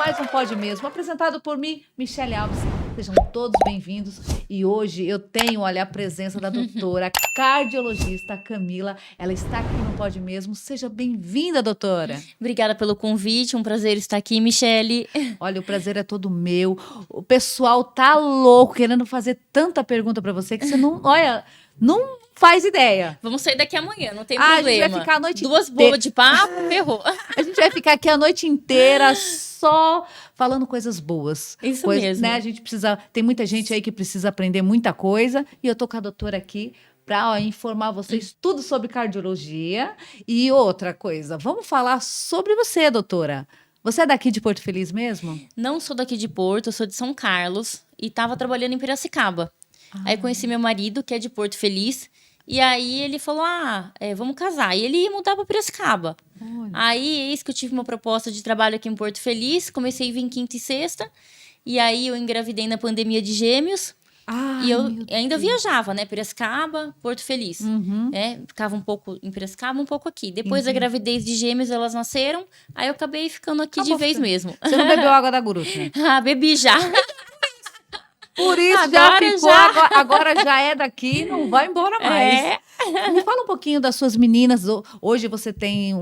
mais um Pode Mesmo, apresentado por mim, Michele Alves. Sejam todos bem-vindos. E hoje eu tenho, olha, a presença da doutora cardiologista Camila. Ela está aqui no Pode Mesmo. Seja bem-vinda, doutora. Obrigada pelo convite, um prazer estar aqui, Michele. Olha, o prazer é todo meu. O pessoal tá louco, querendo fazer tanta pergunta para você que você não, olha, não faz ideia. Vamos sair daqui amanhã, não tem problema. A gente vai ficar a noite Duas bobas de papo, ferrou. A gente vai ficar aqui a noite inteira só falando coisas boas. Isso mesmo. Né? A gente precisa. Tem muita gente aí que precisa aprender muita coisa. E eu tô com a doutora aqui para informar vocês tudo sobre cardiologia. E outra coisa, vamos falar sobre você, doutora. Você é daqui de Porto Feliz mesmo? Não sou daqui de Porto, eu sou de São Carlos e estava trabalhando em Piracicaba. Aí conheci meu marido, que é de Porto Feliz. E aí ele falou, vamos casar. E ele ia mudar para Piracicaba. Olha. Aí, eis que eu tive uma proposta de trabalho aqui em Porto Feliz. Comecei a vir quinta e sexta. E aí, eu engravidei na pandemia de gêmeos. E eu ainda viajava, né? Piracicaba, Porto Feliz. Ficava um pouco em Piracicaba, um pouco aqui. Depois da gravidez de gêmeos, elas nasceram. Aí, eu acabei ficando aqui de vez mesmo. Você não bebeu água da gruta? Bebi já. Por isso Agora já ficou, agora já é daqui, não vai embora mais. Me fala um pouquinho das suas meninas. Hoje você tem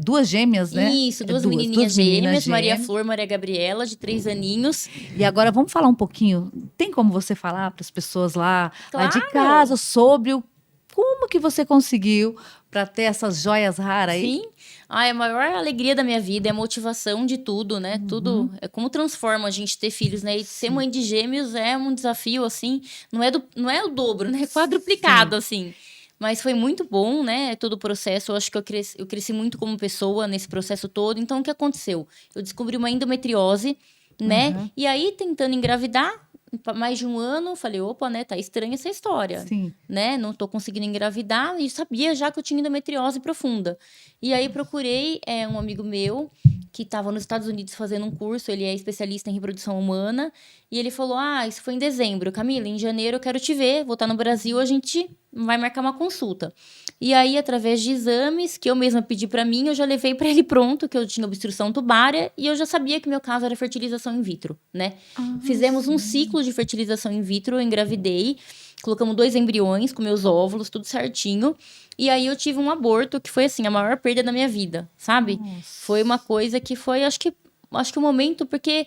duas gêmeas, né? Isso, duas menininhas gêmeas, Maria Flor, Maria Gabriela, de 3 aninhos. E agora vamos falar um pouquinho, tem como você falar para as pessoas lá de casa sobre como que você conseguiu para ter essas joias raras aí? Sim. A maior alegria da minha vida é a motivação de tudo, né? Tudo é como transforma a gente ter filhos, né? E ser mãe de gêmeos é um desafio, assim, não é o dobro, né? É quadruplicado, assim. Mas foi muito bom, né? Todo o processo. Eu acho que eu cresci muito como pessoa nesse processo todo. Então, o que aconteceu? Eu descobri uma endometriose, né? E aí, tentando engravidar, mais de um ano, falei, opa, né, tá estranha essa história, né, não tô conseguindo engravidar e sabia já que eu tinha endometriose profunda. E aí procurei um amigo meu que estava nos Estados Unidos fazendo um curso, ele é especialista em reprodução humana, e ele falou, isso foi em dezembro, Camila, em janeiro eu quero te ver, vou estar no Brasil, a gente vai marcar uma consulta. E aí, através de exames que eu mesma pedi para mim, eu já levei para ele pronto, que eu tinha obstrução tubária, e eu já sabia que meu caso era fertilização in vitro, né? Fizemos um ciclo de fertilização in vitro, eu engravidei, colocamos 2 embriões com meus óvulos, tudo certinho. E aí eu tive um aborto que foi, assim, a maior perda da minha vida, sabe? Nossa. Foi uma coisa que foi, acho que o momento, porque,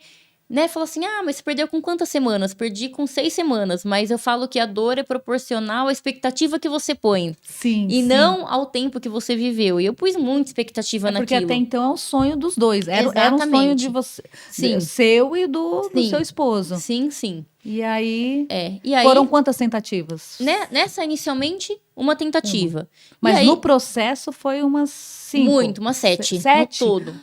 né, falou assim, mas você perdeu com quantas semanas? Perdi com 6 semanas, mas eu falo que a dor é proporcional à expectativa que você põe. E não ao tempo que você viveu. E eu pus muita expectativa naquilo. Porque até então é um sonho dos dois. Era um sonho de você, seu e do seu esposo. Sim. E aí, foram quantas tentativas? Nessa, inicialmente, uma tentativa. Mas aí, no processo foi umas 5? Umas 7.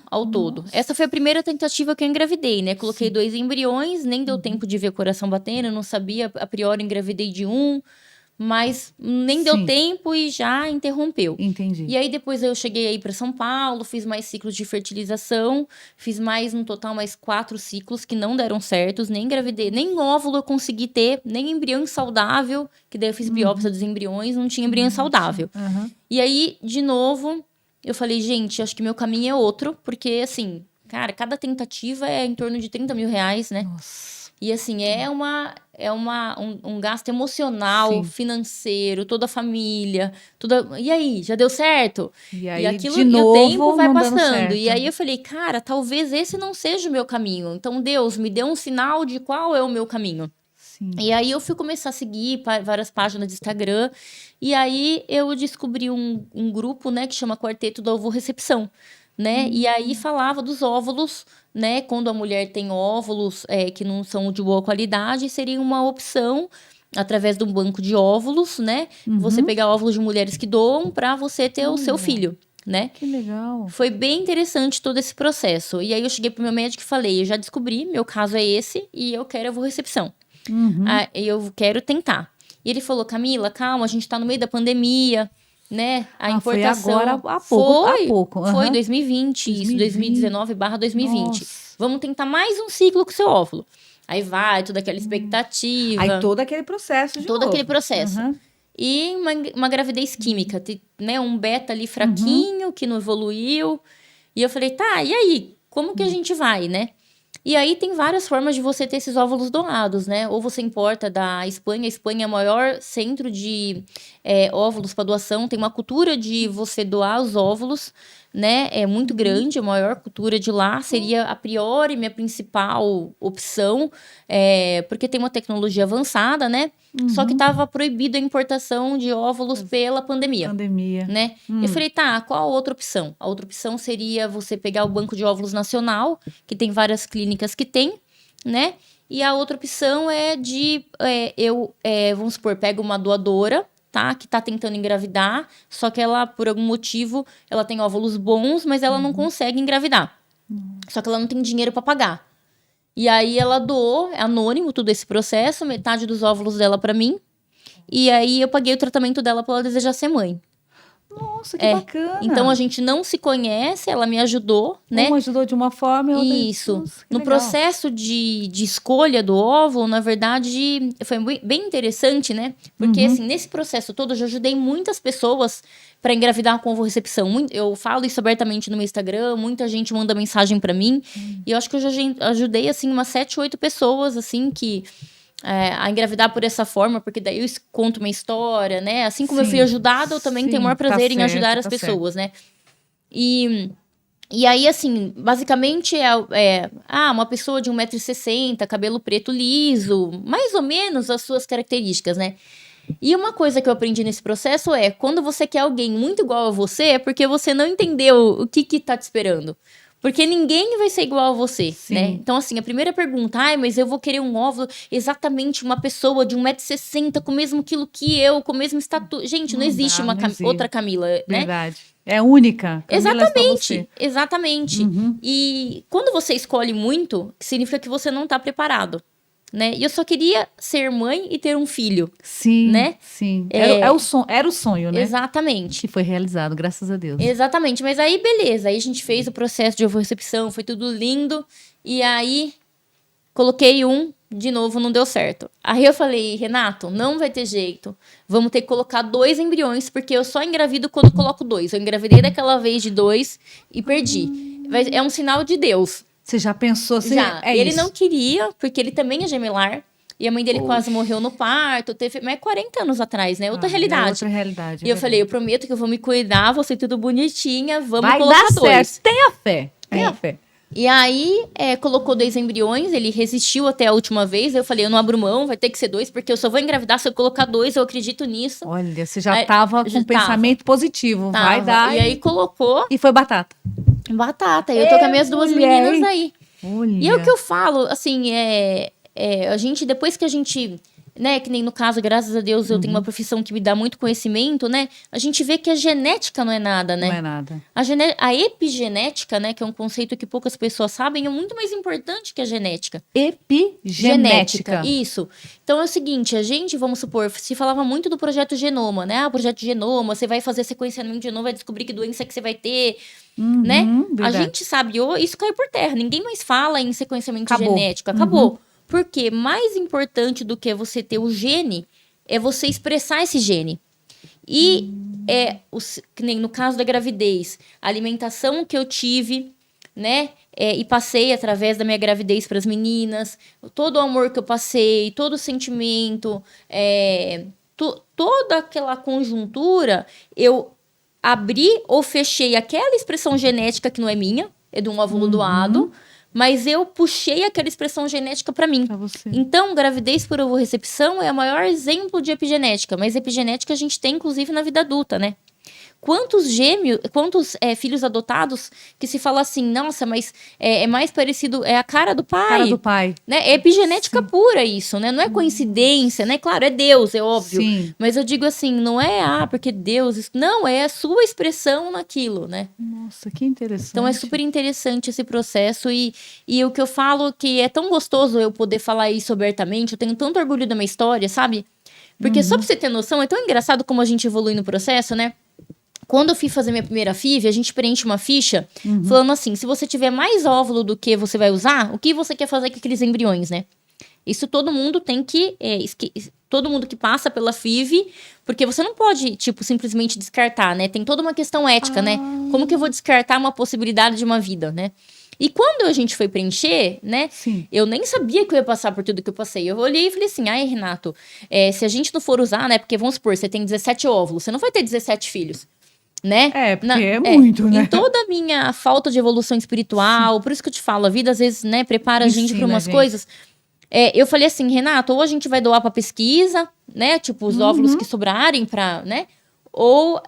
Ao todo. Essa foi a primeira tentativa que eu engravidei, né? Coloquei 2 embriões, nem deu tempo de ver o coração batendo, não sabia, a priori engravidei de um, mas nem deu tempo e já interrompeu. Entendi. E aí depois eu cheguei aí para São Paulo, fiz mais ciclos de fertilização, fiz no total mais 4 ciclos que não deram certos, nem engravidei, nem óvulo eu consegui ter, nem embrião saudável, que daí eu fiz biópsia dos embriões, não tinha embrião saudável. E aí, de novo, eu falei, gente, acho que meu caminho é outro, porque assim, cara, cada tentativa é em torno de R$30 mil, né? Nossa. E assim, é um gasto emocional, financeiro, toda a família, e aí, já deu certo? E aí, aquilo, de novo, o tempo vai passando. Certo. E aí eu falei, cara, talvez esse não seja o meu caminho. Então, Deus, me dê um sinal de qual é o meu caminho. E aí eu fui começar a seguir várias páginas de Instagram. E aí eu descobri um grupo, né, que chama Quarteto da Ovorecepção. Né? E aí falava dos óvulos, né? Quando a mulher tem óvulos que não são de boa qualidade, seria uma opção através de um banco de óvulos, né? Você pegar óvulos de mulheres que doam para você ter o seu filho, né? Que legal. Foi bem interessante todo esse processo. E aí eu cheguei pro meu médico e falei, eu já descobri, meu caso é esse e eu quero a ovorecepção. Eu quero tentar. E ele falou, Camila, calma, a gente tá no meio da pandemia, né? A importação foi agora há pouco. Foi 2020, isso, 2019/2020. Vamos tentar mais um ciclo com o seu óvulo. Aí vai, toda aquela expectativa. Aí todo aquele processo de novo. Aquele processo. E uma gravidez química, né? Um beta ali fraquinho, que não evoluiu. E eu falei, tá, e aí? Como que a gente vai, né? E aí tem várias formas de você ter esses óvulos doados, né? Ou você importa da Espanha. A Espanha é o maior centro de óvulos para doação. Tem uma cultura de você doar os óvulos, né? É muito grande, a maior cultura de lá. Seria, a priori, minha principal opção, porque tem uma tecnologia avançada, né? Só que estava proibido a importação de óvulos pela pandemia. Né? Eu falei, tá, qual a outra opção? A outra opção seria você pegar o Banco de Óvulos Nacional, que tem várias clínicas que tem, né? E a outra opção é vamos supor, pega uma doadora, tá? Que tá tentando engravidar, só que ela, por algum motivo, ela tem óvulos bons, mas ela não consegue engravidar. Só que ela não tem dinheiro para pagar. E aí ela doou, é anônimo todo esse processo, metade dos óvulos dela para mim. E aí eu paguei o tratamento dela pra ela desejar ser mãe. Nossa, que bacana. Então a gente não se conhece, ela me ajudou, né? Uma ajudou de uma forma e outra... Isso. Nossa, no legal. Processo de escolha do óvulo, na verdade, foi bem interessante, né? Porque, assim, nesse processo todo, eu já ajudei muitas pessoas para engravidar com ovorecepção. Eu falo isso abertamente no meu Instagram, muita gente manda mensagem para mim. E eu acho que eu já ajudei, assim, umas 7, 8 pessoas, assim, que... a engravidar por essa forma, porque daí eu conto uma história, né? Assim como eu fui ajudada, eu também tenho o maior prazer em ajudar as pessoas, né? E aí, assim, basicamente uma pessoa de 1,60 m, cabelo preto liso, mais ou menos as suas características, né? E uma coisa que eu aprendi nesse processo é, quando você quer alguém muito igual a você, é porque você não entendeu o que tá te esperando. Porque ninguém vai ser igual a você, né? Então, assim, a primeira pergunta, mas eu vou querer um óvulo exatamente uma pessoa de 1,60 m com o mesmo quilo que eu, com o mesmo estatura. Gente, não existe outra Camila, né? Verdade. É única. Camila, exatamente, exatamente. E quando você escolhe muito, significa que você não tá preparado, né? E eu só queria ser mãe e ter um filho. Sim, né? Sim. Era o sonho, né? Exatamente. Que foi realizado, graças a Deus. Exatamente. Mas aí, beleza. Aí a gente fez o processo de ovorecepção, foi tudo lindo. E aí, coloquei de novo, não deu certo. Aí eu falei, Renato, não vai ter jeito. Vamos ter que colocar 2 embriões, porque eu só engravido quando coloco 2. Eu engravidei daquela vez de 2 e perdi. É um sinal de Deus. Você já pensou assim? Já. Ele não queria, porque ele também é gemelar. E a mãe dele quase morreu no parto. Mas é 40 anos atrás, né? Outra realidade. Outra realidade. E eu falei, eu prometo que eu vou me cuidar, vou ser tudo bonitinha, vamos vai colocar dar 2. Certo. Tenha fé. Tenha fé. E aí, colocou 2 embriões, ele resistiu até a última vez. Eu falei, eu não abro mão, vai ter que ser 2, porque eu só vou engravidar se eu colocar 2, eu acredito nisso. Olha, você já tava com pensamento positivo, vai dar. E aí colocou. E foi batata. Batata, e eu tô com as minhas 2 meninas aí. Olha. E é o que eu falo, assim, a gente, depois que a gente... né, que nem no caso, graças a Deus, eu tenho uma profissão que me dá muito conhecimento, né? A gente vê que a genética não é nada, né? Não é nada. A epigenética, né, que é um conceito que poucas pessoas sabem, é muito mais importante que a genética. Epigenética. Isso. Então é o seguinte, a gente, vamos supor, se falava muito do projeto Genoma, né? O projeto Genoma, você vai fazer sequenciamento de genoma, vai descobrir que doença que você vai ter, né? Verdade. A gente sabe, isso caiu por terra. Ninguém mais fala em sequenciamento genético. Acabou. Porque mais importante do que você ter o gene é você expressar esse gene. E que nem no caso da gravidez, a alimentação que eu tive, né? E passei através da minha gravidez para as meninas, todo o amor que eu passei, todo o sentimento, toda aquela conjuntura, eu abri ou fechei aquela expressão genética que não é minha, é de um óvulo doado, mas eu puxei aquela expressão genética para mim. Pra você. Então, gravidez por ovorecepção é o maior exemplo de epigenética. Mas epigenética a gente tem, inclusive, na vida adulta, né? Quantos filhos adotados que se fala assim, nossa, mas é mais parecido, é a cara do pai. Cara do pai. Né? É epigenética pura isso, né? Não é coincidência, né? Claro, é Deus, é óbvio. Sim. Mas eu digo assim, não é, porque Deus... Não, é a sua expressão naquilo, né? Nossa, que interessante. Então é super interessante esse processo e o que eu falo que é tão gostoso eu poder falar isso abertamente, eu tenho tanto orgulho da minha história, sabe? Porque só pra você ter noção, é tão engraçado como a gente evolui no processo, né? Quando eu fui fazer minha primeira FIV, a gente preenche uma ficha falando assim, se você tiver mais óvulo do que você vai usar, o que você quer fazer com aqueles embriões, né? Isso todo mundo tem que... todo mundo que passa pela FIV, porque você não pode, tipo, simplesmente descartar, né? Tem toda uma questão ética, né? Como que eu vou descartar uma possibilidade de uma vida, né? E quando a gente foi preencher, né? Sim. Eu nem sabia que eu ia passar por tudo que eu passei. Eu olhei e falei assim, ai, Renato, se a gente não for usar, né? Porque vamos supor, você tem 17 óvulos, você não vai ter 17 filhos. Né? Porque é muito, né? Em toda a minha falta de evolução espiritual, por isso que eu te falo, a vida às vezes, né, prepara a gente para umas coisas. Eu falei assim, Renato, ou a gente vai doar para pesquisa, né? Tipo, os óvulos que sobrarem para, né? Ou,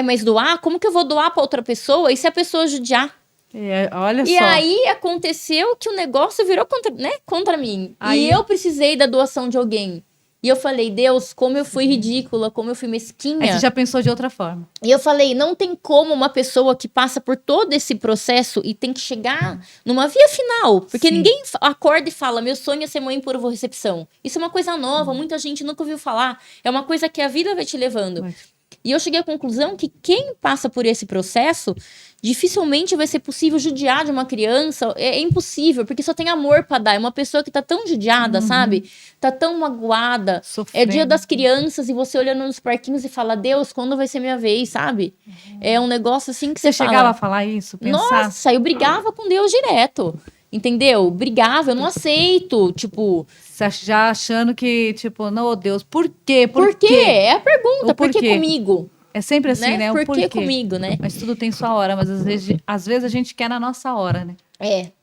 mas doar? Como que eu vou doar para outra pessoa? E se a pessoa judiar? Olha e só. aí aconteceu que o negócio virou contra mim. Aí... E eu precisei da doação de alguém. E eu falei, Deus, como eu fui ridícula, como eu fui mesquinha. Aí você já pensou de outra forma. E eu falei, não tem como uma pessoa que passa por todo esse processo e tem que chegar numa via final. Porque ninguém acorda e fala, meu sonho é ser mãe por recepção. Isso é uma coisa nova, muita gente nunca ouviu falar. É uma coisa que a vida vai te levando. E eu cheguei à conclusão que quem passa por esse processo, dificilmente vai ser possível judiar de uma criança. É impossível, porque só tem amor pra dar. É uma pessoa que tá tão judiada, sabe? Tá tão magoada. Sofrendo. É dia das crianças e você olhando nos parquinhos e fala, Deus, quando vai ser minha vez, sabe? É um negócio assim que você fala... Você chegava a falar isso? Pensar? Nossa, eu brigava com Deus direto. Entendeu? Brigava, eu não aceito, tipo... Você já achando que, tipo, não, Deus, por quê? Por quê? É a pergunta, por que comigo? É sempre assim, né? Por que comigo, né? Mas tudo tem sua hora, mas às vezes a gente quer na nossa hora, né?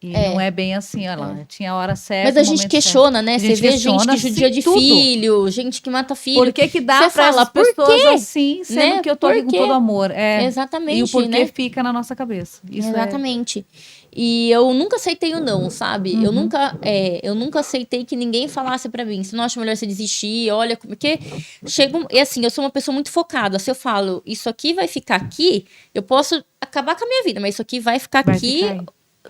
E não é bem assim, olha lá. Tinha a hora certa. Mas a gente questiona, né? Você vê gente que judia de tudo. filho, gente que mata filho. Por que dá pra essas pessoas assim, sendo que eu tô aqui com todo amor? Exatamente. E o porquê fica na nossa cabeça. Isso Exatamente. E eu nunca aceitei o não, sabe? Eu nunca aceitei que ninguém falasse pra mim, você não acha melhor você desistir? Olha, porque e assim, eu sou uma pessoa muito focada. Se eu falo, isso aqui vai ficar aqui, eu posso acabar com a minha vida, mas isso aqui vai ficar aqui,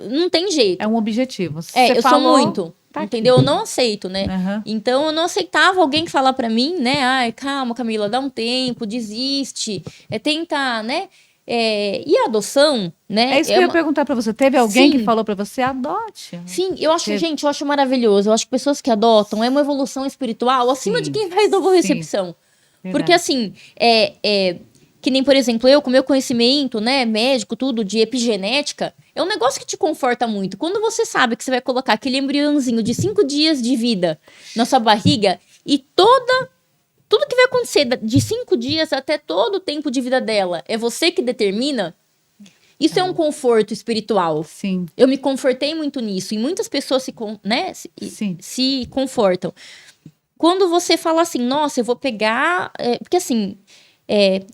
não tem jeito. É um objetivo. Eu sou muito, entendeu? Aqui. Eu não aceito, né? Então, eu não aceitava alguém falar pra mim, né? Ai, calma, Camila, dá um tempo, desiste, tenta, né? E a adoção, né? É isso que eu ia perguntar pra você. Teve alguém que falou pra você, adote? Sim, eu acho, gente, eu acho maravilhoso. Eu acho que pessoas que adotam é uma evolução espiritual acima de quem faz nova recepção. Porque, assim, que nem, por exemplo, eu, com meu conhecimento, né, médico, tudo, de epigenética, é um negócio que te conforta muito. Quando você sabe que você vai colocar aquele embriãozinho de 5 dias de vida na sua barriga e tudo que vai acontecer de 5 dias até todo o tempo de vida dela é você que determina, isso é um conforto espiritual. Sim. Eu me confortei muito nisso. E muitas pessoas se confortam. Quando você fala assim, nossa, eu vou pegar... porque assim,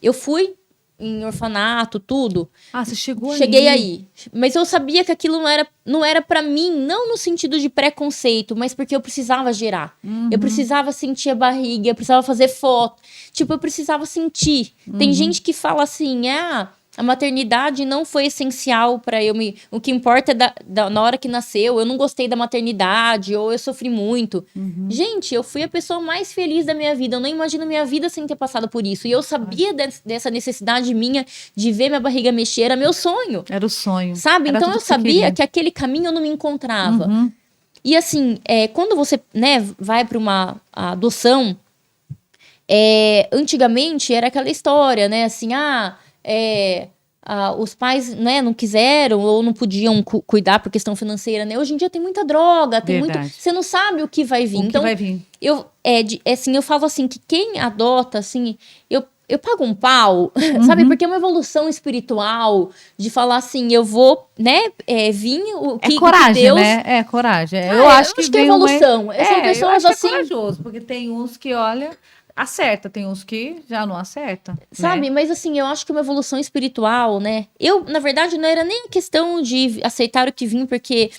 eu fui em orfanato, tudo. Você chegou Cheguei aí. Mas eu sabia que aquilo não era para mim, não no sentido de preconceito, mas porque eu precisava gerar. Eu precisava sentir a barriga, eu precisava fazer foto. Tipo, eu precisava sentir. Tem gente que fala assim, a maternidade não foi essencial para eu me... O que importa é na hora que nasceu, eu não gostei da maternidade, ou eu sofri muito. Gente, eu fui a pessoa mais feliz da minha vida. Eu não imagino minha vida sem ter passado por isso. E eu sabia dessa necessidade minha de ver minha barriga mexer. Era meu sonho. Era o sonho. Sabe? Então eu sabia que aquele caminho eu não me encontrava. E assim, quando você, né, vai para uma adoção, antigamente era aquela história, né? Assim, os pais, né, não quiseram ou não podiam cuidar por questão financeira, né? Hoje em dia tem muita droga, tem muito... Você não sabe o que vai vir. Então, vai vir. Assim, eu falo assim, que quem adota, assim, eu pago um pau, sabe? Porque é uma evolução espiritual de falar assim, eu vou, né, vir o que coragem, Deus... né? É coragem. Eu acho que é evolução. São pessoas eu acho assim... que é corajoso, porque tem uns que, olha... Acerta, tem uns que já não acerta. Sabe, né? Mas assim, eu acho que é uma evolução espiritual, né? Eu, na verdade, não era nem a questão de aceitar o que vim, porque...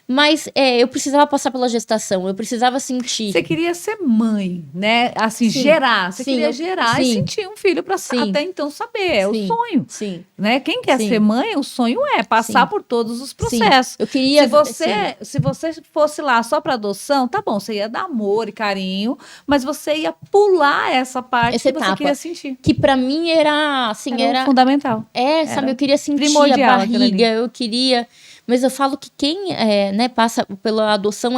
Mas eu precisava passar pela gestação, eu precisava sentir. Você queria ser mãe, né? Assim, gerar. Você queria gerar e sentir um filho para até então saber. É o sonho. Sim. Né? Quem quer ser mãe, o sonho é passar por todos os processos. Eu queria... Se você fosse lá só para adoção, tá bom, você ia dar amor e carinho, mas você ia pular essa parte que você queria sentir. Que para mim era, assim, era fundamental. Sabe, eu queria sentir a barriga, eu queria... Mas eu falo que quem, né, passa pela adoção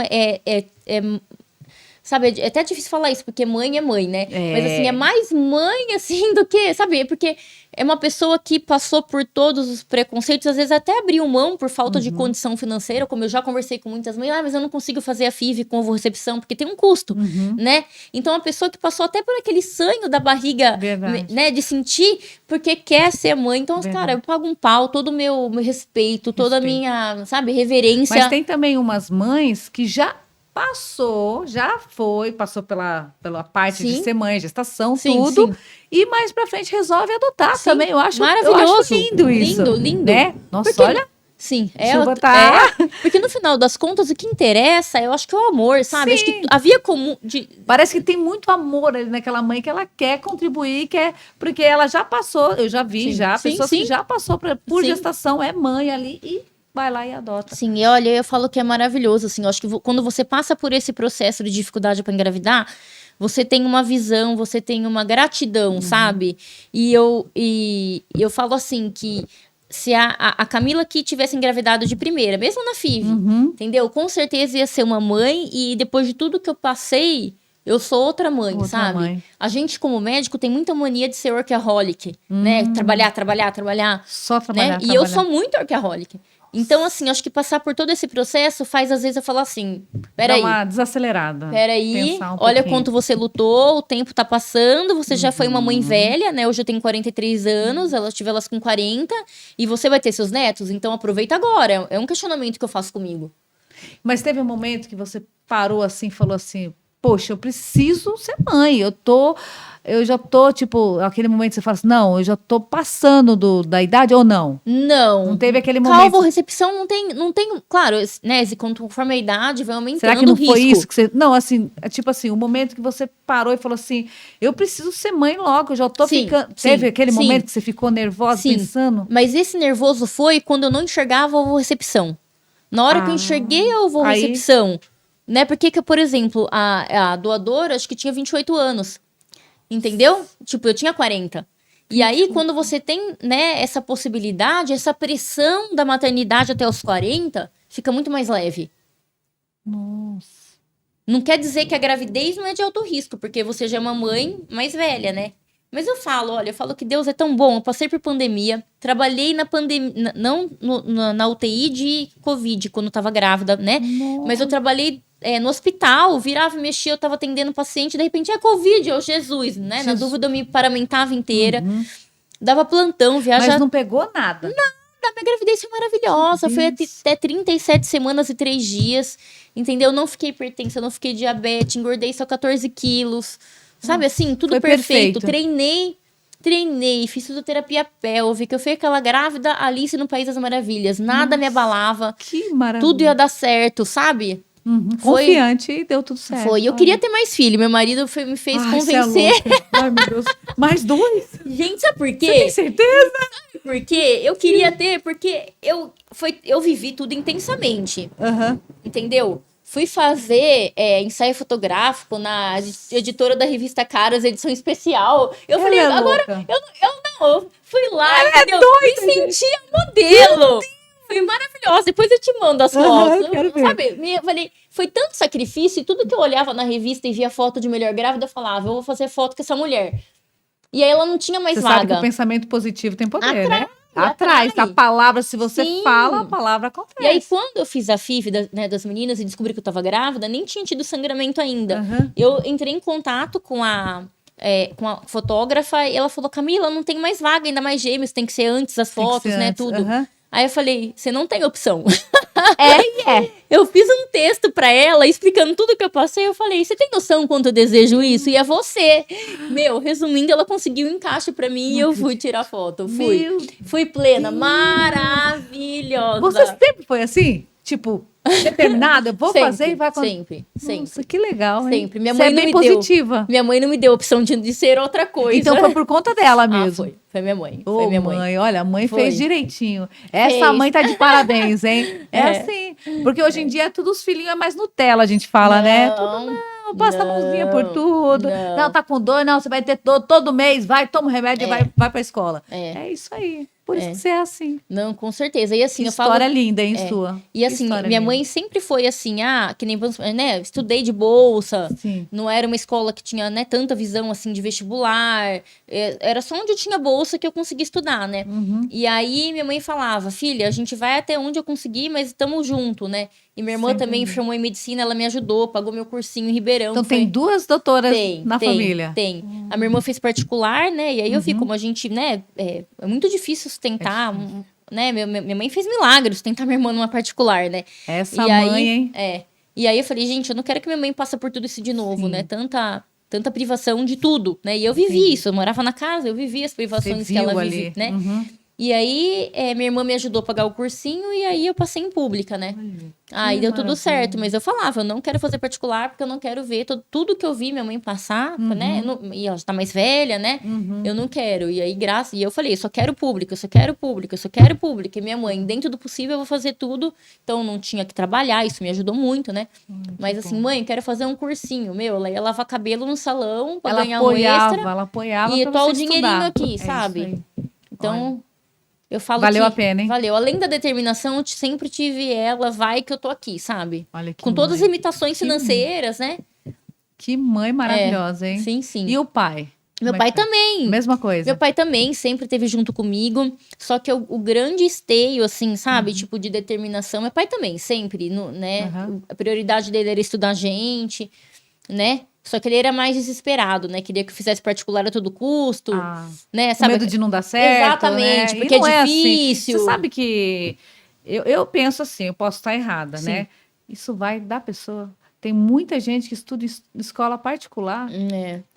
sabe, é até difícil falar isso, porque mãe é mãe, né? É. Mas assim, é mais mãe, assim, do que, sabe? Porque é uma pessoa que passou por todos os preconceitos, às vezes até abriu mão por falta de condição financeira, como eu já conversei com muitas mães, mas eu não consigo fazer a FIV com ovo-recepção, porque tem um custo, né? Então, uma pessoa que passou até por aquele sanho da barriga, Verdade. né, de sentir, porque quer ser mãe. Então, Verdade. cara, eu pago um pau, todo o meu respeito, toda a minha, sabe, reverência. Mas tem também umas mães que já passou pela parte de Sim. ser mãe, gestação, Sim, tudo. sim. E mais pra frente resolve adotar Sim, também. Eu acho maravilhoso. lindo isso. Lindo, lindo. Né? Nossa, Porque- olha. Sim, Chuva tá- porque no final das contas o que interessa, eu acho que é o amor, sabe? Acho Sim. que havia comum Parece que tem muito amor ali naquela mãe que ela quer contribuir, porque ela já passou, eu já vi Sim, já, sim, pessoas sim. que já passou por Sim. gestação, é mãe ali e vai lá e adota. Sim, e olha, eu falo que é maravilhoso, assim, eu acho que quando você passa por esse processo de dificuldade para engravidar, você tem uma visão, você tem uma gratidão, sabe? E eu falo assim, que se a Camila que tivesse engravidado de primeira, mesmo na FIV, entendeu? Com certeza ia ser uma mãe, e depois de tudo que eu passei, eu sou outra mãe, Outra sabe? mãe. A gente, como médico, tem muita mania de ser workaholic, né? Trabalhar. Só trabalhar, Né? E eu trabalhar. sou muito workaholic. Então, assim, acho que passar por todo esse processo faz, às vezes, eu falar assim, Dá peraí, uma desacelerada. Pensar olha pouquinho. quanto você lutou, o tempo tá passando, você já foi uma mãe velha, né? Hoje eu tenho 43 anos, ela tive elas com 40, e você vai ter seus netos, então aproveita agora. É um questionamento que eu faço comigo. Mas teve um momento que você parou assim e falou assim: poxa, eu preciso ser mãe. Eu já tô, tipo, aquele momento que você fala assim: não, eu já tô passando da idade ou não? Não. Não teve aquele momento. Calvo-recepção não tem, claro, né? Conforme a idade vai aumentando Será que não o risco. foi isso que você. Não, assim, é tipo assim, o momento que você parou e falou assim: eu preciso ser mãe logo, eu já tô Sim, ficando. sim, Teve aquele sim. momento que você ficou nervosa Sim. pensando? Mas esse nervoso foi quando eu não enxergava a ovo-recepção. Na hora que eu enxerguei a ovo-recepção, né? Porque, por exemplo, a doadora, acho que tinha 28 anos. Entendeu? Tipo, eu tinha 40. E aí, quando você tem, né, essa possibilidade, essa pressão da maternidade até os 40, fica muito mais leve. Nossa. Não quer dizer que a gravidez não é de alto risco, porque você já é uma mãe mais velha, né? Mas eu falo que Deus é tão bom. Eu passei por pandemia, trabalhei na pandemia, não na UTI de Covid, quando eu tava grávida, né? Nossa. Mas eu trabalhei no hospital, virava e mexia, eu tava atendendo paciente, de repente é Covid, ô Jesus, né? Na dúvida eu me paramentava inteira, dava plantão, viajava. Mas não pegou nada. A minha gravidez foi maravilhosa, foi até 37 semanas e 3 dias, entendeu? Não fiquei hipertensa, não fiquei diabetes, engordei só 14 quilos, sabe assim? Tudo foi perfeito. perfeito. Treinei, fiz fisioterapia pélvica, eu fui aquela grávida Alice no País das Maravilhas, nada me abalava, Que maravilha. tudo ia dar certo, sabe? Foi- Confiante e deu tudo certo. Foi, eu queria ter mais filho, meu marido me fez Ai, convencer. você é louca. Ai, meu Deus. Mais 2? Gente, sabe por Você tem quê? certeza? Porque eu queria ter, porque eu vivi tudo intensamente. Aham. Entendeu? Fui fazer ensaio fotográfico na editora da revista Caras, edição especial. Eu Ela falei, é agora, louca. eu fui lá, entendeu? Me sentia modelo. Foi maravilhosa. Depois eu te mando as Aham, fotos. eu quero ver. Sabe? Eu falei, foi tanto sacrifício, e tudo que eu olhava na revista e via foto de mulher grávida, eu falava, eu vou fazer foto com essa mulher. E aí ela não tinha mais Você sabe que vaga. o pensamento positivo tem poder, né? atrai. A palavra, se você Sim. fala, a palavra acontece. E aí, quando eu fiz a FIV das meninas e descobri que eu tava grávida, nem tinha tido sangramento ainda. Aham. Eu entrei em contato com a fotógrafa e ela falou, Camila, não tem mais vaga, ainda mais gêmeos, tem que ser antes as Tem que fotos, ser né, antes. tudo. Aham. Aí eu falei, você não tem opção. É. Eu fiz um texto pra ela explicando tudo que eu passei. Eu falei, você tem noção quanto eu desejo isso? E é você. Meu, resumindo, ela conseguiu um encaixe pra mim e eu fui tirar foto. Meu Fui plena, maravilhosa. Você sempre foi assim? Tipo, determinada, eu vou Sempre, fazer e vai acontecer. Sempre. Nossa, que legal, hein? Sempre. Minha Você mãe é não bem me positiva. Minha mãe não me deu a opção de ser outra coisa. Então foi por conta dela mesmo. Foi minha mãe. Ô, Foi minha mãe. olha, a mãe Foi. fez direitinho. Essa Fez. mãe tá de parabéns, hein? É É. assim. Porque hoje em dia é tudo os filhinhos é mais Nutella, a gente fala, né? Tudo não, passa a mãozinha por tudo. Não, tá com dor, não, você vai ter todo mês, vai, toma um remédio e vai pra escola. É isso aí. Por isso que você é assim. Não, com certeza. E assim, Que eu falo... história linda, hein, sua? E assim, minha mãe sempre foi assim, que nem, né, estudei de bolsa, Sim. não era uma escola que tinha, né, tanta visão, assim, de vestibular, era só onde eu tinha bolsa que eu conseguia estudar, né? E aí, minha mãe falava, filha, a gente vai até onde eu conseguir, mas estamos junto, né? E minha irmã também formou em medicina, ela me ajudou, pagou meu cursinho em Ribeirão. Então tem 2 doutoras na tem, família? Tem. A minha irmã fez particular, né? E aí eu vi como a gente, né, é muito difícil sustentar, né? Minha mãe fez milagres sustentar minha irmã numa particular, né? Essa e mãe, aí, hein? E aí eu falei, gente, eu não quero que minha mãe passe por tudo isso de novo, né? Tanta privação de tudo, né? E eu vivi isso, eu morava na casa, eu vivi as privações que ela vivia, né? E aí, minha irmã me ajudou a pagar o cursinho e aí eu passei em pública, né? Aí deu tudo certo, mas eu falava, eu não quero fazer particular porque eu não quero ver tudo que eu vi minha mãe passar, né? E ela já tá mais velha, né? Eu não quero. E aí, e eu falei, eu só quero público, eu só quero público, eu só quero público. E minha mãe, dentro do possível, eu vou fazer tudo. Então, não tinha que trabalhar, isso me ajudou muito, né? Mas assim, mãe, quero fazer um cursinho. Meu, ela ia lavar cabelo no salão pra ganhar um extra. Ela apoiava e pra tô você o dinheirinho estudar. aqui, sabe? Então... Eu falo valeu a pena, hein? Valeu. Além da determinação, eu sempre tive ela, vai que eu tô aqui, sabe? Olha que com todas as mãe. limitações financeiras, né? Que mãe maravilhosa, hein? Sim, sim. E o pai? Meu pai também. Mesma coisa. Meu pai também sempre esteve junto comigo. Só que o grande esteio, assim, sabe? Tipo, de determinação. Meu pai também, sempre, né? A prioridade dele era estudar gente, né? Só que ele era mais desesperado, né? Queria que eu fizesse particular a todo custo, né? Sabe? Com medo de não dar certo, exatamente, né? porque é Assim. difícil. Você sabe que... Eu penso assim, eu posso estar errada, né? Isso vai da pessoa. Tem muita gente que estuda em escola particular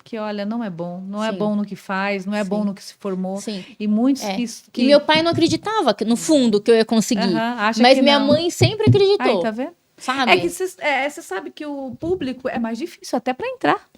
que, olha, não é bom. Não é bom no que faz, não é bom no que se formou. E muitos que... E meu pai não acreditava, no fundo, que eu ia conseguir. Mas minha mãe sempre acreditou. Aí, tá vendo? Sabe? É que você sabe que o público é mais difícil até para entrar.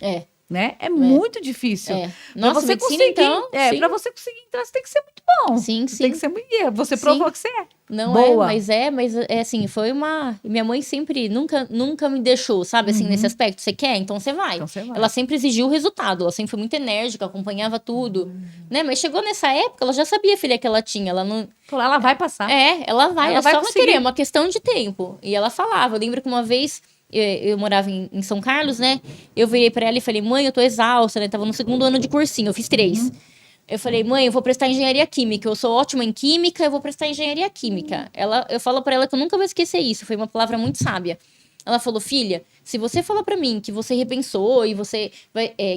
Né? É muito difícil. Nossa, você medicina, conseguir, então, para você conseguir entrar, você tem que ser muito bom. Sim. Tem que ser muito... Você provou que você é. Não boa. mas assim, foi uma... Minha mãe sempre, nunca me deixou, sabe, assim, nesse aspecto. Você quer? Então você vai. Ela sempre exigiu o resultado, ela sempre foi muito enérgica, acompanhava tudo, né? Mas chegou nessa época, ela já sabia a filha que ela tinha, ela não... Ela vai passar. Ela vai, ela é vai só conseguir. querer, é uma questão de tempo. E ela falava, eu lembro que uma vez... Eu morava em São Carlos, né? Eu virei pra ela e falei, mãe, eu tô exausta, né? Tava no 2º ano de cursinho, eu fiz 3. Eu falei, mãe, eu vou prestar engenharia química. Eu sou ótima em química, eu vou prestar engenharia química. Eu falo pra ela que eu nunca vou esquecer isso. Foi uma palavra muito sábia. Ela falou, filha, se você falar pra mim que você repensou e você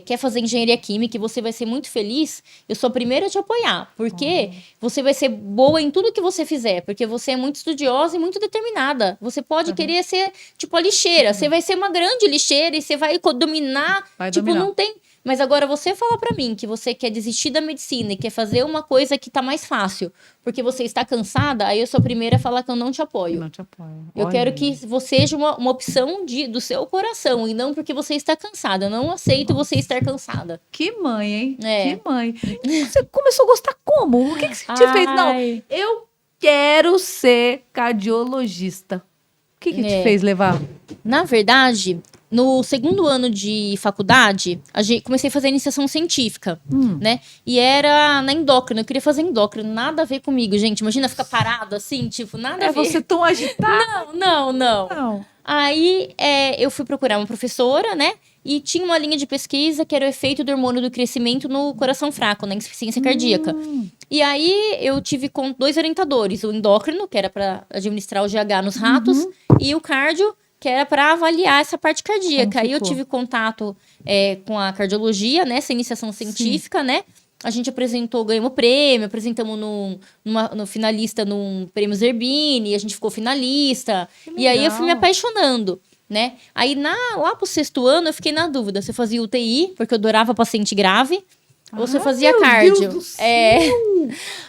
quer fazer engenharia química e você vai ser muito feliz, eu sou a primeira a te apoiar. Porque você vai ser boa em tudo que você fizer. Porque você é muito estudiosa e muito determinada. Você pode querer ser, tipo, a lixeira. Você vai ser uma grande lixeira e você vai dominar. Não tem... Mas agora você fala pra mim que você quer desistir da medicina e quer fazer uma coisa que tá mais fácil, porque você está cansada, aí eu sou a primeira a falar que eu não te apoio. Não te apoio. Eu quero que você seja uma opção do seu coração e não porque você está cansada. Eu não aceito você estar cansada. Que mãe, hein? Que mãe. Você começou a gostar como? O que você tinha feito? Não, eu quero ser cardiologista. O que te fez levar? Na verdade... No 2º ano de faculdade, comecei a fazer iniciação científica, né? E era na endócrina, eu queria fazer endócrino, nada a ver comigo, gente. Imagina ficar parado assim, tipo, nada a ver. Você tão agitada? Não. Aí eu fui procurar uma professora, né? E tinha uma linha de pesquisa que era o efeito do hormônio do crescimento no coração fraco, na insuficiência cardíaca. E aí eu tive com 2 orientadores, o endócrino, que era para administrar o GH nos ratos, e o cardio, que era para avaliar essa parte cardíaca. Aí eu tive contato com a cardiologia, né? Essa iniciação científica, né? A gente ganhamos prêmio, apresentamos no finalista num prêmio Zerbini, a gente ficou finalista. E aí eu fui me apaixonando, né? Aí lá pro 6º ano eu fiquei na dúvida se eu fazia UTI, porque eu adorava paciente grave, ou se eu fazia cardio. Deus do céu.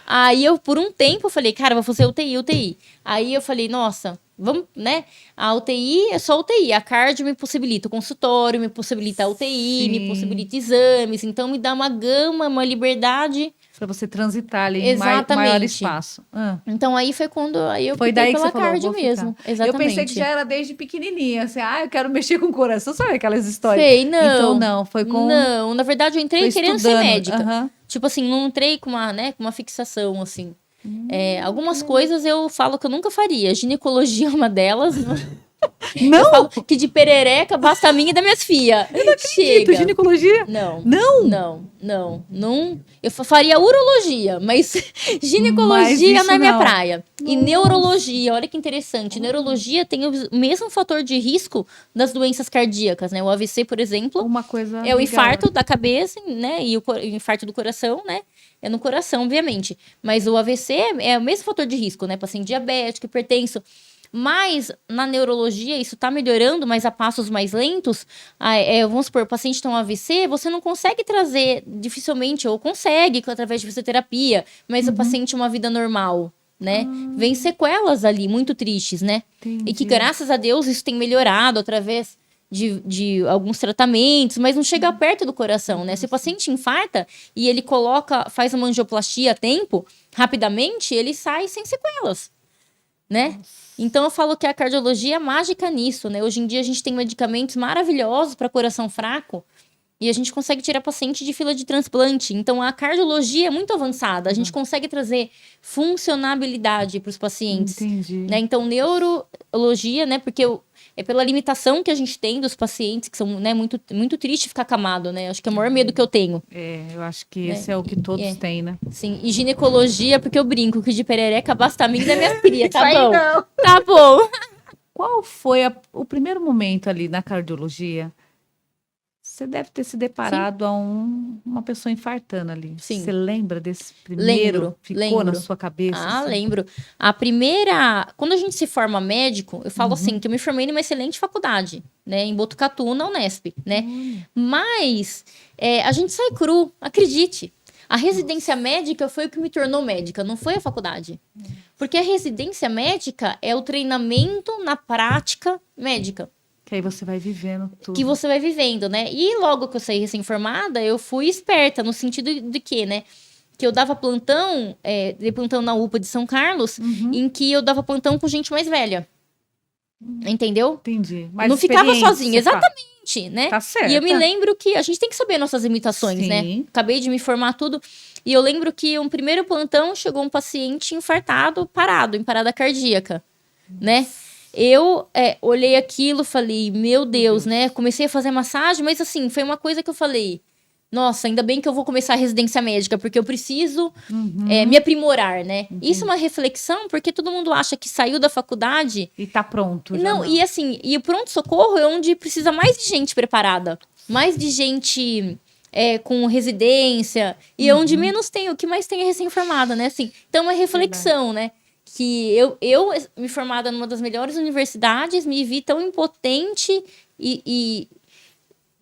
Aí eu, por um tempo, eu falei, cara, vou fazer UTI. Aí eu falei, nossa... Vamos, né? A UTI é só UTI. A cardio me possibilita o consultório, me possibilita a UTI, me possibilita exames. Então, me dá uma gama, uma liberdade. Para você transitar ali em maior espaço. Então, aí foi quando eu foi daí pela que você falou, cardio mesmo. Exatamente. Eu pensei que já era desde pequenininha. Assim, eu quero mexer com o coração. Sabe aquelas histórias? Sei, não. Então, não. Foi com... Não, na verdade, eu entrei querendo ser médica. Uhum. Tipo assim, não entrei com uma fixação, assim. Algumas coisas eu falo que eu nunca faria. Ginecologia é uma delas. Não? Eu falo que de perereca basta a minha e das minhas filhas. Chega. Ginecologia? Não. Não? Não. Eu faria urologia, mas ginecologia Mas não é minha não. praia. E Nossa. neurologia, olha que interessante. Neurologia tem o mesmo fator de risco das doenças cardíacas, né? O AVC, por exemplo, Uma coisa é o ligada. infarto da cabeça, né? E o infarto do coração, né? É no coração, obviamente. Mas o AVC é o mesmo fator de risco, né? Paciente diabético, hipertenso. Mas na neurologia isso está melhorando, mas a passos mais lentos. Vamos supor, o paciente tem um AVC, você não consegue trazer dificilmente, ou consegue através de fisioterapia, mas o paciente uma vida normal, né? Vem sequelas ali, muito tristes, né? Entendi. E que graças a Deus isso tem melhorado através de alguns tratamentos, mas não chega perto do coração, né? Se o paciente infarta e ele faz uma angioplastia a tempo, rapidamente, ele sai sem sequelas, né? Então eu falo que a cardiologia é mágica nisso, né? Hoje em dia a gente tem medicamentos maravilhosos para coração fraco e a gente consegue tirar paciente de fila de transplante. Então a cardiologia é muito avançada, a gente consegue trazer funcionabilidade para os pacientes. Entendi. Né? Então neurologia, né? Porque é pela limitação que a gente tem dos pacientes, que são, né, muito, muito triste ficar acamado, né? Acho que é o maior medo que eu tenho. Eu acho que esse é o que todos têm, né? Sim, e ginecologia, porque eu brinco que de perereca basta a mim da minha cria, tá Isso aí bom? não. Tá bom. Qual foi o primeiro momento ali na cardiologia? Você deve ter se deparado a uma pessoa infartando ali. Sim. Você lembra desse primeiro? Ficou na Lembro. sua cabeça? Assim? Lembro. A primeira... Quando a gente se forma médico, eu falo assim, que eu me formei numa excelente faculdade, né? Em Botucatu, na Unesp, né? Mas a gente sai cru, acredite. A residência médica foi o que me tornou médica, não foi a faculdade. Porque a residência médica é o treinamento na prática médica. Que aí você vai vivendo tudo. Que você vai vivendo, né? E logo que eu saí recém-formada, eu fui esperta, no sentido de que, né? Que eu dava plantão, dei plantão na UPA de São Carlos, em que eu dava plantão com gente mais velha. Entendeu? Entendi. Mas não ficava experiente, sozinha, exatamente, né? Tá certo. E eu me lembro que a gente tem que saber nossas limitações, Sim. né? Acabei de me formar tudo. E eu lembro que um primeiro plantão chegou um paciente infartado, parado, em parada cardíaca, né? Eu olhei aquilo, falei, meu Deus, né? Comecei a fazer massagem, mas assim, foi uma coisa que eu falei, nossa, ainda bem que eu vou começar a residência médica, porque eu preciso me aprimorar, né? Isso é uma reflexão, porque todo mundo acha que saiu da faculdade... E tá pronto. Não, e assim, e o pronto-socorro é onde precisa mais de gente preparada, mais de gente... com residência, e onde menos tem, o que mais tem é recém-formada, né? Assim, então, é uma reflexão, né? Que eu, me formada numa das melhores universidades, me vi tão impotente e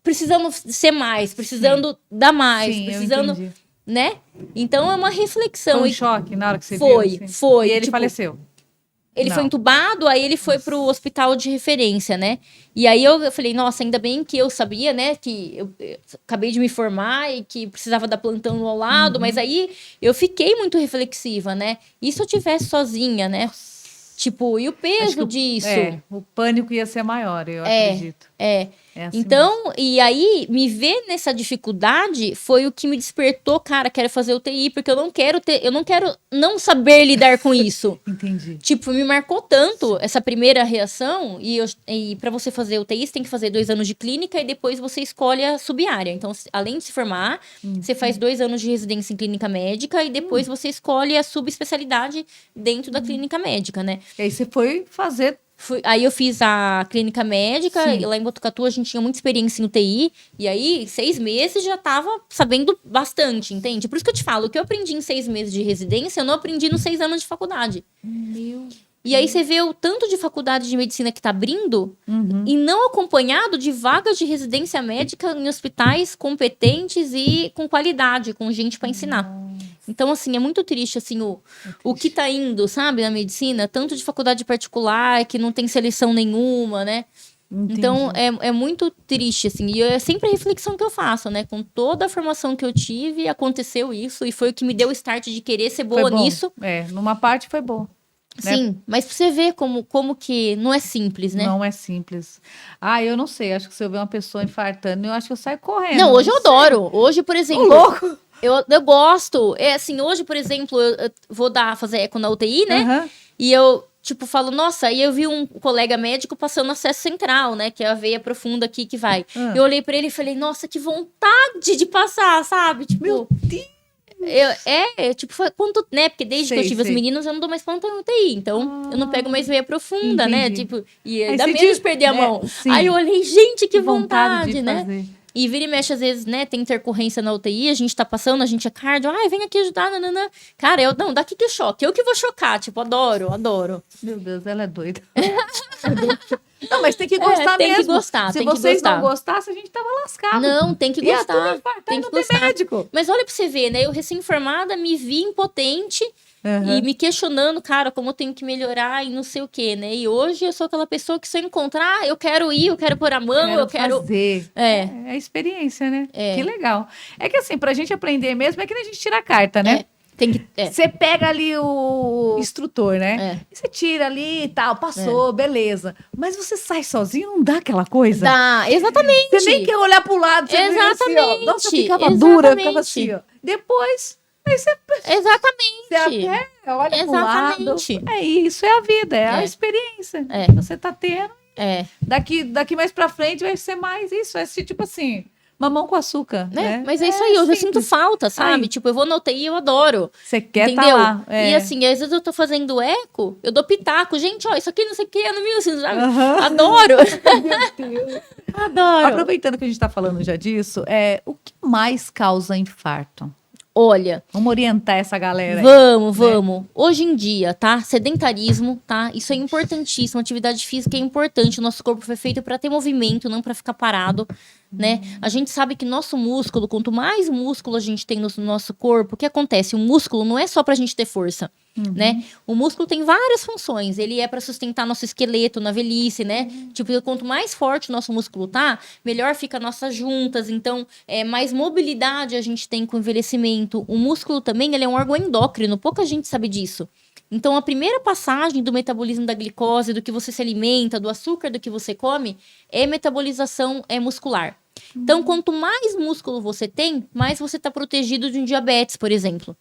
precisando ser mais, precisando dar mais, Sim, precisando, eu entendi. né? Então, é uma reflexão. Foi um choque na hora que você Foi, viu? Assim. foi. E ele tipo, faleceu? Ele Não. foi entubado, aí ele foi pro hospital de referência, né? E aí eu falei, nossa, ainda bem que eu sabia, né? Que eu acabei de me formar e que precisava dar plantão ao lado. Mas aí eu fiquei muito reflexiva, né? E se eu tivesse sozinha, né? Tipo, e o peso disso? O pânico ia ser maior, eu acredito. Assim então, mesmo. E aí, me ver nessa dificuldade foi o que me despertou, cara, quero fazer UTI, porque eu não quero não saber lidar com isso. Entendi. Tipo, me marcou tanto essa primeira reação, e para você fazer UTI, você tem que fazer 2 anos de clínica e depois você escolhe a subárea. Então, além de se formar, você faz 2 anos de residência em clínica médica e depois você escolhe a subespecialidade dentro da clínica médica, né? E aí você foi fazer... Aí eu fiz a clínica médica, Sim. e lá em Botucatu a gente tinha muita experiência em UTI, e aí 6 meses já tava sabendo bastante, entende? Por isso que eu te falo, o que eu aprendi em 6 meses de residência, eu não aprendi nos 6 anos de faculdade. E aí você vê o tanto de faculdade de medicina que tá abrindo, e não acompanhado de vagas de residência médica em hospitais competentes e com qualidade, com gente para ensinar. Então, assim, é muito triste, assim, o que tá indo, sabe, na medicina, tanto de faculdade particular, que não tem seleção nenhuma, né? Entendi. Então, é muito triste, assim, e é sempre a reflexão que eu faço, né? Com toda a formação que eu tive, aconteceu isso, e foi o que me deu o start de querer ser boa nisso. Numa parte foi bom. Né? Sim, mas pra você ver como que não é simples, né? Não é simples. Eu não sei, acho que se eu ver uma pessoa infartando, eu acho que eu saio correndo. Não, hoje eu adoro. Hoje, por exemplo... louco! Eu gosto. É assim, hoje, por exemplo, eu vou fazer eco na UTI, né? Aham. E eu, tipo, falo, nossa, aí eu vi um colega médico passando acesso central, né? Que é a veia profunda aqui que vai. Ah. Eu olhei pra ele e falei, nossa, que vontade de passar, sabe? Tipo, Meu Deus! tipo, foi quanto, né? Porque desde que eu Sei, tive sei. os meninos, eu não dou mais plantão em UTI. Então, eu não pego mais veia profunda, né? Entendi. Tipo, e Aí dá você medo diz, de perder a né, mão. sim. Aí eu olhei, gente, que vontade de vontade, né? fazer. E vira e mexe, às vezes, né, tem intercorrência na UTI, a gente tá passando, a gente é cardio, ai, vem aqui ajudar, nananã. Cara, não, daqui que choque, eu que vou chocar, tipo, adoro. Meu Deus, ela é doida. Não, mas tem que gostar tem que mesmo. gostar, Se tem que vocês não gostar. gostassem, a gente tava lascado. Não, tem que Ia tudo gostar, infartar tem e que não ter gostar. médico. Mas olha pra você ver, né, eu recém-formada, me vi impotente Aham. e me questionando, cara, como eu tenho que melhorar e não sei o quê, né, e hoje eu sou aquela pessoa que se eu encontrar, eu quero ir, eu quero pôr a mão, eu quero... fazer. É. É a experiência, né? É. Que legal. É que assim, pra gente aprender mesmo, é que nem a gente tira a carta, né? Tem que... Você pega ali o instrutor, né? É. E você tira ali e tal, passou, beleza. Mas você sai sozinho, não dá aquela coisa? Dá, exatamente. Você nem quer olhar pro lado, você vê assim, ó. Nossa, eu ficava Exatamente. dura, eu ficava assim, ó. Depois, aí você Exatamente. até olha pro lado. Exatamente. É isso, é a vida, é a É. experiência É. que você tá tendo. É. Daqui mais pra frente vai ser mais isso, vai ser tipo assim, mamão com açúcar, né? Mas é isso aí, hoje eu sinto simples. falta, sabe? Aí. Tipo, eu vou na UTI e eu adoro. Você quer tá Entendeu? lá. E assim, às vezes eu tô fazendo eco, eu dou pitaco. Gente, ó, isso aqui não sei o que é no mil, sabe? Aham. Adoro. Meu Deus. Adoro. Aproveitando que a gente tá falando já disso, o que mais causa infarto? Olha, Vamos orientar essa galera aí. vamos. Hoje em dia, tá? Sedentarismo, tá? Isso é importantíssimo. Atividade física é importante. O nosso corpo foi feito para ter movimento, não para ficar parado, né? A gente sabe que nosso músculo, quanto mais músculo a gente tem no nosso corpo, o que acontece? O músculo não é só pra gente ter força, né? O músculo tem várias funções. Ele é para sustentar nosso esqueleto na velhice, né? Tipo, quanto mais forte o nosso músculo tá, melhor fica nossas juntas. Então, mais mobilidade a gente tem com o envelhecimento. O músculo também, ele é um órgão endócrino. Pouca gente sabe disso. Então, a primeira passagem do metabolismo da glicose, do que você se alimenta, do açúcar do que você come, é metabolização muscular. Então, quanto mais músculo você tem, mais você está protegido de um diabetes, por exemplo.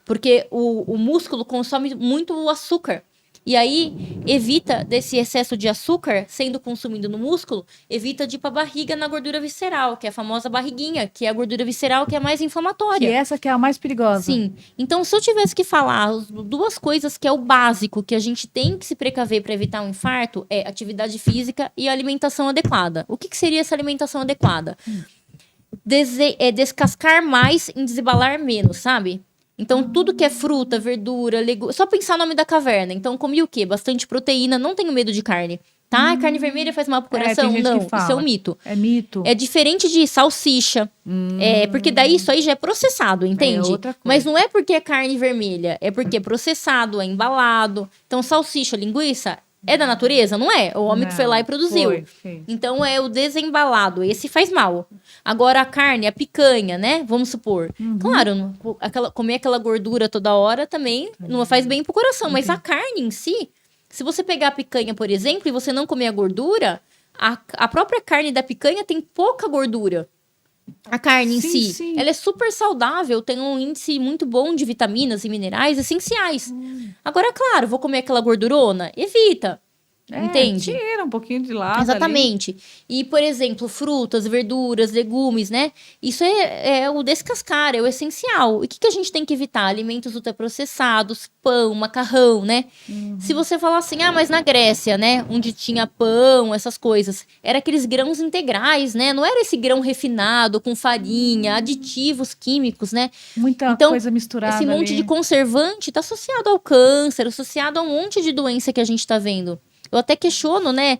Porque o músculo consome muito açúcar. E aí, evita desse excesso de açúcar sendo consumido no músculo, evita de ir pra barriga na gordura visceral, que é a famosa barriguinha, que é a gordura visceral que é mais inflamatória. Que essa que é a mais perigosa. Sim. Então, se eu tivesse que falar duas coisas que é o básico que a gente tem que se precaver para evitar um infarto, é atividade física e alimentação adequada. O que seria essa alimentação adequada? Descascar mais e desembalar menos, sabe? Então, tudo que é fruta, verdura, legumes... Só pensar o nome da caverna. Então, comi o quê? Bastante proteína, não tenho medo de carne. Tá? Carne vermelha faz mal pro coração? tem gente Não, que fala. isso é um mito. É mito. É diferente de salsicha. Porque daí isso aí já é processado, entende? outra coisa. Mas não é porque é carne vermelha, é porque é processado, é embalado. Então, salsicha, linguiça, é da natureza? Não é. O homem que foi lá e produziu. Foi. Então, é o desembalado. Esse faz mal. Agora, a carne, a picanha, né? Vamos supor. Claro, comer aquela gordura toda hora também não faz bem pro coração. Mas a carne em si, se você pegar a picanha, por exemplo, e você não comer a gordura, a própria carne da picanha tem pouca gordura. A carne em si, Sim. ela é super saudável, tem um índice muito bom de vitaminas e minerais essenciais. Agora, claro, vou comer aquela gordurona? Evita. Entende? Tira um pouquinho de lado. Exatamente. E, por exemplo, frutas, verduras, legumes, né? Isso é o descascar, é o essencial. E o que a gente tem que evitar? Alimentos ultraprocessados, pão, macarrão, né? Se você falar assim, mas na Grécia, né? Onde tinha pão, essas coisas, era aqueles grãos integrais, né? Não era esse grão refinado, com farinha, aditivos químicos, né? Muita coisa misturada Esse monte ali. de conservante está associado ao câncer, associado a um monte de doença que a gente está vendo. Eu até questiono, né,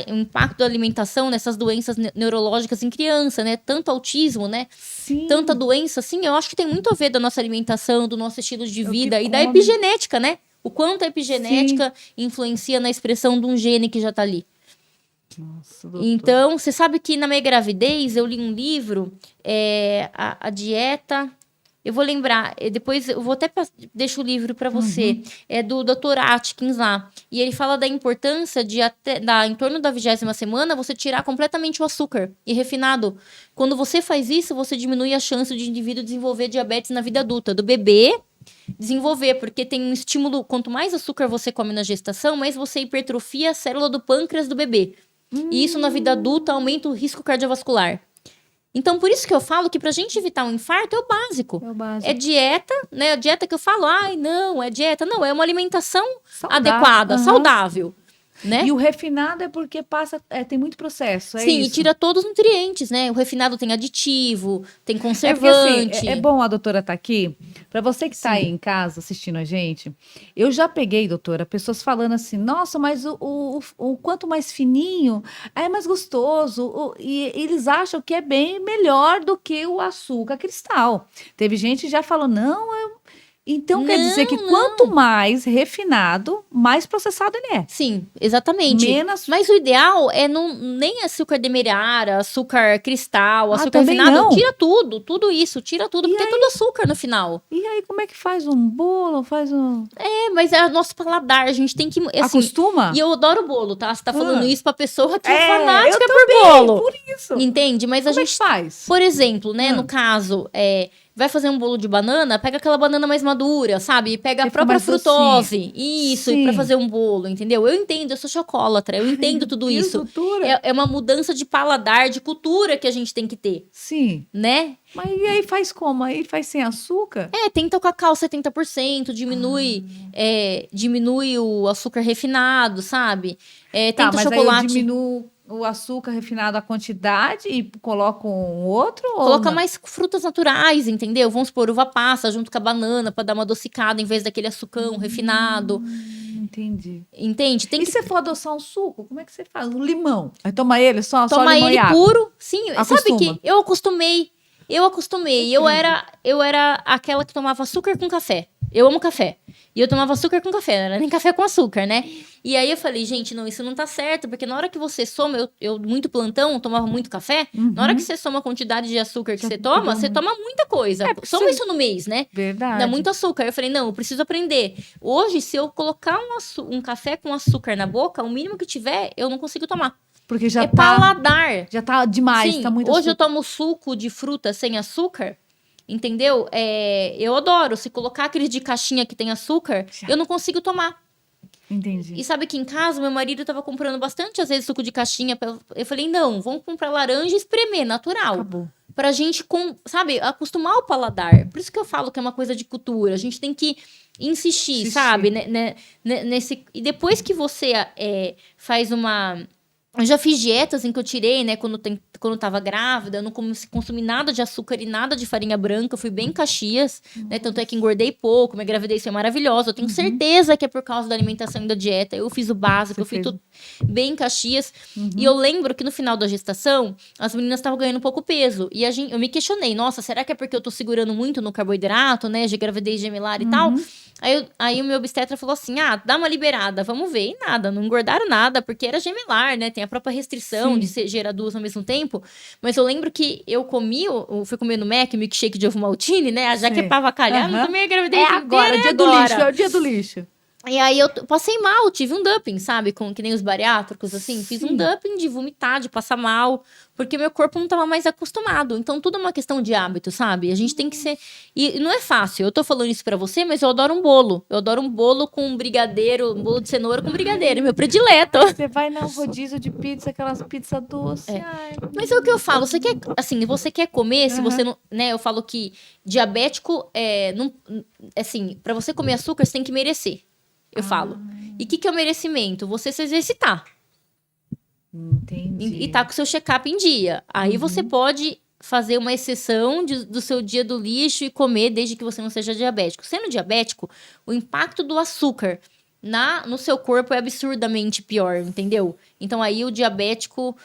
o impacto da alimentação nessas doenças neurológicas em criança, né? Tanto autismo, né? Sim. Tanta doença, assim, eu acho que tem muito a ver da nossa alimentação, do nosso estilo de vida e da come. epigenética, né? O quanto a epigenética influencia na expressão de um gene que já tá ali. Nossa, doutor. Então, você sabe que na minha gravidez eu li um livro, a dieta... Eu vou lembrar, depois eu vou até deixo o livro para você. É do Dr. Atkins lá. E ele fala da importância de em torno da 20ª semana você tirar completamente o açúcar e refinado. Quando você faz isso, você diminui a chance de indivíduo desenvolver diabetes na vida adulta, do bebê desenvolver, porque tem um estímulo, quanto mais açúcar você come na gestação, mais você hipertrofia a célula do pâncreas do bebê. E isso na vida adulta aumenta o risco cardiovascular. Então, por isso que eu falo que pra gente evitar um infarto é o básico. É dieta, né? A dieta que eu falo, ai, não, é dieta. Não, é uma alimentação adequada, saudável. Né? E o refinado é porque tem muito processo, Sim, isso? E tira todos os nutrientes, né? O refinado tem aditivo, tem conservante. Porque, é bom a doutora estar aqui. Para você que está aí em casa assistindo a gente, eu já peguei, doutora, pessoas falando assim, nossa, mas o quanto mais fininho, é mais gostoso. E eles acham que é bem melhor do que o açúcar cristal. Teve gente que já falou, não, então quer dizer que quanto mais refinado, mais processado ele é. Sim, exatamente. Mas o ideal é nem açúcar demerara, açúcar cristal, açúcar refinado. Não. Tira tudo porque é tudo açúcar no final. E aí, como é que faz um bolo? Mas é o nosso paladar, a gente tem que... Assim, acostuma? E eu adoro bolo, tá? Você tá falando isso pra pessoa que é fanática por bolo. Por isso. Entende? Mas como a gente... é que faz? Por exemplo, né, no caso... Vai fazer um bolo de banana, pega aquela banana mais madura, sabe? Pega a própria frutose. Isso, e pra fazer um bolo, entendeu? Eu entendo, eu sou chocolatra, eu entendo tudo isso. É uma mudança de paladar, de cultura que a gente tem que ter. Sim. Né? Mas e aí faz como? Aí faz sem açúcar? Tenta o cacau 70%, diminui o açúcar refinado, sabe? Tenta o chocolate. Aí eu diminuo o açúcar refinado, a quantidade, e coloca um outro? Coloca mais frutas naturais, entendeu? Vamos supor, uva passa junto com a banana para dar uma adocicada em vez daquele açucão refinado. Entendi. Entende? Se for adoçar um suco, como é que você faz? Um limão. Aí toma ele só toma limão ele e água. Puro. Sim, Acostuma. Sabe que eu acostumei. Eu era aquela que tomava açúcar com café. Eu amo café. E eu tomava açúcar com café, não era nem café com açúcar, né? E aí eu falei, gente, não, isso não tá certo, porque na hora que você soma, eu muito plantão, tomava muito café, na hora que você soma a quantidade de açúcar que você toma muita coisa. Soma isso no mês, né? Verdade. Dá muito açúcar. Eu falei, não, eu preciso aprender. Hoje, se eu colocar um café com açúcar na boca, o mínimo que tiver, eu não consigo tomar. Porque já paladar. Já tá demais, Sim, tá muito hoje açúcar. eu tomo suco de fruta sem açúcar, entendeu? Eu adoro. Se colocar aqueles de caixinha que tem açúcar, eu não consigo tomar. Entendi. E sabe que em casa, meu marido tava comprando bastante, às vezes, suco de caixinha. Eu falei, não, vamos comprar laranja e espremer, natural. Acabou. Pra gente, sabe, acostumar o paladar. Por isso que eu falo que é uma coisa de cultura. A gente tem que insistir. Sabe? E depois que você faz uma... Eu já fiz dietas em que eu tirei, né, quando eu tava grávida, eu não consumi nada de açúcar e nada de farinha branca, eu fui bem Caxias, né, tanto é que engordei pouco, minha gravidez foi maravilhosa, eu tenho certeza que é por causa da alimentação e da dieta, eu fiz o básico, eu fiz tudo bem Caxias, e eu lembro que no final da gestação, as meninas estavam ganhando pouco peso, e eu me questionei, nossa, será que é porque eu tô segurando muito no carboidrato, né, de gravidez gemelar e tal? Aí o meu obstetra falou assim, dá uma liberada, vamos ver. E nada, não engordaram nada, porque era gemelar, né? Tem a própria restrição de gerar duas ao mesmo tempo. Mas eu lembro que eu fui comer no Mac, milkshake de ovo maltine, né? Já que é pra avacalhar, não tomei a gravidez agora, inteira, do lixo, é o dia do lixo. E aí eu passei mal, tive um dumping, sabe? Que nem os bariátricos, assim. Fiz um dumping de vomitar, de passar mal, porque meu corpo não tava mais acostumado. Então, tudo é uma questão de hábito, sabe? A gente tem que ser... E não é fácil, eu tô falando isso pra você, mas eu adoro um bolo. Eu adoro um bolo com brigadeiro, um bolo de cenoura com brigadeiro, meu predileto. Você vai no rodízio de pizza, aquelas pizzas doces. Mas é o que eu falo, você quer comer, se você não... Né, eu falo que diabético, assim, pra você comer açúcar, você tem que merecer. Eu falo. E o que é o merecimento? Você se exercitar. Entendi. E tá com o seu check-up em dia. Aí você pode fazer uma exceção do seu dia do lixo e comer desde que você não seja diabético. Sendo diabético, o impacto do açúcar no seu corpo é absurdamente pior, entendeu? Então aí o diabético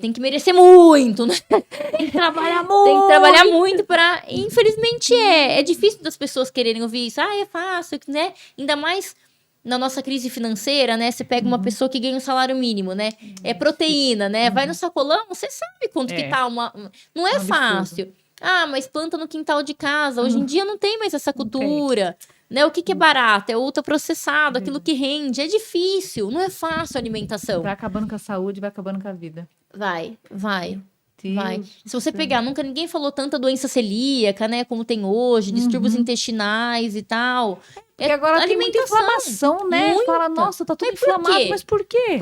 tem que merecer muito, né? Tem que trabalhar muito. Tem que trabalhar muito pra... Infelizmente é difícil das pessoas quererem ouvir isso. É fácil, né? Ainda mais... Na nossa crise financeira, né? Você pega uma pessoa que ganha um salário mínimo, né? É proteína, né? Vai no sacolão, você sabe quanto que tá uma... Não é fácil. Ah, mas planta no quintal de casa. Hoje em dia não tem mais essa Não tem. cultura. Né? O que é barato? É ultraprocessado, aquilo que rende. É difícil, não é fácil a alimentação. Vai acabando com a saúde, vai acabando com a vida. Vai. Deus Vai. do Se você céu. pegar, nunca ninguém falou tanta doença celíaca, né? Como tem hoje, distúrbios intestinais e tal. Porque agora tem muita inflamação, né? Muita. Fala, nossa, tá tudo Mas por inflamado, quê? mas por quê?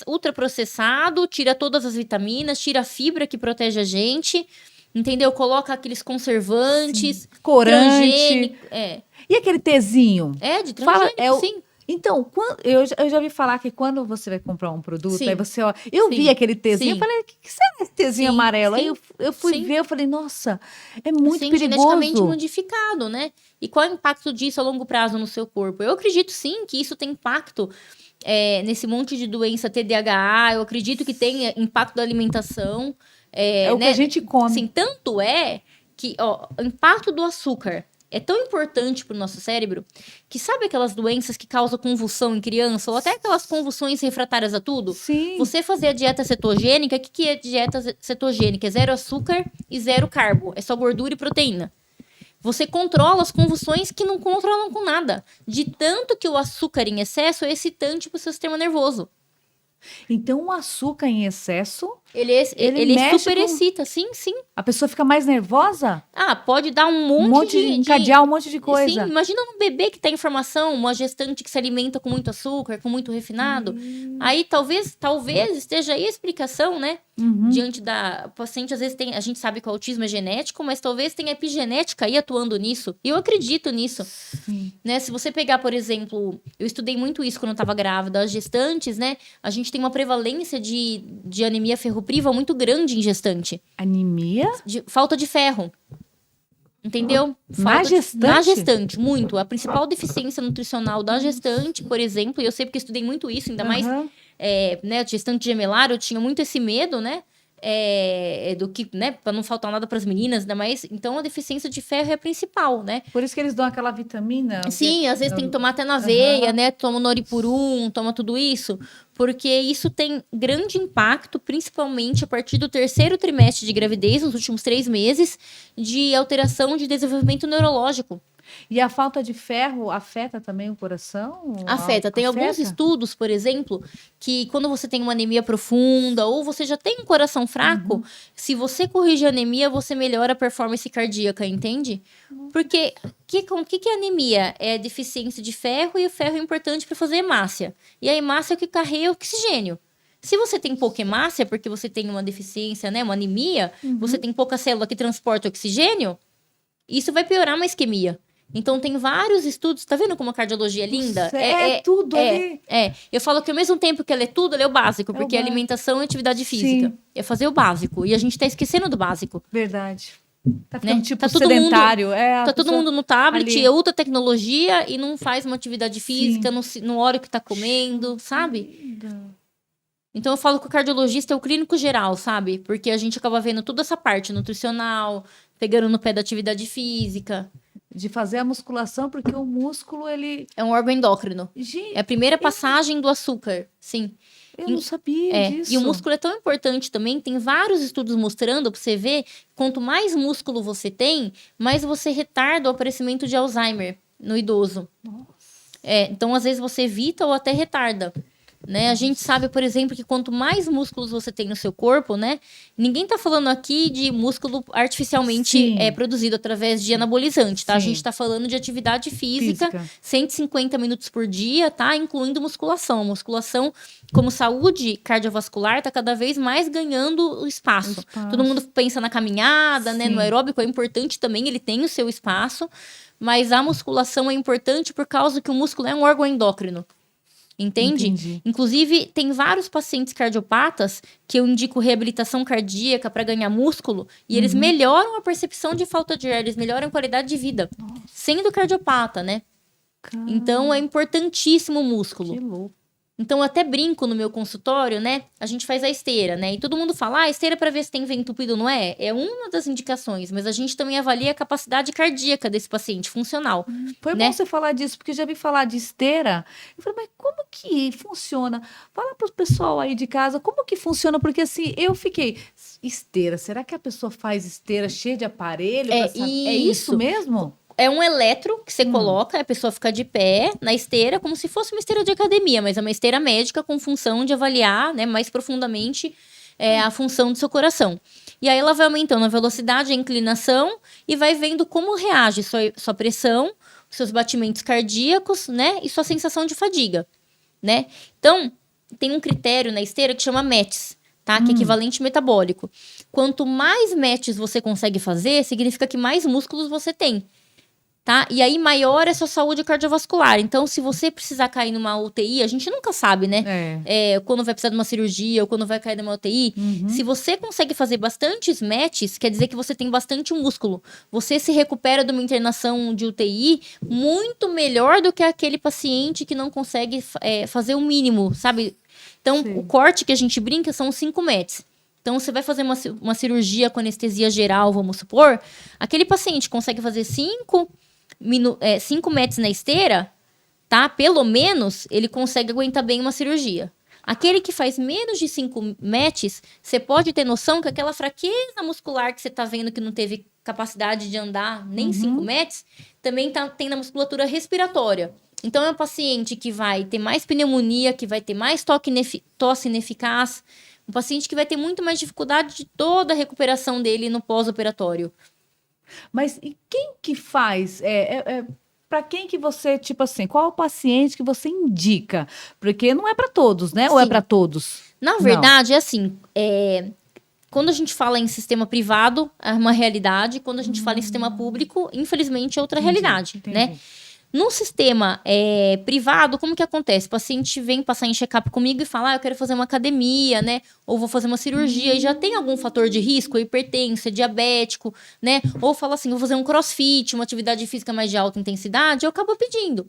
Ultraprocessado, tira todas as vitaminas, tira a fibra que protege a gente, entendeu? Coloca aqueles conservantes, Corante. transgênico, E aquele tezinho? de Fala, transgênico, sim. Então, eu já ouvi falar que quando você vai comprar um produto, Sim. aí você, ó, eu vi Sim. aquele tezinho, Sim. eu falei, o que será esse tezinho Sim. amarelo? Aí Sim. eu fui Sim. ver, eu falei, nossa, é muito Sim, geneticamente perigoso. modificado, né? E qual é o impacto disso a longo prazo no seu corpo? Eu acredito sim que isso tem impacto nesse monte de doença TDAH, eu acredito que tem impacto da alimentação. É o que a gente come. Assim, tanto é que o impacto do açúcar é tão importante para o nosso cérebro que sabe aquelas doenças que causam convulsão em criança ou até aquelas convulsões refratárias a tudo? Sim. Você fazer a dieta cetogênica, o que é dieta cetogênica? É 0 açúcar e 0 carbo, é só gordura e proteína. Você controla as convulsões que não controlam com nada. De tanto que o açúcar em excesso é excitante para o seu sistema nervoso. Então, o açúcar em excesso, Ele mexe super com- excita, sim. a pessoa fica mais nervosa? Ah, pode dar um monte de... Encadear um monte de coisa. Sim, imagina um bebê que tem informação, uma gestante que se alimenta com muito açúcar, com muito refinado. Aí talvez esteja aí a explicação, né? Diante da paciente, às vezes a gente sabe que o autismo é genético, mas talvez tenha epigenética aí atuando nisso. E eu acredito nisso. Sim. Né? Se você pegar, por exemplo, eu estudei muito isso quando eu estava grávida, as gestantes, né? A gente tem uma prevalência de anemia ferropriva muito grande em gestante. Anemia? De falta de ferro. Entendeu? Na gestante? Na gestante, muito. A principal deficiência nutricional da gestante, por exemplo, e eu sei porque eu estudei muito isso, ainda mais, Aham. né, gestante gemelar, eu tinha muito esse medo, né? Do que, né, para não faltar nada para as meninas, ainda mais. Então, a deficiência de ferro é a principal, né? Por isso que eles dão aquela vitamina. Sim, às vezes tem que tomar até na veia, né? Toma Noripurum, toma tudo isso. Porque isso tem grande impacto, principalmente a partir do 3º trimestre de gravidez, nos últimos 3 meses, de alteração de desenvolvimento neurológico. E a falta de ferro afeta também o coração? Afeta. Tem alguns estudos, por exemplo, que quando você tem uma anemia profunda ou você já tem um coração fraco, se você corrige a anemia, você melhora a performance cardíaca, entende? Porque o que é anemia? É deficiência de ferro e o ferro é importante para fazer hemácia. E a hemácia é o que carrega oxigênio. Se você tem pouca hemácia, porque você tem uma deficiência, né, uma anemia, você tem pouca célula que transporta oxigênio, isso vai piorar uma isquemia. Então, tem vários estudos. Tá vendo como a cardiologia é linda? Tudo ali. Eu falo que ao mesmo tempo que ela é tudo, ela é o básico. Porque básico. alimentação e atividade física. Sim. É fazer o básico. E a gente tá esquecendo do básico. Verdade. Tá Né? ficando tipo Tá todo sedentário. Tá todo mundo no tablet, ali. é outra tecnologia e não faz uma atividade física, não olha o que tá comendo, sabe? Então eu falo que o cardiologista é o clínico geral, sabe? Porque a gente acaba vendo toda essa parte nutricional, pegando no pé da atividade física. De fazer a musculação, porque o músculo, ele... É um órgão endócrino. Gente, É a primeira passagem do açúcar, sim. eu não sabia disso. E o músculo é tão importante também, tem vários estudos mostrando pra você ver, quanto mais músculo você tem, mais você retarda o aparecimento de Alzheimer no idoso. Nossa. Então, às vezes, você evita ou até retarda. Né? A gente sabe, por exemplo, que quanto mais músculos você tem no seu corpo, né? Ninguém tá falando aqui de músculo artificialmente produzido através de anabolizante, tá? A gente tá falando de atividade física, 150 minutos por dia, tá? Incluindo musculação. Musculação, como saúde cardiovascular, tá cada vez mais ganhando o espaço. Todo mundo pensa na caminhada, né? No aeróbico é importante também, ele tem o seu espaço, mas a musculação é importante por causa que o músculo é um órgão endócrino. Entende? Entendi. Inclusive, tem vários pacientes cardiopatas que eu indico reabilitação cardíaca para ganhar músculo e eles melhoram a percepção de falta de ar, eles melhoram a qualidade de vida. Sendo cardiopata, né? Então, é importantíssimo o músculo. Que louco. Então, eu até brinco no meu consultório, né? A gente faz a esteira, né? E todo mundo fala, a esteira para ver se tem veio entupido, não é? É uma das indicações, mas a gente também avalia a capacidade cardíaca desse paciente, funcional, Foi bom né? você falar disso, porque eu já vi falar de esteira. Eu falei, mas como que funciona? Fala para o pessoal aí de casa, como que funciona? Porque assim, eu fiquei, esteira, será que a pessoa faz esteira cheia de aparelho? É É isso isso. mesmo? É um eletro que você coloca, a pessoa fica de pé na esteira, como se fosse uma esteira de academia, mas é uma esteira médica com função de avaliar, né, mais profundamente a função do seu coração. E aí ela vai aumentando a velocidade, a inclinação e vai vendo como reage sua pressão, seus batimentos cardíacos, né, e sua sensação de fadiga, né? Então, tem um critério na esteira que chama METs, tá? Que é equivalente metabólico. Quanto mais METs você consegue fazer, significa que mais músculos você tem. Tá? E aí, maior é a sua saúde cardiovascular. Então, se você precisar cair numa UTI, a gente nunca sabe, né? Quando vai precisar de uma cirurgia ou quando vai cair numa UTI. Se você consegue fazer bastantes METs, quer dizer que você tem bastante músculo. Você se recupera de uma internação de UTI muito melhor do que aquele paciente que não consegue fazer o mínimo, sabe? Então, Sim. o corte que a gente brinca são os 5 METs. Então, você vai fazer uma cirurgia com anestesia geral, vamos supor, aquele paciente consegue fazer 5 METs na esteira, tá? Pelo menos, ele consegue aguentar bem uma cirurgia. Aquele que faz menos de 5 METs, você pode ter noção que aquela fraqueza muscular que você tá vendo que não teve capacidade de andar nem 5 METs, também tem na musculatura respiratória. Então, é um paciente que vai ter mais pneumonia, que vai ter mais tosse ineficaz, um paciente que vai ter muito mais dificuldade de toda a recuperação dele no pós-operatório. Mas e quem que faz? Para quem que você, tipo assim, qual é o paciente que você indica? Porque não é para todos, né? Ou é Sim. para todos? Na verdade, é assim, quando a gente fala em sistema privado, é uma realidade. Quando a gente fala em sistema público, infelizmente, é outra realidade, Entendi. né? No sistema privado, como que acontece? O paciente vem passar em check-up comigo e fala, eu quero fazer uma academia, né? Ou vou fazer uma cirurgia e já tem algum fator de risco, hipertenso, diabético, né? Ou fala assim, vou fazer um crossfit, uma atividade física mais de alta intensidade, eu acabo pedindo,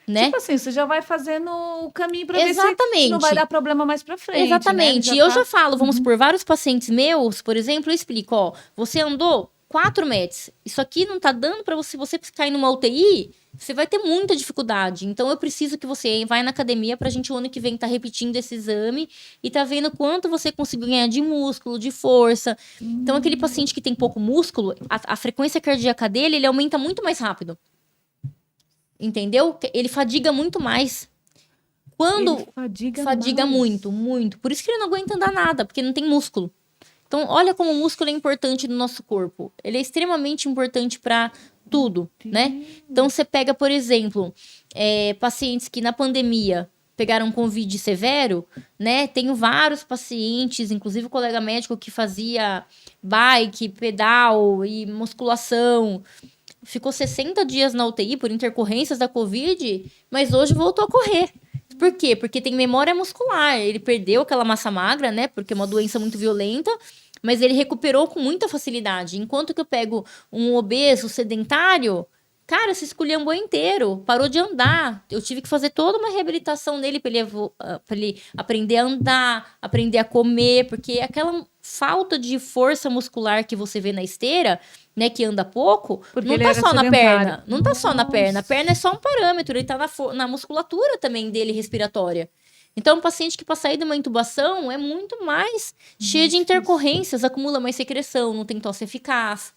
né? Tipo assim, você já vai fazendo o caminho para ver se Exatamente. não vai dar problema mais para frente. Exatamente. Né? E eu já falo, vamos supor, vários pacientes meus, por exemplo, eu explico, ó, você andou 4 METs, isso aqui não tá dando para você cair numa UTI, você vai ter muita dificuldade. Então, eu preciso que você vá na academia pra gente o ano que vem tá repetindo esse exame e tá vendo quanto você conseguiu ganhar de músculo, de força. Então, aquele paciente que tem pouco músculo, a frequência cardíaca dele, ele aumenta muito mais rápido. Entendeu? Ele fadiga muito mais. Quando Ele fadiga mais. muito, muito. Por isso que ele não aguenta andar nada, porque não tem músculo. Então, olha como o músculo é importante no nosso corpo. Ele é extremamente importante para tudo, né? Então, você pega, por exemplo, pacientes que na pandemia pegaram Covid severo, né? Tenho vários pacientes, inclusive o colega médico que fazia bike, pedal e musculação. Ficou 60 dias na UTI por intercorrências da Covid, mas hoje voltou a correr. Por quê? Porque tem memória muscular. Ele perdeu aquela massa magra, né? Porque é uma doença muito violenta, mas ele recuperou com muita facilidade. Enquanto que eu pego um obeso sedentário, cara, se esculhambou inteiro, parou de andar. Eu tive que fazer toda uma reabilitação nele para ele aprender a andar, aprender a comer, porque aquela falta de força muscular que você vê na esteira, né, que anda pouco, Porque não ele tá era só na sedentário. perna. Não tá só na perna. A perna é só um parâmetro, ele tá na musculatura também dele respiratória. Então, um paciente que para sair de uma intubação é muito mais cheio de intercorrências, acumula mais secreção, não tem tosse eficaz.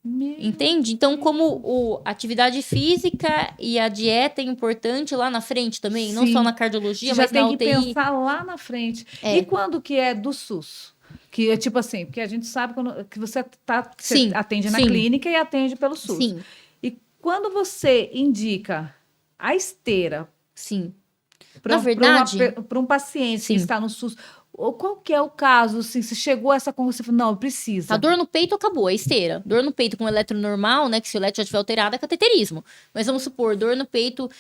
Entende? Então, como a atividade física e a dieta é importante lá na frente também, não só na cardiologia, Você mas já na tem que UTI. pensar lá na frente. E quando que é do SUS? Que é tipo assim, porque a gente sabe que você Sim, atende na sim. clínica e atende pelo SUS. Sim, E quando você indica a esteira sim. para Na verdade, um paciente sim. que está no SUS, ou qual que é o caso? Assim, se chegou a essa conversa, você falou, não, precisa. a dor no peito acabou, é esteira. Dor no peito com eletro normal, né? Que se o eletro já estiver alterado, é cateterismo. Mas vamos supor, dor no peito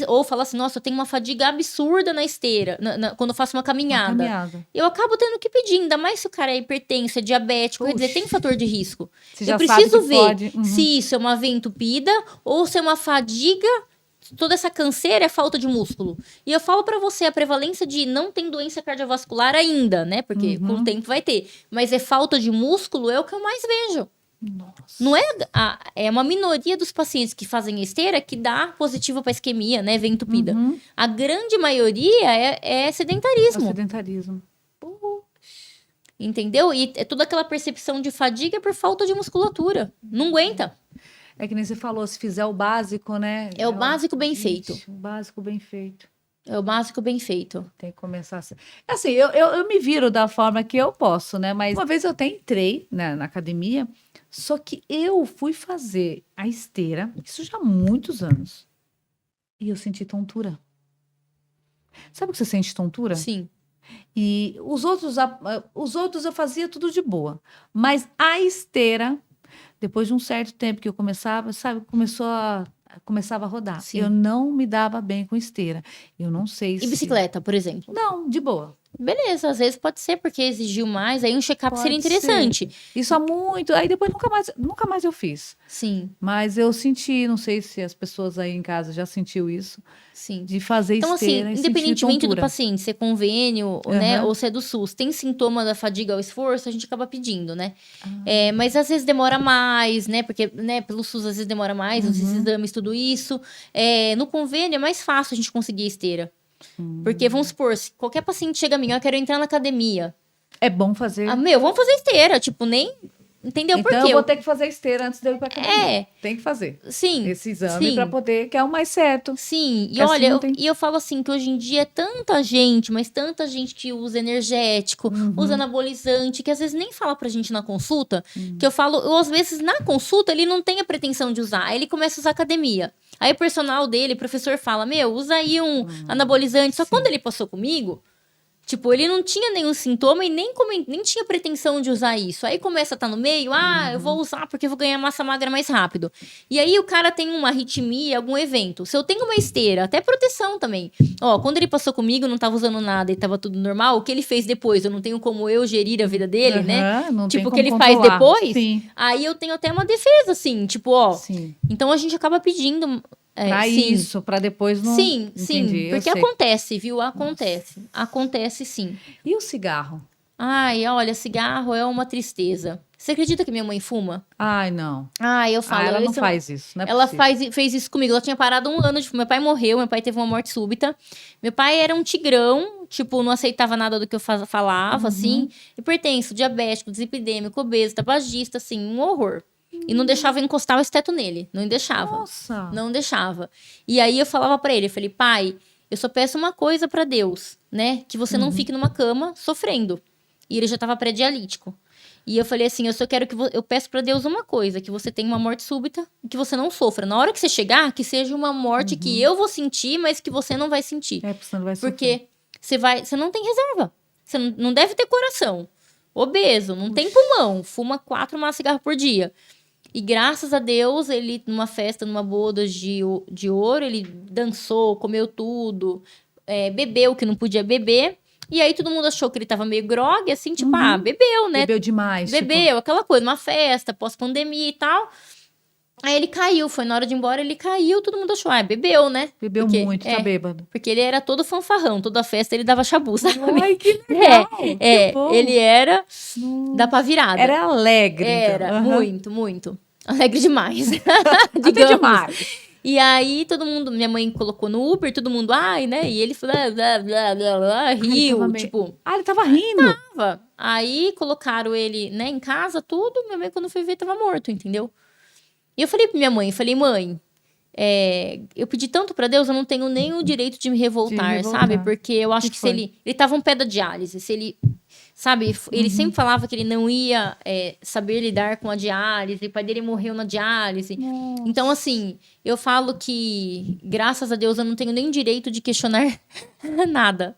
ou fala assim, nossa, eu tenho uma fadiga absurda na esteira, quando eu faço uma caminhada. Eu acabo tendo que pedir, ainda mais se o cara é hipertenso, é diabético, quer dizer, tem fator de risco. Você já eu preciso sabe que ver pode. se isso é uma veia entupida ou se é uma fadiga toda essa canseira é falta de músculo. E eu falo pra você, a prevalência de não tem doença cardiovascular ainda, né? Porque com o tempo vai ter. Mas é falta de músculo é o que eu mais vejo. Nossa. Não é, é uma minoria dos pacientes que fazem esteira que dá positivo para isquemia, né? Vem entupida. A grande maioria é É o sedentarismo. sedentarismo. Entendeu? E é toda aquela percepção de fadiga por falta de musculatura. Não aguenta. É que nem você falou, se fizer o básico, né? É o básico bem feito. O básico bem feito. É o básico bem feito. Tem que começar assim. Assim, eu me viro da forma que eu posso, né? Mas uma vez eu até entrei, né, na academia, só que eu fui fazer a esteira, isso já há muitos anos, e eu senti tontura. Sabe o que você sente tontura? Sim. E os outros eu fazia tudo de boa. Mas a esteira, depois de um certo tempo que eu começava, sabe, começava a rodar. Sim. Eu não me dava bem com esteira. Eu não sei se... E bicicleta, por exemplo? Não, de boa. Beleza, às vezes pode ser porque exigiu mais, aí um check-up Pode seria interessante. Isso há muito... Aí depois nunca mais eu fiz. Sim, Mas eu senti, não sei se as pessoas aí em casa já sentiu isso, sim. de fazer Então, assim, esteira e sentir independentemente do tontura. paciente, se é convênio, né, ou se é do SUS, tem sintoma da fadiga ao esforço, a gente acaba pedindo, né? Mas às vezes demora mais, né? Porque, né, pelo SUS às vezes demora mais, os exames, tudo isso. No convênio é mais fácil a gente conseguir a esteira. Porque, vamos supor, se qualquer paciente chega a mim, eu quero entrar na academia. É bom fazer. Vamos fazer esteira, tipo, nem... Entendeu por Então quê? eu vou ter que fazer esteira antes de eu ir pra academia. Tem que fazer Sim. esse exame sim. para poder, que é o mais certo. Sim, e Assim olha, não tem- eu falo assim, que hoje em dia é tanta gente, mas tanta gente que usa energético, usa anabolizante, que às vezes nem fala pra gente na consulta, que eu às vezes na consulta ele não tem a pretensão de usar, aí ele começa a usar academia. Aí o personal dele, o professor fala, usa aí um anabolizante, só que quando ele passou comigo, tipo, ele não tinha nenhum sintoma e nem tinha pretensão de usar isso. Aí começa a estar no meio, eu vou usar porque eu vou ganhar massa magra mais rápido. E aí o cara tem uma arritmia, algum evento. Se eu tenho uma esteira, até proteção também. Ó, quando ele passou comigo, não tava usando nada e tava tudo normal, o que ele fez depois? Eu não tenho como eu gerir a vida dele, né? Não tem Tipo, o como que ele faz controlar. depois, Sim. aí eu tenho até uma defesa, assim, tipo, ó. Sim. Então a gente acaba pedindo. Pra sim. isso, pra depois não. Sim, Entendi, eu porque sei. acontece, viu? Acontece. Acontece sim. E o cigarro? Ai, olha, cigarro é uma tristeza. Você acredita que minha mãe fuma? Ai, não. Eu falo. Ela não isso- faz isso, não é Ela possível. fez isso comigo. Ela tinha parado 1 ano de fumar. Meu pai morreu, meu pai teve uma morte súbita. Meu pai era um tigrão, tipo, não aceitava nada do que eu falava, assim. Hipertenso, diabético, dislipidêmico, obeso, tabagista, assim, um horror. E não deixava eu encostar o esteto nele. Não deixava. Nossa. Não deixava. E aí eu falava pra ele, eu falei, pai, eu só peço uma coisa pra Deus, né? Que você não fique numa cama sofrendo. E ele já tava pré-dialítico. E eu falei assim, eu só quero que eu peço pra Deus uma coisa, que você tenha uma morte súbita e que você não sofra. Na hora que você chegar, que seja uma morte que eu vou sentir, mas que você não vai sentir. Porque você não vai sofrer. Porque você não tem reserva. Você não deve ter coração. Obeso, não tem pulmão. Fuma 4 maços de cigarro por dia. E graças a Deus, ele, numa festa, numa boda de ouro, ele dançou, comeu tudo, bebeu o que não podia beber. E aí todo mundo achou que ele tava meio grogue, assim, tipo, bebeu, né? Bebeu demais. Bebeu, aquela coisa, uma festa, pós-pandemia e tal. Aí ele caiu, foi na hora de ir embora, ele caiu, todo mundo achou, bebeu, né? Bebeu Porque- muito, tá bêbado. Porque ele era todo fanfarrão, toda festa ele dava chabu, sabe? Ai, que legal. que bom. Ele era da pá virada. Era alegre, Era, então. Aham. muito, muito. Alegre demais. Até Digamos. demais. E aí, todo mundo, minha mãe colocou no Uber, todo mundo, né? E ele falou, blá, blá, blá, blá, Ele riu, tava meio- tipo, ele tava rindo. tava. Aí colocaram ele, né, em casa, tudo. Minha mãe, quando foi ver, tava morto, entendeu? E eu falei pra minha mãe, mãe, eu pedi tanto pra Deus, eu não tenho nem o direito de me revoltar, revoltar. sabe? Porque eu acho Que que se foi? ele tava um pé da diálise, se ele, sabe? Ele sempre falava que ele não ia saber lidar com a diálise, o pai dele morreu na diálise. Então, assim, eu falo que, graças a Deus, eu não tenho nem direito de questionar nada.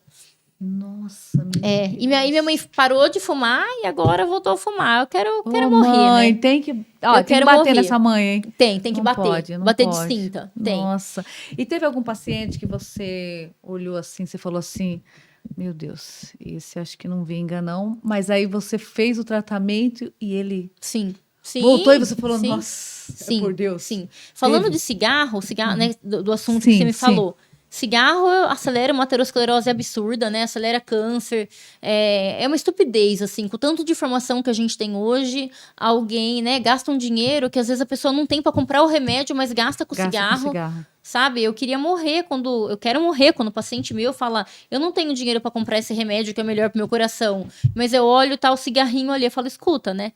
Nossa, meu E minha mãe parou de fumar e agora voltou a fumar. Eu quero Ô, morrer, mãe, né? tem que, Eu tem que quero bater morrer. nessa mãe, hein? Tem que Não bater. pode, não bater pode. distinta. Tem. Nossa. E teve algum paciente que você olhou assim, você falou assim, meu Deus, esse acho que não vinga não, mas aí você fez o tratamento e ele... Sim. Sim, voltou e você falou, sim, nossa, sim, por Deus. sim. Falando Teve? de cigarro, né, do assunto Sim, que você me sim. falou. Cigarro acelera uma aterosclerose absurda, né? Acelera câncer. É uma estupidez, assim. Com o tanto de informação que a gente tem hoje, alguém, né, gasta um dinheiro que às vezes a pessoa não tem para comprar o remédio, mas gasta com cigarro. Sabe? Eu quero morrer quando o paciente meu fala, eu não tenho dinheiro para comprar esse remédio que é melhor pro meu coração, mas eu olho tá o cigarrinho ali, eu falo, escuta, né?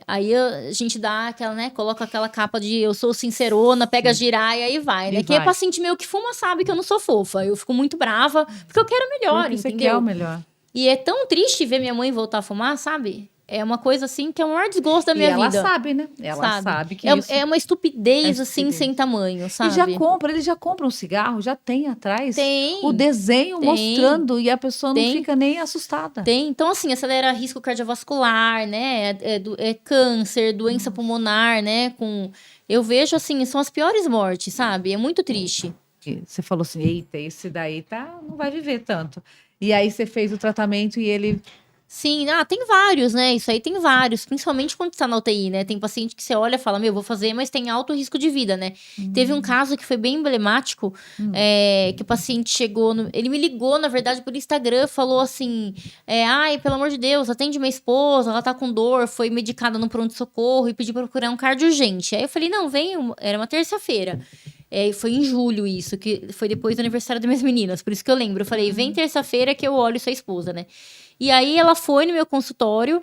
Aí a gente dá aquela, né? Coloca aquela capa de eu sou sincerona, pega a giraia e vai, né? Quem é paciente meu que fuma sabe que eu não sou fofa. Eu fico muito brava, porque eu quero melhor, porque entendeu? você quer o melhor. E é tão triste ver minha mãe voltar a fumar, sabe? É uma coisa assim que é o maior desgosto da minha vida. E ela sabe, né? Ela sabe que isso... É uma estupidez, assim, sem tamanho, sabe? E eles já compram um cigarro, já tem atrás o desenho mostrando e a pessoa não fica nem assustada. Então, assim, acelera risco cardiovascular, né? É câncer, doença pulmonar, né? Eu vejo, assim, são as piores mortes, sabe? É muito triste. E você falou assim, eita, esse daí não vai viver tanto. E aí você fez o tratamento e ele... Sim, tem vários, né? Isso aí tem vários, principalmente quando está na UTI, né? Tem paciente que você olha e fala, vou fazer, mas tem alto risco de vida, né? Teve um caso que foi bem emblemático, que o paciente chegou, ele me ligou, na verdade, por Instagram, falou assim, ai, pelo amor de Deus, atende minha esposa, ela tá com dor, foi medicada no pronto-socorro e pediu para procurar um cardio urgente. Aí eu falei, não, vem, era uma terça-feira. Foi em julho isso, que foi depois do aniversário das minhas meninas, por isso que eu lembro. Eu falei, vem terça-feira que eu olho sua esposa, né? E aí ela foi no meu consultório.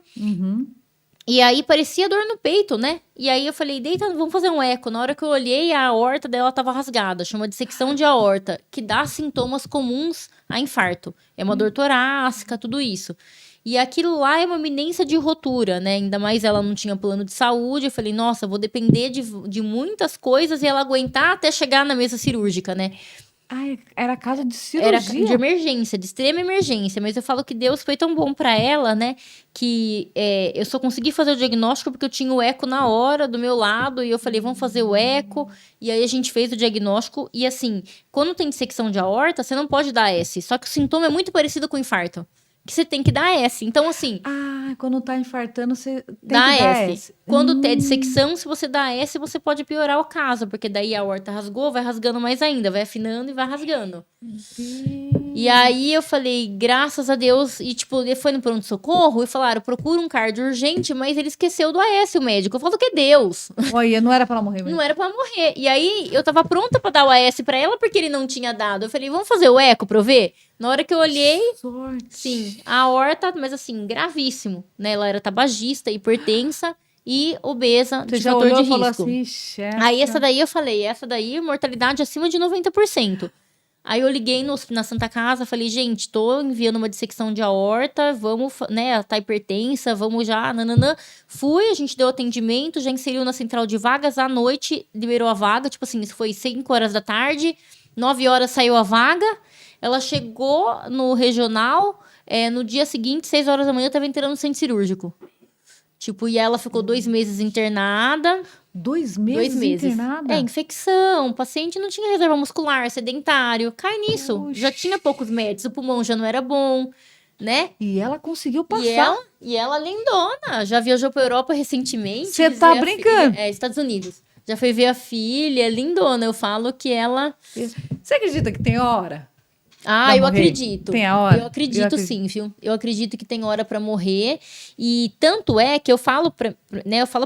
E aí parecia dor no peito, né? E aí eu falei, deita, vamos fazer um eco. Na hora que eu olhei, a aorta dela estava rasgada. Chama dissecção de aorta, que dá sintomas comuns a infarto. É uma dor torácica, tudo isso. E aquilo lá é uma iminência de rotura, né? Ainda mais ela não tinha plano de saúde. Eu falei, nossa, vou depender de muitas coisas e ela aguentar até chegar na mesa cirúrgica, né? Era caso de cirurgia? Era de emergência, de extrema emergência. Mas eu falo que Deus foi tão bom para ela, né? Que eu só consegui fazer o diagnóstico porque eu tinha o eco na hora do meu lado. E eu falei, vamos fazer o eco. E aí a gente fez o diagnóstico. E assim, quando tem dissecção de aorta, você não pode dar S. Só que o sintoma é muito parecido com infarto. Que você tem que dar S. Então, assim... quando tá infartando, você tem que dar dar S. Quando tem dissecção, se você dá S, você pode piorar o caso. Porque daí a aorta rasgou, vai rasgando mais ainda. Vai afinando e vai rasgando. E aí eu falei, graças a Deus. E tipo, ele foi no pronto-socorro e falaram, procura um cardio urgente. Mas ele esqueceu do AS, o médico. Eu falo, que Deus? Olha, não era pra ela morrer mesmo. Não era pra ela morrer. E aí eu tava pronta pra dar o AS pra ela, porque ele não tinha dado. Eu falei, vamos fazer o eco pra eu ver? Na hora que eu olhei, sim, a aorta, mas assim, gravíssimo, né? Ela era tabagista, hipertensa e obesa, Você de já fator olhou de e falou risco. assim, Aí essa daí eu falei, mortalidade acima de 90%. Aí eu liguei na Santa Casa, falei, gente, tô enviando uma dissecção de aorta, vamos, né, ela tá hipertensa, vamos já, nananã. Fui, a gente deu atendimento, já inseriu na central de vagas, à noite liberou a vaga, tipo assim, isso foi 5 horas da tarde, 9 horas saiu a vaga, ela chegou no regional, no dia seguinte, 6 horas da manhã, eu tava entrando no centro cirúrgico. Tipo, e ela ficou 2 meses internada. 2 meses internada? Infecção, o paciente não tinha reserva muscular, sedentário, cai nisso. Já tinha poucos médicos, o pulmão já não era bom, né? E ela conseguiu passar. E ela lindona, já viajou pra Europa recentemente. Você tá brincando? Estados Unidos. Já foi ver a filha, lindona. Eu falo que ela... Você acredita que tem hora? Eu acredito. Tem a hora? Eu acredito sim, viu? Eu acredito que tem hora pra morrer. E tanto é que eu falo pra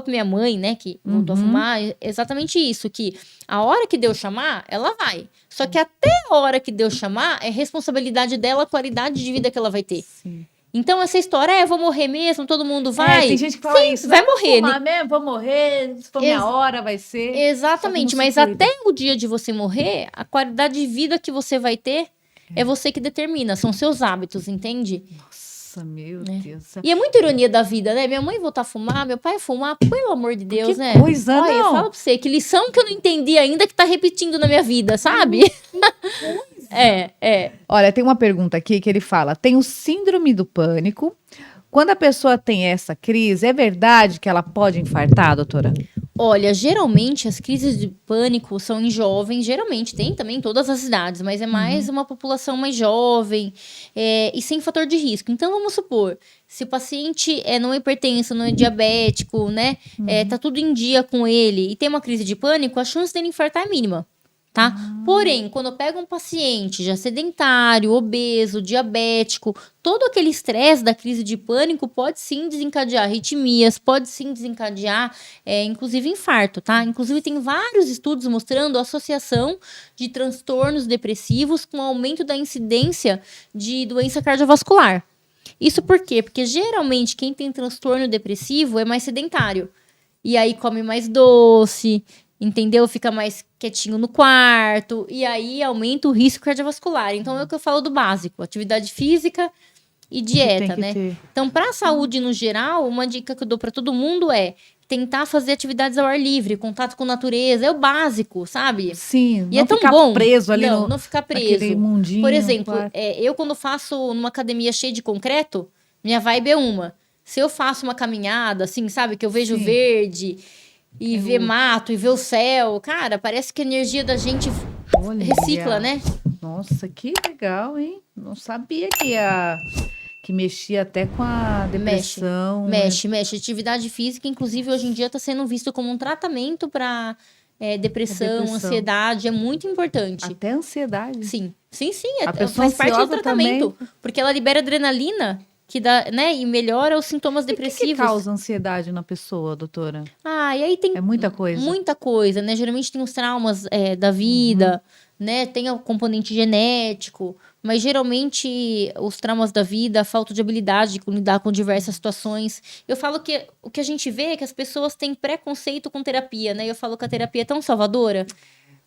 minha mãe, né, que voltou a fumar, exatamente isso, que a hora que Deus chamar, ela vai. Só que até a hora que Deus chamar, é responsabilidade dela a qualidade de vida que ela vai ter. Sim. Então, essa história vou morrer mesmo, todo mundo vai. Tem gente que fala isso. Vai morrer. Fumar mesmo, vou morrer, se for minha hora, vai ser. Exatamente, mas até o dia de você morrer, a qualidade de vida que você vai ter é você que determina, são seus hábitos, entende? Nossa, meu Deus. E é muita ironia da vida, né? Minha mãe voltar a fumar, meu pai fumar, pelo amor de Deus, que né? Coisa, olha, não. eu falo pra você, que lição que eu não entendi ainda que tá repetindo na minha vida, sabe? Olha, tem uma pergunta aqui que ele fala: tem o síndrome do pânico. Quando a pessoa tem essa crise, é verdade que ela pode infartar, doutora? Olha, geralmente as crises de pânico são em jovens, geralmente tem também em todas as idades, mas é mais uma população mais jovem e sem fator de risco. Então, vamos supor, se o paciente não é hipertenso, não é diabético, né, tá tudo em dia com ele e tem uma crise de pânico, a chance dele infartar é mínima. Tá? Porém, quando eu pego um paciente já sedentário, obeso, diabético, todo aquele estresse da crise de pânico pode sim desencadear arritmias, pode sim desencadear, inclusive, infarto, tá? Inclusive, tem vários estudos mostrando a associação de transtornos depressivos com aumento da incidência de doença cardiovascular. Isso por quê? Porque geralmente quem tem transtorno depressivo é mais sedentário. E aí come mais doce, entendeu? Fica mais quietinho no quarto. E aí aumenta o risco cardiovascular. Então é o que eu falo do básico: atividade física e dieta, né? Então, para a saúde no geral, uma dica que eu dou para todo mundo é tentar fazer atividades ao ar livre, contato com a natureza. É o básico, sabe? Sim, e não é tão ficar bom. preso ali não ficar preso. mundinho. Por exemplo, eu quando faço numa academia cheia de concreto, minha vibe é uma. Se eu faço uma caminhada, assim, sabe? Que eu vejo verde e ver mato e ver o céu, cara, parece que a energia da gente recicla, né? Nossa, que legal, hein? Não sabia que mexia até com a depressão. Mexe. Atividade física, inclusive, hoje em dia está sendo visto como um tratamento para depressão, ansiedade, é muito importante. Até ansiedade? Sim, faz parte do tratamento, também. porque ela libera adrenalina, que dá, né, e melhora os sintomas depressivos. O que causa ansiedade na pessoa, doutora? E aí tem muita coisa. Muita coisa, né? Geralmente tem os traumas da vida, né? Tem o componente genético, mas geralmente os traumas da vida, a falta de habilidade de lidar com diversas situações. Eu falo que o que a gente vê é que as pessoas têm preconceito com terapia, né? Eu falo que a terapia é tão salvadora.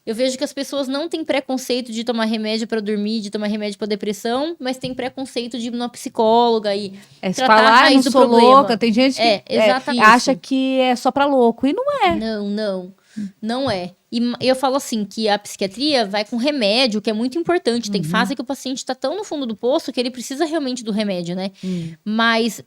Eu vejo que as pessoas não têm preconceito de tomar remédio para dormir, de tomar remédio para depressão, mas tem preconceito de ir numa psicóloga e tratar a raiz do problema. Louca. Tem gente que acha que é só para louco, e não é. Não é. E eu falo assim, que a psiquiatria vai com remédio, que é muito importante. Tem fase que o paciente está tão no fundo do poço que ele precisa realmente do remédio, né? Mas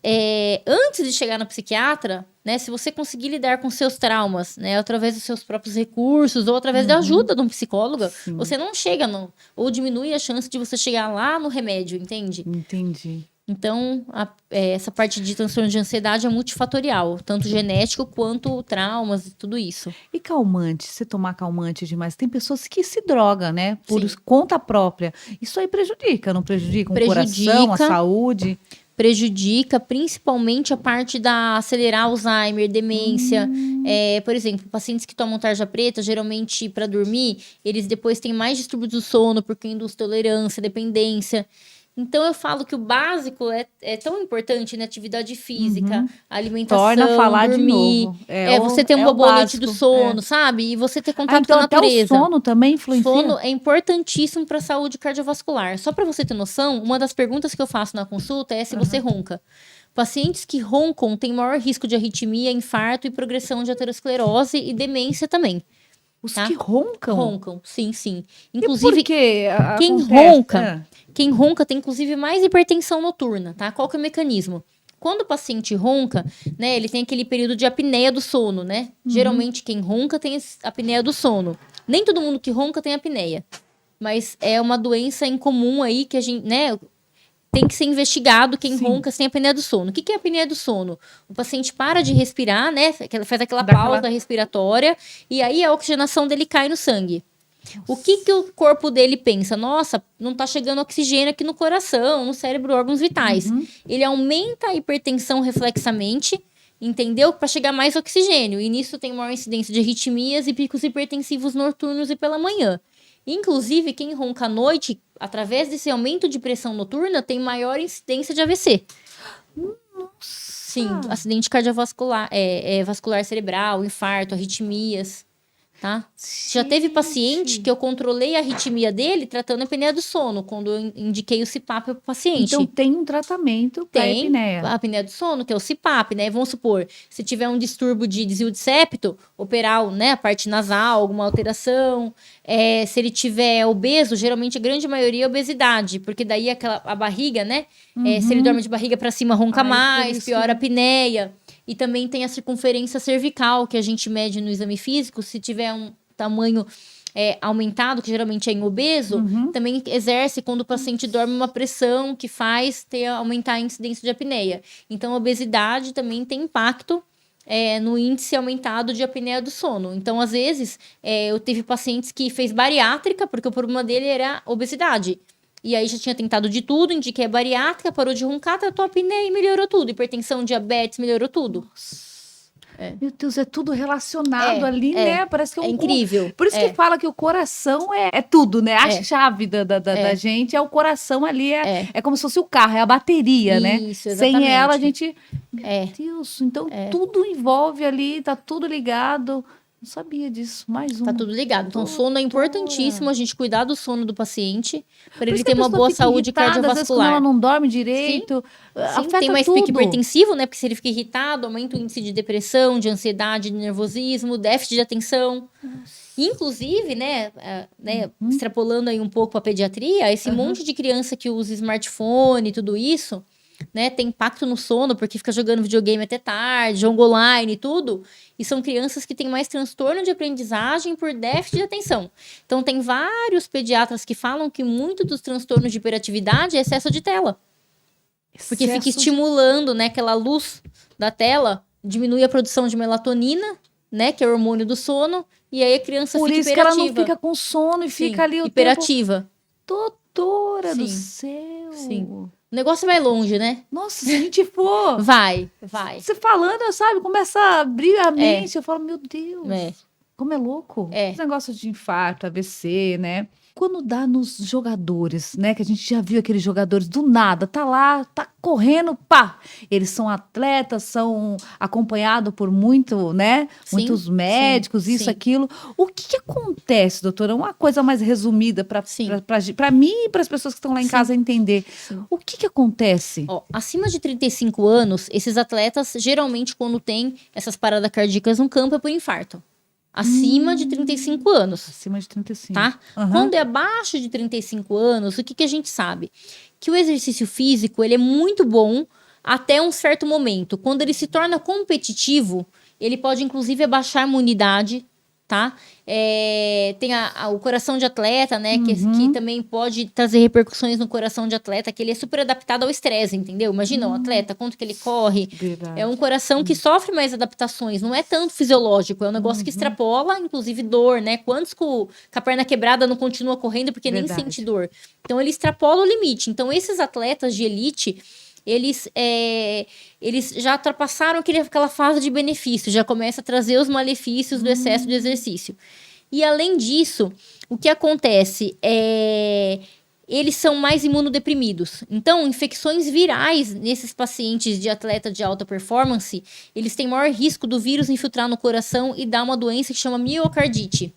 antes de chegar no psiquiatra, né? Se você conseguir lidar com seus traumas, né? Através dos seus próprios recursos ou através da ajuda de um psicólogo, você não chega, ou diminui a chance de você chegar lá no remédio, entende? Entendi. Então, essa parte de transtorno de ansiedade é multifatorial, tanto genético quanto traumas e tudo isso. E calmante? Se tomar calmante demais, tem pessoas que se drogam, né? Por conta própria. Isso aí prejudica, não prejudica? O coração, a saúde? Prejudica principalmente a parte da acelerar Alzheimer, demência. Por exemplo, pacientes que tomam tarja preta, geralmente para dormir, eles depois têm mais distúrbios do sono, porque induz tolerância, dependência. Então, eu falo que o básico é tão importante, né? Atividade física, alimentação, Torna a falar dormir. De novo. Você ter uma boa noite do sono, sabe? E você ter contato então com a natureza. Até o sono também influencia? Sono é importantíssimo para a saúde cardiovascular. Só para você ter noção, uma das perguntas que eu faço na consulta é se você ronca. Pacientes que roncam têm maior risco de arritmia, infarto e progressão de aterosclerose e demência também. Os que roncam? Roncam, sim. Inclusive, e por quê? Quem ronca tem, inclusive, mais hipertensão noturna, tá? Qual que é o mecanismo? Quando o paciente ronca, né, ele tem aquele período de apneia do sono, né? Geralmente, quem ronca tem a apneia do sono. Nem todo mundo que ronca tem apneia. Mas é uma doença incomum aí que a gente, né, tem que ser investigado quem ronca sem apneia do sono. O que é a apneia do sono? O paciente para de respirar, né? Faz aquela pausa respiratória e aí a oxigenação dele cai no sangue. O que o corpo dele pensa? Nossa, não tá chegando oxigênio aqui no coração, no cérebro, órgãos vitais. Ele aumenta a hipertensão reflexamente, entendeu? Para chegar mais oxigênio. E nisso tem maior incidência de arritmias e picos hipertensivos noturnos e pela manhã. Inclusive, quem ronca à noite, através desse aumento de pressão noturna, tem maior incidência de AVC. Nossa. Sim, acidente cardiovascular, vascular cerebral, infarto, arritmias. Tá? Já teve paciente que eu controlei a arritmia dele tratando a apneia do sono, quando eu indiquei o CPAP para o paciente. Então tem um tratamento para a apneia. A apneia do sono, que é o CPAP, né? Vamos supor, se tiver um distúrbio de desvio de septo, operar, né, a parte nasal, alguma alteração. Se ele tiver obeso, geralmente a grande maioria é obesidade, porque daí a barriga, né? Se ele dorme de barriga para cima, ronca mais, piora a apneia. E também tem a circunferência cervical, que a gente mede no exame físico. Se tiver um tamanho aumentado, que geralmente é em obeso, também exerce, quando o paciente dorme, uma pressão que faz aumentar a incidência de apneia. Então, a obesidade também tem impacto no índice aumentado de apneia do sono. Então, às vezes, eu tive pacientes que fez bariátrica, porque o problema dele era obesidade. E aí já tinha tentado de tudo, indiquei a bariátrica, parou de roncar, tratou a apneia e melhorou tudo. Hipertensão, diabetes, melhorou tudo. Nossa. Meu Deus, é tudo relacionado ali, né? Parece que é incrível. Por isso que fala que o coração é tudo, né? A chave da gente é o coração ali. É como se fosse o carro, é a bateria, né? Isso, exatamente. Sem ela, a gente... Meu Deus, então tudo envolve ali, tá tudo ligado. Não sabia disso, mais um. Tá tudo ligado. Então, o sono é importantíssimo, a gente cuidar do sono do paciente, para ele ter uma boa saúde cardiovascular. Às vezes, quando ela não dorme direito, afeta tem mais tudo. pico hipertensivo, né? Porque se ele fica irritado, aumenta o índice de depressão, de ansiedade, de nervosismo, déficit de atenção. Inclusive, extrapolando aí um pouco a pediatria, esse monte de criança que usa smartphone e tudo isso, né, tem impacto no sono, porque fica jogando videogame até tarde, jogo online e tudo. E são crianças que têm mais transtorno de aprendizagem por déficit de atenção. Então, tem vários pediatras que falam que muito dos transtornos de hiperatividade é excesso de tela. Porque fica estimulando, né, aquela luz da tela, diminui a produção de melatonina, né, que é o hormônio do sono, e aí a criança fica hiperativa. Por isso que ela não fica com sono e fica ali o hiperativa. Tempo... Doutora do céu! Sim. O negócio vai longe, né? Nossa, se a gente for... Vai. Você falando, sabe, começa a abrir a mente, eu falo, meu Deus, como é louco. Esse negócio de infarto, AVC, né? Quando dá nos jogadores, né? Que a gente já viu aqueles jogadores do nada, tá lá, tá correndo, pá! Eles são atletas, são acompanhados por muitos médicos, aquilo. O que acontece, doutora? Uma coisa mais resumida para mim e para as pessoas que estão lá em casa entender. O que acontece? Acima de 35 anos, esses atletas, geralmente, quando tem essas paradas cardíacas no campo, é por infarto. Acima de 35 anos. Acima de 35. Tá? Quando é abaixo de 35 anos, o que a gente sabe? Que o exercício físico, ele é muito bom até um certo momento. Quando ele se torna competitivo, ele pode, inclusive, abaixar a imunidade, tá? Tem o coração de atleta, né? Que também pode trazer repercussões no coração de atleta, que ele é super adaptado ao estresse, entendeu? Imagina um atleta, quanto que ele corre. Verdade. É um coração que sofre mais adaptações, não é tanto fisiológico, é um negócio que extrapola, inclusive, dor, né? Quantos com a perna quebrada não continua correndo porque nem sente dor? Então, ele extrapola o limite. Então, esses atletas de elite... Eles já ultrapassaram aquela fase de benefício, já começa a trazer os malefícios do excesso de exercício. E, além disso, o que acontece eles são mais imunodeprimidos. Então, infecções virais nesses pacientes de atleta de alta performance, eles têm maior risco do vírus infiltrar no coração e dar uma doença que chama miocardite.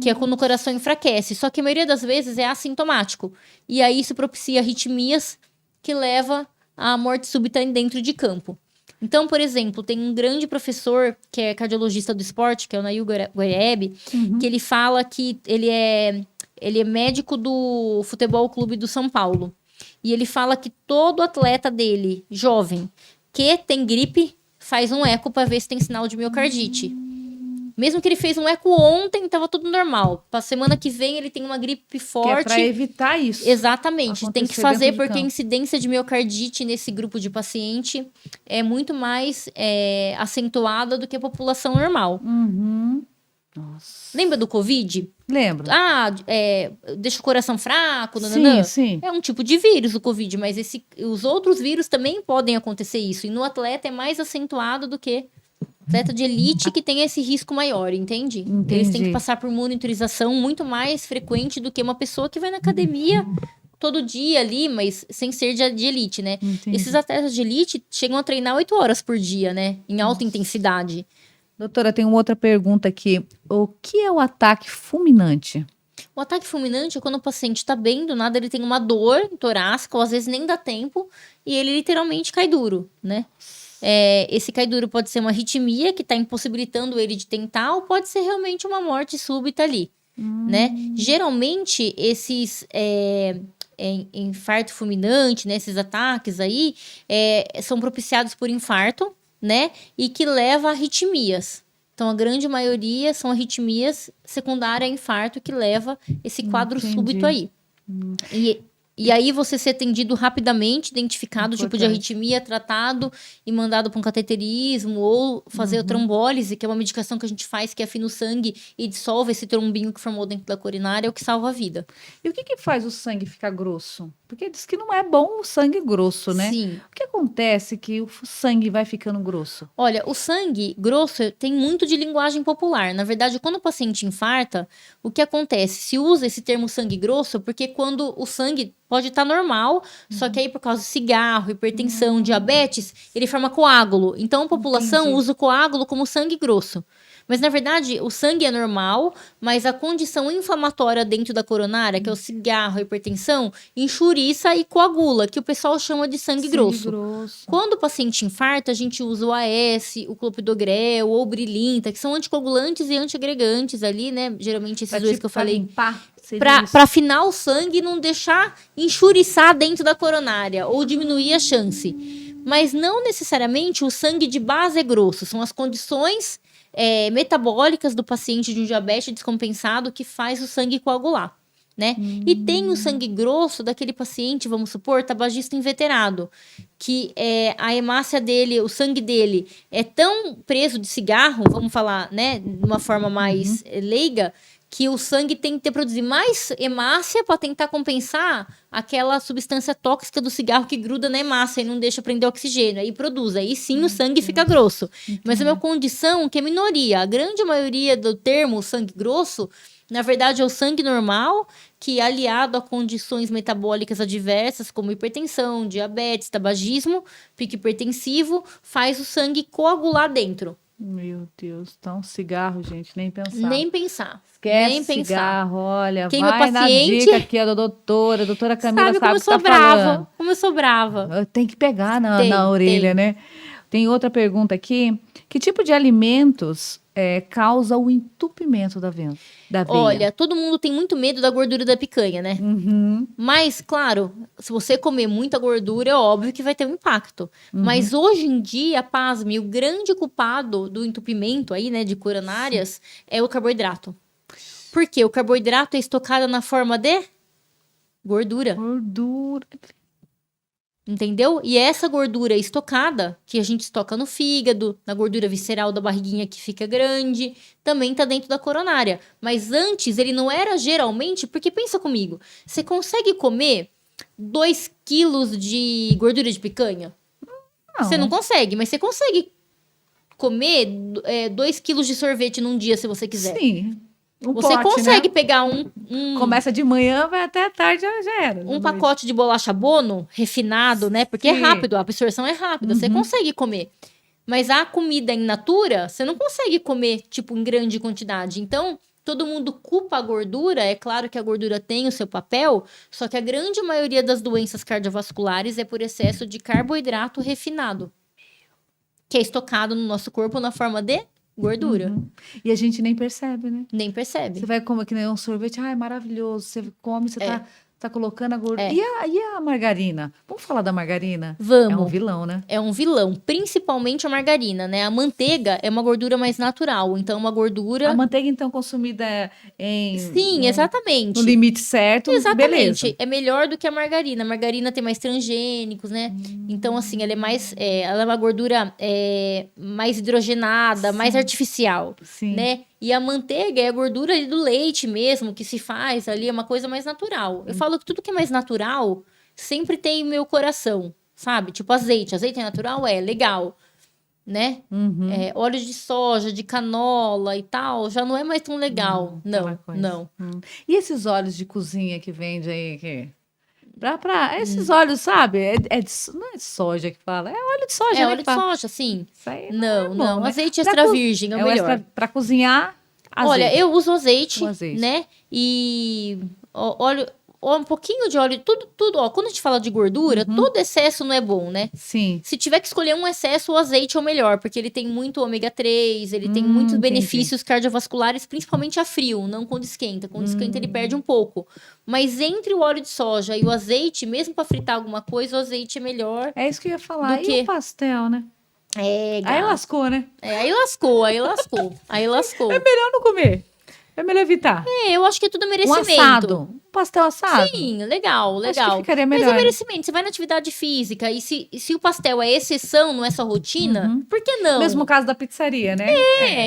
Que é quando o coração enfraquece. Só que a maioria das vezes é assintomático. E aí isso propicia arritmias que leva à morte súbita dentro de campo. Então, por exemplo, tem um grande professor, que é cardiologista do esporte, que é o Nail Guereb, que ele fala que ele é médico do Futebol Clube do São Paulo. E ele fala que todo atleta dele, jovem, que tem gripe, faz um eco para ver se tem sinal de miocardite. Mesmo que ele fez um eco ontem, estava tudo normal. Para semana que vem, ele tem uma gripe forte. Que é para evitar isso. Exatamente. Tem que fazer, porque a incidência de miocardite nesse grupo de paciente é muito mais acentuada do que a população normal. Nossa. Lembra do Covid? Lembro. Deixa o coração fraco, Sim. É um tipo de vírus o Covid, mas os outros vírus também podem acontecer isso. E no atleta é mais acentuado do que atleta de elite que tem esse risco maior, entende? Entendi. Eles têm que passar por monitorização muito mais frequente do que uma pessoa que vai na academia todo dia ali, mas sem ser de elite, né? Entendi. Esses atletas de elite chegam a treinar 8 horas por dia, né? Em alta intensidade. Doutora, tem uma outra pergunta aqui. O que é o ataque fulminante? O ataque fulminante é quando o paciente está bem, do nada ele tem uma dor torácica, ou às vezes nem dá tempo, e ele literalmente cai duro, né? Esse cai duro pode ser uma arritmia que está impossibilitando ele de tentar, ou pode ser realmente uma morte súbita ali, né? Geralmente, esses infarto fulminante, né, esses ataques aí, são propiciados por infarto, né? E que leva a arritmias. Então, a grande maioria são arritmias secundárias a infarto que leva esse quadro súbito aí. E aí você ser atendido rapidamente, identificado o tipo de arritmia, tratado e mandado para um cateterismo ou fazer a trombólise, que é uma medicação que a gente faz que afina o sangue e dissolve esse trombinho que formou dentro da coronária, é o que salva a vida. E o que faz o sangue ficar grosso? Porque diz que não é bom o sangue grosso, né? Sim. O que acontece que o sangue vai ficando grosso? Olha, o sangue grosso tem muito de linguagem popular. Na verdade, quando o paciente infarta, o que acontece? Se usa esse termo sangue grosso porque quando o sangue pode estar normal, só que aí por causa de cigarro, hipertensão, diabetes, ele forma coágulo. Então a população usa o coágulo como sangue grosso. Mas, na verdade, o sangue é normal, mas a condição inflamatória dentro da coronária, que é o cigarro, a hipertensão, enxuriça e coagula, que o pessoal chama de sangue grosso. Quando o paciente infarta, a gente usa o AS, o clopidogrel ou o Brilinta, que são anticoagulantes e antiagregantes ali, né? Geralmente esses dois que eu falei. Para afinar o sangue e não deixar enxuriçar dentro da coronária ou diminuir a chance. Mas não necessariamente o sangue de base é grosso, são as condições metabólicas do paciente de um diabetes descompensado que faz o sangue coagular, né? E tem o sangue grosso daquele paciente, vamos supor, tabagista inveterado, que a hemácia dele, o sangue dele é tão preso de cigarro, vamos falar, né, de uma forma mais leiga, que o sangue tem que produzir mais hemácia para tentar compensar aquela substância tóxica do cigarro que gruda na hemácia e não deixa prender oxigênio. Aí produz. Aí sim o sangue fica grosso. Mas é uma condição que é minoria. A grande maioria do termo sangue grosso, na verdade, é o sangue normal, que aliado a condições metabólicas adversas, como hipertensão, diabetes, tabagismo, pico hipertensivo, faz o sangue coagular dentro. Meu Deus, então cigarro, gente, nem pensar. Nem pensar. Esquece nem pensar. Cigarro, olha, Quem vai meu paciente, na dica aqui da doutora Camila sabe como eu sou brava, como eu sou brava. Tem que pegar na orelha, né? Tem outra pergunta aqui. Que tipo de alimentos causa o entupimento da veia? Olha, todo mundo tem muito medo da gordura da picanha, né? Mas, claro, se você comer muita gordura, é óbvio que vai ter um impacto. Mas hoje em dia, pasme, o grande culpado do entupimento aí, né, de coronárias é o carboidrato. Por quê? O carboidrato é estocado na forma de gordura. Entendeu? E essa gordura estocada, que a gente estoca no fígado, na gordura visceral da barriguinha que fica grande, também tá dentro da coronária. Mas antes ele não era geralmente, porque pensa comigo, você consegue comer 2 quilos de gordura de picanha? Não. Você não consegue, mas você consegue comer 2 quilos de sorvete num dia, se você quiser. Sim. Você consegue pegar Começa de manhã, vai até a tarde, já era. Um pacote de bolacha Bono, refinado, né? Porque é rápido, a absorção é rápida, você consegue comer. Mas a comida in natura, você não consegue comer, tipo, em grande quantidade. Então, todo mundo culpa a gordura. É claro que a gordura tem o seu papel, só que a grande maioria das doenças cardiovasculares é por excesso de carboidrato refinado, que é estocado no nosso corpo na forma de gordura. E a gente nem percebe, né? Nem percebe. Você vai comer que nem um sorvete, é maravilhoso. Você come, você tá colocando a gordura. E a margarina? Vamos falar da margarina? Vamos. É um vilão, né? É um vilão, principalmente a margarina, né? A manteiga é uma gordura mais natural, então uma gordura... A manteiga, então, consumida Sim, exatamente. No limite certo, exatamente. Beleza. É melhor do que a margarina. A margarina tem mais transgênicos, né? Então, assim, ela é mais... ela é uma gordura mais hidrogenada, mais artificial, né? E a manteiga é a gordura ali do leite mesmo, que se faz ali, é uma coisa mais natural. Eu falo que tudo que é mais natural sempre tem meu coração, sabe? Tipo azeite. Azeite é natural? É, legal. Né? Óleo de soja, de canola e tal, já não é mais tão legal. Não. E esses óleos de cozinha que vende aí? Esses óleos, sabe? Não é de soja que fala, é óleo de soja. É óleo de soja, sim. Isso aí não. Né? Azeite extra virgem é o melhor. Para cozinhar, azeite. Olha, eu uso azeite, né? E óleo, um pouquinho de óleo, tudo, ó. Quando a gente fala de gordura, todo excesso não é bom, né? Sim. Se tiver que escolher um excesso, o azeite é o melhor, porque ele tem muito ômega 3, ele tem muitos benefícios cardiovasculares, principalmente a frio, não quando esquenta. Quando esquenta, ele perde um pouco. Mas entre o óleo de soja e o azeite, mesmo para fritar alguma coisa, o azeite é melhor. É isso que eu ia falar. E o pastel, né? É, Aí gato. lascou, né? Aí lascou, aí lascou. Aí lascou. É melhor não comer. É melhor evitar. Eu acho que é tudo Um merecimento. assado. Um pastel assado. Sim, legal, Acho que legal. ficaria Mas é melhor. merecimento. Você vai na atividade física e se o pastel é exceção, não é sua rotina, por que não? Mesmo caso da pizzaria, né?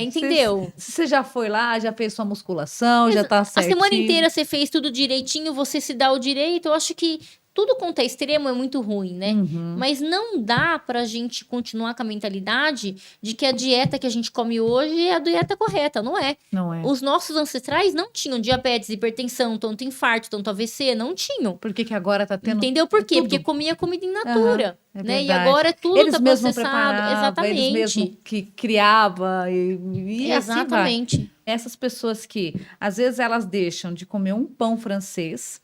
Entendeu? Se você já foi lá, já fez sua musculação, já tá A certinho. semana inteira você fez tudo direitinho, você se dá o direito. Eu acho que tudo quanto é extremo é muito ruim, né? Mas não dá pra gente continuar com a mentalidade de que a dieta que a gente come hoje é a dieta correta. Não é. Não é. Os nossos ancestrais não tinham diabetes, hipertensão, tanto infarto, tanto AVC, não tinham. Por que agora tá tendo Entendeu por quê? tudo? Porque comia comida in natura, É né? E verdade. agora é tudo Eles tá mesmos processado. preparavam, Exatamente. eles mesmos que criava e assim vai. Exatamente. Essas pessoas que, às vezes, elas deixam de comer um pão francês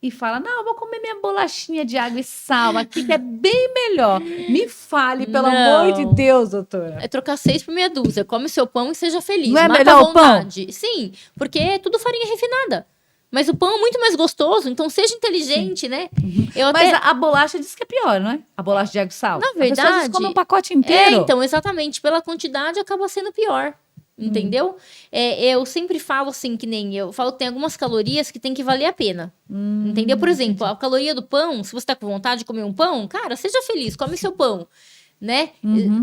e falam, não, eu vou comer minha bolachinha de água e sal aqui, que é bem melhor. Me fale, pelo Não. amor de Deus, doutora. É trocar 6 por meia dúzia. Come seu pão e seja feliz. Não é Mata melhor a o pão? vontade. Sim, porque é tudo farinha refinada. Mas o pão é muito mais gostoso, então seja inteligente, né? Eu Mas até... a bolacha diz que é pior, não é? A bolacha de água e sal. Na A pessoa, às vezes, verdade, come um pacote inteiro. então, exatamente. Pela quantidade, acaba sendo pior. Entendeu? Eu sempre falo assim, que nem eu falo que tem algumas calorias que tem que valer a pena. Entendeu? Por exemplo, a caloria do pão, se você tá com vontade de comer um pão, cara, seja feliz, come seu pão. Né?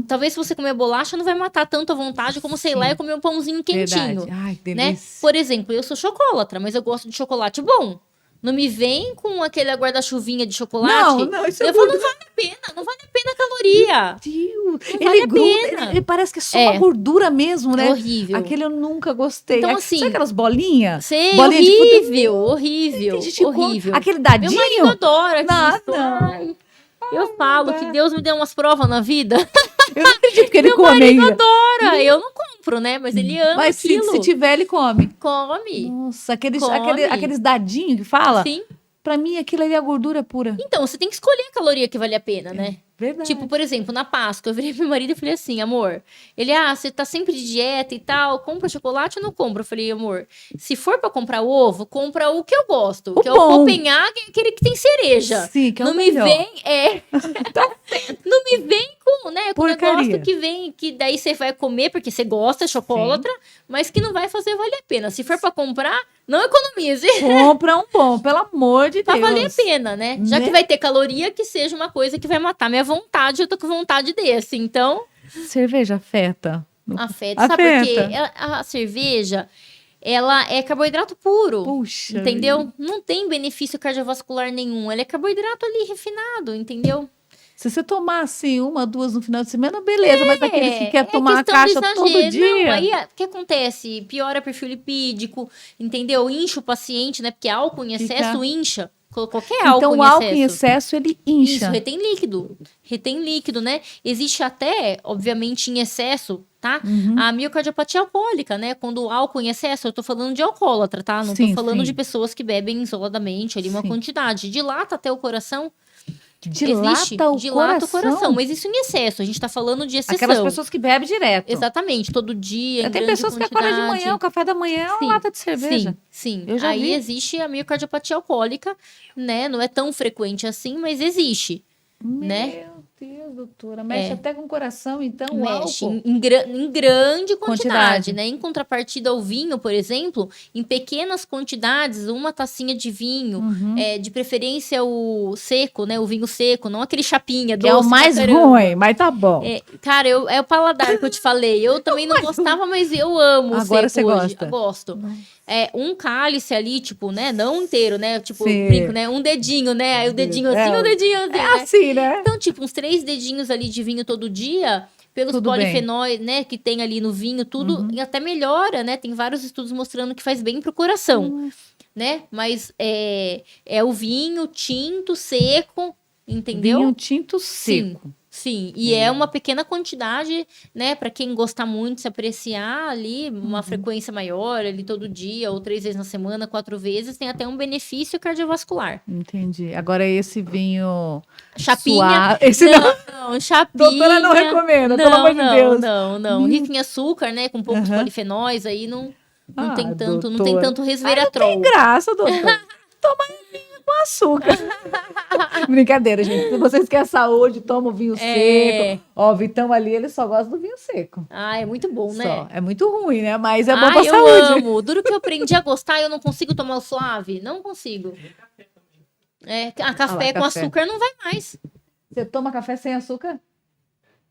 Talvez se você comer bolacha, não vai matar tanto a vontade como, sei lá, eu comer um pãozinho quentinho. Verdade. Ai, que Né? delícia. Por exemplo, eu sou chocolatra, mas eu gosto de chocolate bom. Não me vem com aquele guarda-chuvinha de chocolate. Não, isso é eu falo, muito... não vale a pena, não vale a pena a caloria. Deus, Não vale a gruda, pena. ele parece que é só uma gordura mesmo, né? É horrível. Aquele eu nunca gostei. Então, assim, sabe aquelas bolinhas? Sei, Bolinha de horrível, horrível, Tem gente que come horrível. aquele Meu dadinho? marido adora Não, aquilo. não. Ai, eu falo que Deus me deu umas provas na vida. Eu não acredito que ele Meu come marido ainda. adora. Eu não compro, né? Mas ele ama Mas se aquilo. tiver, ele come. Come. Nossa, aqueles, Come. aqueles dadinhos que fala. Sim. Pra mim, aquilo ali é gordura pura. Então, você tem que escolher a caloria que vale a pena, né? Verdade. Tipo, por exemplo, na Páscoa, eu virei pro meu marido e falei assim, amor, você tá sempre de dieta e tal, compra chocolate ou não compra? Eu falei, amor, se for pra comprar ovo, compra o que eu gosto, O que é o bom. Copenhague, aquele que tem cereja. Sim, que é o Não me melhor. vem, não me vem com, né, com o Porcaria. negócio que vem, que daí você vai comer porque você gosta, é chocolatra, mas que não vai fazer valer a pena. Se for pra comprar, não economize. Compra um bom, pelo amor de Pra Deus. valer a pena, né? Já Né? que vai ter caloria, que seja uma coisa que vai matar minha vontade, eu tô com vontade desse. Então, Cerveja afeta. afeta. Sabe por quê? Afeta. A cerveja, ela é carboidrato puro. Puxa. Entendeu? Não tem benefício cardiovascular nenhum. Ela é carboidrato ali refinado, entendeu? Se você tomar assim, uma, duas no final de semana, beleza. Mas aqueles que quer tomar a questão do caixa todo exagero. dia. Não, aí o que acontece? Piora perfil lipídico, entendeu? Incha o paciente, né? Porque álcool em excesso incha. Qualquer álcool Então, em o álcool em excesso. excesso, ele incha. Isso, retém líquido. Retém líquido, né? Existe até, obviamente, em excesso, tá? A miocardiopatia alcoólica, né? Quando o álcool em excesso, eu tô falando de alcoólatra, tá? Não Sim, tô falando sim. de pessoas que bebem isoladamente ali uma Sim. quantidade. Dilata até o coração. Dilata o coração. Mas isso em excesso. A gente tá falando de exceção. Aquelas pessoas que bebem direto. Exatamente, todo dia, em Tem grande pessoas que acordam de quantidade. manhã, o café da manhã é uma lata de cerveja. Sim. Eu já Aí vi. existe a miocardiopatia alcoólica, né? Não é tão frequente assim, mas existe, né? Meu Deus, doutora. Mexe até com o coração, então, o Mexe álcool. em grande quantidade, Quantidade. né? Em contrapartida ao vinho, por exemplo, em pequenas quantidades, uma tacinha de vinho, de preferência o seco, né? O vinho seco, não aquele chapinha Que doce é o mais pra caramba. ruim, mas tá bom. Cara, é o paladar que eu te falei. Eu também não gostava, mas eu amo o Agora seco você hoje. gosta? Gosto. Um cálice ali, tipo, né? Não inteiro, né? Tipo, Sim. brinco, né? Um dedinho, né? Aí o dedinho assim, o dedinho assim, É né? assim, né? Então, tipo, uns 3 dedinhos ali de vinho todo dia, pelos Tudo bem. polifenóis, né, que tem ali no vinho, tudo, e até melhora, né? Tem vários estudos mostrando que faz bem pro coração, né? Mas é o vinho tinto, seco, entendeu? Vinho tinto Sim. seco. Sim, e é uma pequena quantidade, né, para quem gosta muito, se apreciar ali, uma frequência maior, ali todo dia, ou 3 vezes na semana, 4 vezes, tem até um benefício cardiovascular. Entendi. Agora esse vinho Chapinha. suave. Esse Não, chapinha. Doutora não recomenda, pelo amor de Deus. Não. Rico em açúcar, né, com poucos polifenóis, aí não tem tanto doutora. resveratrol. Tem graça, doutor. Toma vinho com açúcar. Brincadeira, gente. Se vocês querem saúde, toma o vinho seco. Ó, o Vitão ali, ele só gosta do vinho seco. Ah, é muito bom, né? Só. É muito ruim, né? Mas é bom pra eu saúde. amo. Duro que eu aprendi a gostar, eu não consigo tomar o suave. Não consigo. Café com café. açúcar não vai mais. Você toma café sem açúcar?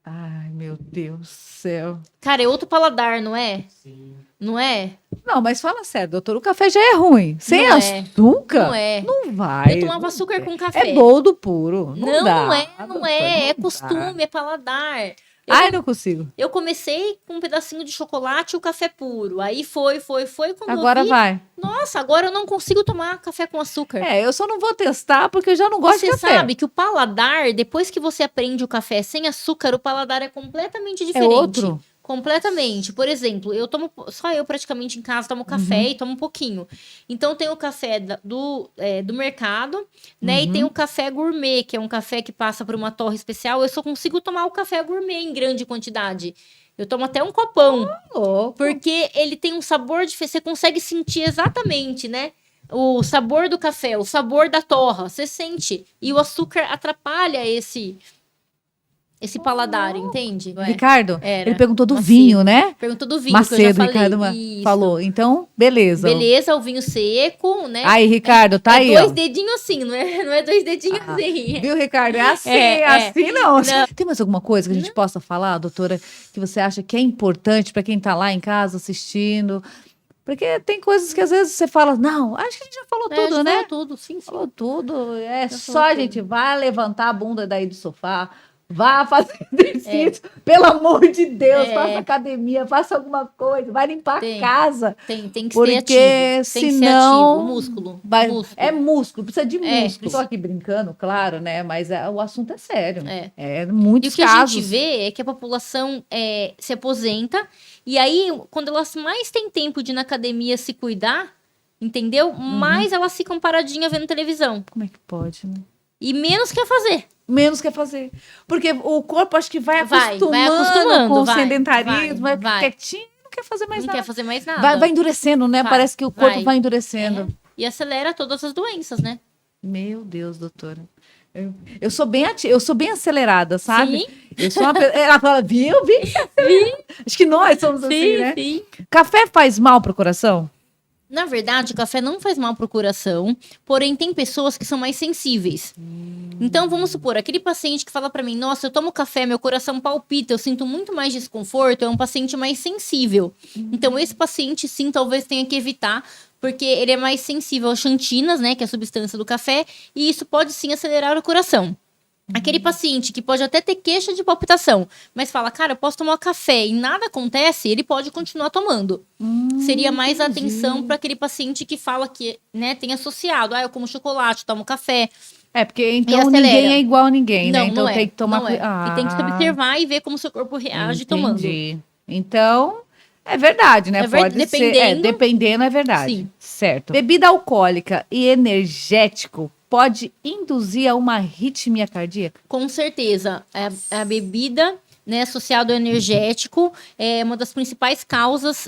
Ai, meu Deus do céu. Cara, é outro paladar, não é? Sim. Não é? Não, mas fala sério, doutor, o café já é ruim. Sem Não é. açúcar? Não é. Não vai. Eu tomava açúcar com café. É boldo puro. Não, dá, Não é. doutor, É não costume, dá. é paladar. Ai, não consigo. Eu comecei com um pedacinho de chocolate e o café puro. Aí foi. Quando Agora eu vi, vai. nossa, agora eu não consigo tomar café com açúcar. Eu só não vou testar porque eu já não gosto Você de café. sabe que o paladar, depois que você aprende o café sem açúcar, o paladar é completamente É diferente. outro? Completamente. Por exemplo, só eu praticamente em casa tomo café e tomo um pouquinho. Então tem o café do mercado, né? E tem o café gourmet, que é um café que passa por uma torre especial. Eu só consigo tomar o café gourmet em grande quantidade. Eu tomo até um copão. Louco. Porque ele tem um sabor diferente. Você consegue sentir exatamente, né? O sabor do café, o sabor da torra. Você sente. E o açúcar atrapalha esse paladar, entende? Ricardo, Era. ele perguntou do Macedo. vinho, né? Perguntou do vinho, que eu já Macedo, falei. Ricardo Isso. falou. Então, beleza. Beleza, o vinho seco, né? Aí, Ricardo, tá aí, dois ó. dedinhos assim, não é dois dedinhos assim. Viu, Ricardo? É assim, assim não. Tem mais alguma coisa que a gente possa falar, doutora, que você acha que é importante para quem tá lá em casa assistindo? Porque tem coisas que às vezes você fala, não, acho que a gente já falou tudo, já né? falou tudo, sim. Falou tudo. Já Só falou a tudo. gente vai levantar a bunda daí do sofá, vá fazer exercício, pelo amor de Deus, faça academia, faça alguma coisa, vai limpar a casa. Tem que ser Porque ativo. Tem que ser senão ativo. Músculo. É músculo, precisa de músculo. precisa. Estou aqui brincando, claro, né? Mas o assunto é sério. É. É E muitos o que a casos. gente vê é que a população se aposenta e aí, quando elas mais têm tempo de ir na academia se cuidar, entendeu? Mais elas ficam paradinhas vendo televisão. Como é que pode, né? E menos quer fazer. Menos quer fazer. Porque o corpo acho que vai Vai acostumando, acostumando, com o vai, sedentarismo, vai vai. quietinho, não quer fazer mais Não nada. quer fazer mais nada. Vai endurecendo, né? Vai, Parece que o corpo vai. vai endurecendo. E acelera todas as doenças, né? Meu Deus, doutora. Eu sou bem eu sou bem acelerada, sabe? Sim. Eu sou ela fala, viu? Acho que nós somos assim, né? Sim. Café faz mal pro coração? Na verdade, o café não faz mal pro coração, porém tem pessoas que são mais sensíveis. Então, vamos supor, aquele paciente que fala pra mim, nossa, eu tomo café, meu coração palpita, eu sinto muito mais desconforto, é um paciente mais sensível. Então, esse paciente, sim, talvez tenha que evitar, porque ele é mais sensível às xantinas, né, que é a substância do café, e isso pode, sim, acelerar o coração. Aquele paciente que pode até ter queixa de palpitação, mas fala, cara, eu posso tomar café e nada acontece, ele pode continuar tomando. Seria mais atenção para aquele paciente que fala que, né, tem associado, eu como chocolate, tomo café. Porque então acelera. ninguém é igual a ninguém, né? Não, Então não é. tem que tomar Não é. E tem que se observar e ver como seu corpo reage tomando. Entendi. Então, é verdade, né? Pode ser. Dependendo. Dependendo, é verdade. Sim. Certo. Bebida alcoólica e energético pode induzir a uma arritmia cardíaca? Com certeza. A bebida, né, associada ao energético, é uma das principais causas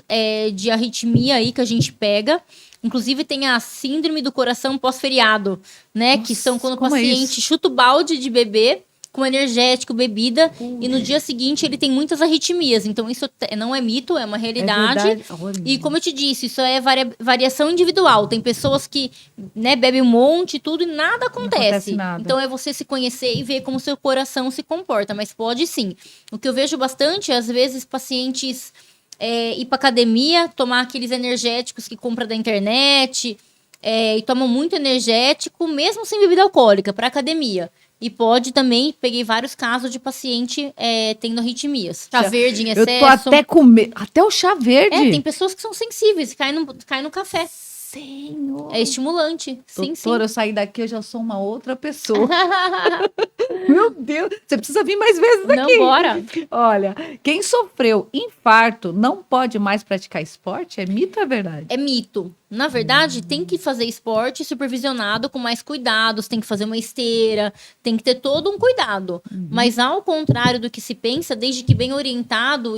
de arritmia aí que a gente pega. Inclusive, tem a síndrome do coração pós-feriado, né? Nossa, que são quando o como é paciente isso? chuta o balde de beber com energético, bebida, e no dia seguinte ele tem muitas arritmias. Então, isso não é mito, é uma realidade. É verdade. Olha. E como eu te disse, isso é variação individual. Tem pessoas que, né, bebem um monte e tudo e nada acontece. acontece nada. Então é você se conhecer e ver como seu coração se comporta. Mas pode sim. O que eu vejo bastante, às vezes, pacientes ir pra academia, tomar aqueles energéticos que compra da internet, e tomam muito energético, mesmo sem bebida alcoólica, pra academia. E pode também, peguei vários casos de paciente tendo arritmias. Chá verde em excesso. Eu tô até com medo. Até o chá verde. Tem pessoas que são sensíveis, cai no café. Senhor. É estimulante. Sim, sim. Doutora, eu saí daqui, eu já sou uma outra pessoa. Meu Deus, você precisa vir mais vezes aqui. Não, bora. Olha, quem sofreu infarto não pode mais praticar esporte? É mito ou é verdade? É mito. Na verdade, tem que fazer esporte supervisionado com mais cuidados, tem que fazer uma esteira, tem que ter todo um cuidado. Mas ao contrário do que se pensa, desde que bem orientado,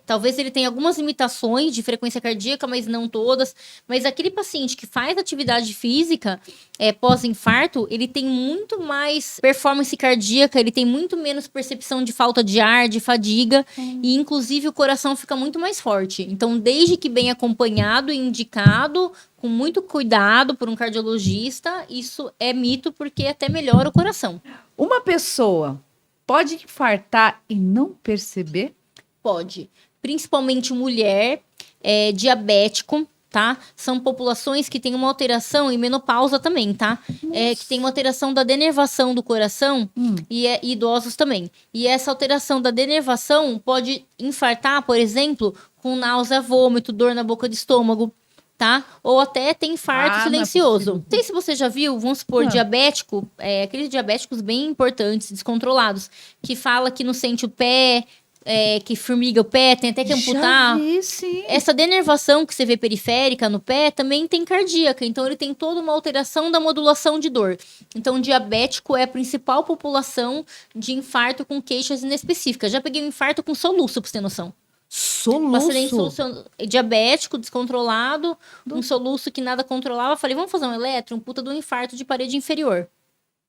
talvez ele tenha algumas limitações de frequência cardíaca, mas não todas. Mas aquele paciente que faz atividade física pós-infarto, ele tem muito mais performance cardíaca, ele tem muito menos percepção de falta de ar, de fadiga, e inclusive o coração fica muito mais forte. Então, desde que bem acompanhado e indicado, com muito cuidado por um cardiologista, isso é mito porque até melhora o coração. Uma pessoa pode infartar e não perceber? Pode. Principalmente mulher, diabético, tá? São populações que têm uma alteração e menopausa também, tá? Que tem uma alteração da denervação do coração e idosos também. E essa alteração da denervação pode infartar, por exemplo, com náusea, vômito, dor na boca do estômago, tá? Ou até tem infarto silencioso. Não sei se você já viu, vamos supor, diabético, aqueles diabéticos bem importantes, descontrolados, que fala que não sente o pé, que formiga o pé, tem até que amputar. Já vi, sim. Essa denervação que você vê periférica no pé também tem cardíaca, então ele tem toda uma alteração da modulação de dor. Então, diabético é a principal população de infarto com queixas inespecíficas. Já peguei um infarto com soluço, pra você ter noção. Soluço? Diabético, descontrolado, um soluço que nada controlava. Falei, vamos fazer um eletro? Um puta do infarto de parede inferior.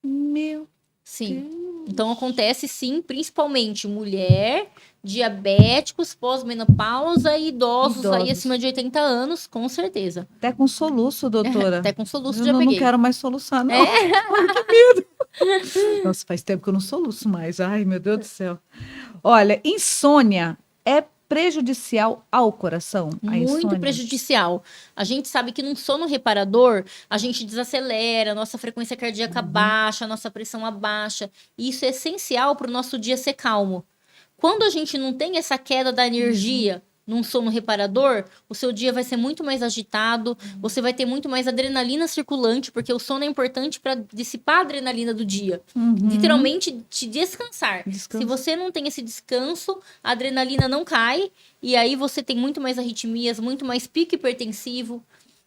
Meu Sim. Deus. Então, acontece sim, principalmente mulher, diabéticos, pós-menopausa e idosos aí acima de 80 anos, com certeza. Até com soluço, doutora. Até com soluço eu já peguei. Não quero mais soluçar, não. Ai, que medo. Nossa, faz tempo que eu não soluço mais. Ai, meu Deus do céu. Olha, insônia é prejudicial ao coração? Muito prejudicial. A gente sabe que num sono reparador, a gente desacelera, nossa frequência cardíaca baixa, nossa pressão abaixa. E isso é essencial para o nosso dia ser calmo. Quando a gente não tem essa queda da energia num sono reparador, o seu dia vai ser muito mais agitado, você vai ter muito mais adrenalina circulante, porque o sono é importante para dissipar a adrenalina do dia. Literalmente, te descansar. Se você não tem esse descanso, a adrenalina não cai, e aí você tem muito mais arritmias, muito mais pico hipertensivo,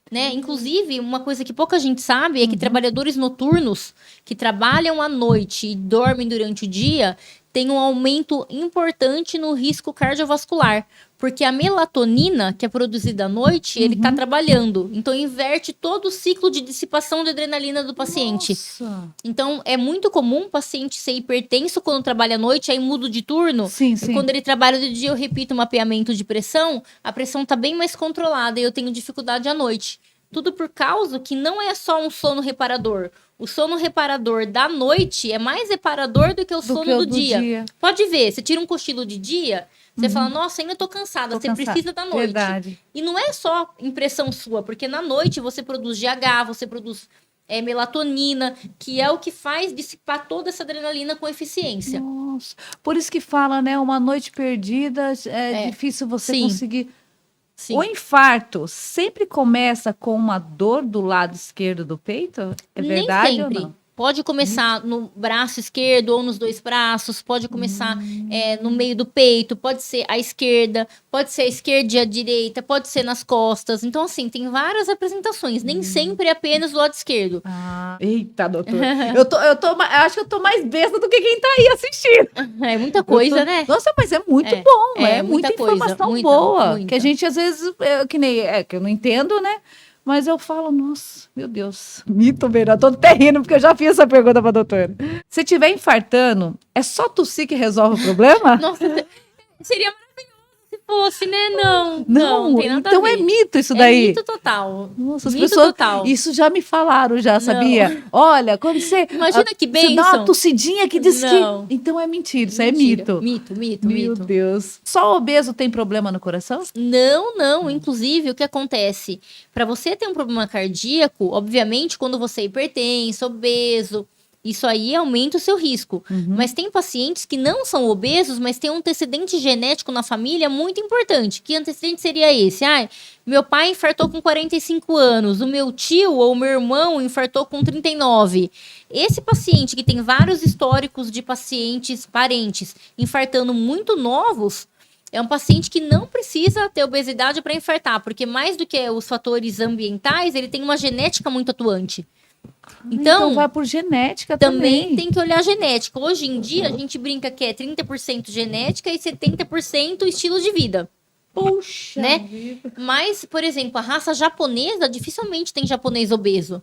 né? Inclusive, uma coisa que pouca gente sabe é que trabalhadores noturnos que trabalham à noite e dormem durante o dia têm um aumento importante no risco cardiovascular, porque a melatonina, que é produzida à noite, ele está trabalhando. Então, inverte todo o ciclo de dissipação de adrenalina do paciente. Nossa. Então, é muito comum o paciente ser hipertenso quando trabalha à noite, aí muda de turno. Sim, e quando ele trabalha de dia, eu repito o mapeamento de pressão, a pressão está bem mais controlada e eu tenho dificuldade à noite. Tudo por causa que não é só um sono reparador. O sono reparador da noite é mais reparador do que o sono do dia. Pode ver, você tira um cochilo de dia, você fala, nossa, ainda tô cansada, você precisa da noite. Verdade. E não é só impressão sua, porque na noite você produz GH, você produz melatonina, que é o que faz dissipar toda essa adrenalina com eficiência. Nossa. Por isso que fala, né, uma noite perdida difícil você conseguir... Sim. O infarto sempre começa com uma dor do lado esquerdo do peito? É verdade? Nem sempre. Ou não? Pode começar no braço esquerdo ou nos dois braços, pode começar no meio do peito, pode ser à esquerda, pode ser à esquerda e à direita, pode ser nas costas. Então, assim, tem várias apresentações. Nem sempre é apenas do lado esquerdo. Eita, doutor. Eu acho que eu tô mais besta do que quem tá aí assistindo. É muita coisa, né? Nossa, mas é muito bom. É muita informação coisa, boa. muita. Que a gente, às vezes, que eu não entendo, né? Mas eu falo, nossa, meu Deus. Mito, Beira. Tô até rindo, porque eu já fiz essa pergunta pra doutora. Se tiver infartando, é só tossir que resolve o problema? Nossa, seria maravilhoso se fosse, né? Não tem nada então a ver. É mito isso daí. É mito total. Nossa, as mito pessoas, total. Isso já me falaram, sabia? Olha, quando você... Imagina que bênção. Você dá uma tossidinha que diz que... Então é mentira, isso é mito. Mito. Meu Deus. Só obeso tem problema no coração? Não. Inclusive, o que acontece? Para você ter um problema cardíaco, obviamente, quando você é hipertenso, obeso... Isso aí aumenta o seu risco. Mas tem pacientes que não são obesos, mas tem um antecedente genético na família muito importante. Que antecedente seria esse? Meu pai infartou com 45 anos, o meu tio ou o meu irmão infartou com 39. Esse paciente que tem vários históricos de pacientes, parentes, infartando muito novos, É um paciente que não precisa ter obesidade para infartar, porque mais do que os fatores ambientais, ele tem uma genética muito atuante. Então vai por genética também também. tem que olhar a genética. Hoje em dia, a gente brinca que é 30% genética e 70% estilo de vida. Puxa né? vida. Mas, por exemplo, a raça japonesa dificilmente tem japonês obeso,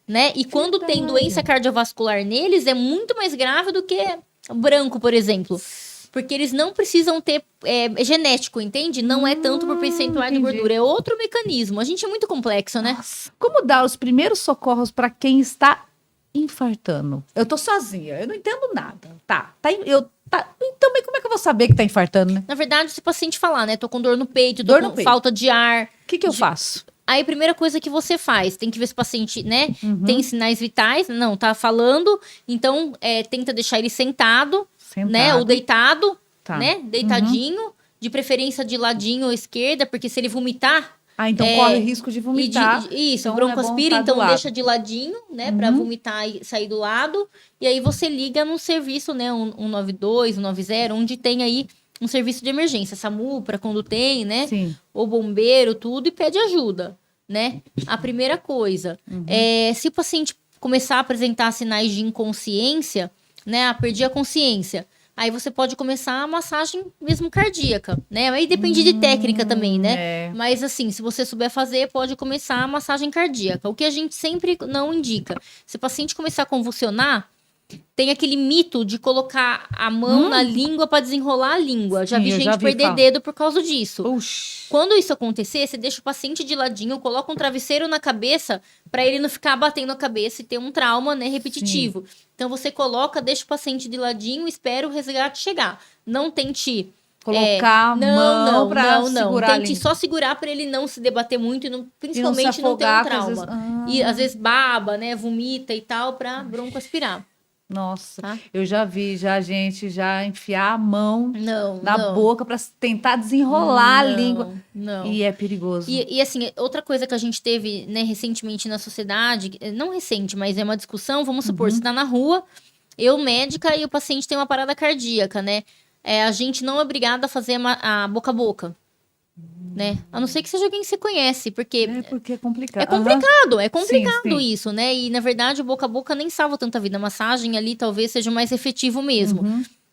né? E quando tem Verdade. doença cardiovascular neles, é muito mais grave do que branco, por exemplo. Porque eles não precisam ter genético, entende? Não é tanto por percentual de entendi. gordura, é outro mecanismo. A gente é muito complexo, né? Nossa. Como dar os primeiros socorros para quem está infartando? Eu tô sozinha, eu não entendo nada. Então, mas como é que eu vou saber que tá infartando, né? Na verdade, se o paciente falar, né? Tô com dor no peito, tô Dor com no peito. falta de ar. O que eu faço? Aí, a primeira coisa que você faz, tem que ver se o paciente, né, Uhum. tem sinais vitais, não, tá falando, então tenta deixar ele sentado, né, ou deitado, Tá. né, deitadinho, de preferência de ladinho ou esquerda, porque se ele vomitar... Ah, então corre risco de vomitar. Isso, então broncoaspira, é bom tá do então lado. deixa de ladinho, né, pra vomitar e sair do lado, e aí você liga num serviço, né, 192, 190, onde tem aí um serviço de emergência, SAMU, pra quando tem, né, Sim. ou bombeiro, tudo, e pede ajuda, né? A primeira coisa. Se o paciente começar a apresentar sinais de inconsciência, né? Perdi a consciência. Aí você pode começar a massagem mesmo cardíaca, né? Aí depende de técnica também, né? É. Mas assim, se você souber fazer, pode começar a massagem cardíaca. O que a gente sempre não indica. Se o paciente começar a convulsionar, tem aquele mito de colocar a mão na língua para desenrolar a língua. Já Sim, vi eu gente já vi perder falar. dedo por causa disso. Puxa. Quando isso acontecer, você deixa o paciente de ladinho, coloca um travesseiro na cabeça para ele não ficar batendo a cabeça e ter um trauma, né, repetitivo. Então você coloca, deixa o paciente de ladinho, espera o resgate chegar. Não tente Colocar a mão pra segurar a Tente língua. só segurar para ele não se debater muito e não, E não se principalmente não ter um afogar, que trauma. E às vezes baba, né, vomita e tal para broncoaspirar. Nossa, Tá? eu já vi gente já enfiar a mão Não, na não. boca para tentar desenrolar a língua. Não. E é perigoso. E assim, outra coisa que a gente teve, né, recentemente na sociedade, não recente, mas é uma discussão, vamos supor, você tá na rua, eu médica e o paciente tem uma parada cardíaca, né? A gente não é obrigado a fazer a boca a boca, né? A não ser que seja alguém que você conhece, porque É porque é complicado. é complicado, é complicado Sim, sim. isso, né? E na verdade, o boca a boca nem salva tanta vida. A massagem ali talvez seja mais efetivo mesmo.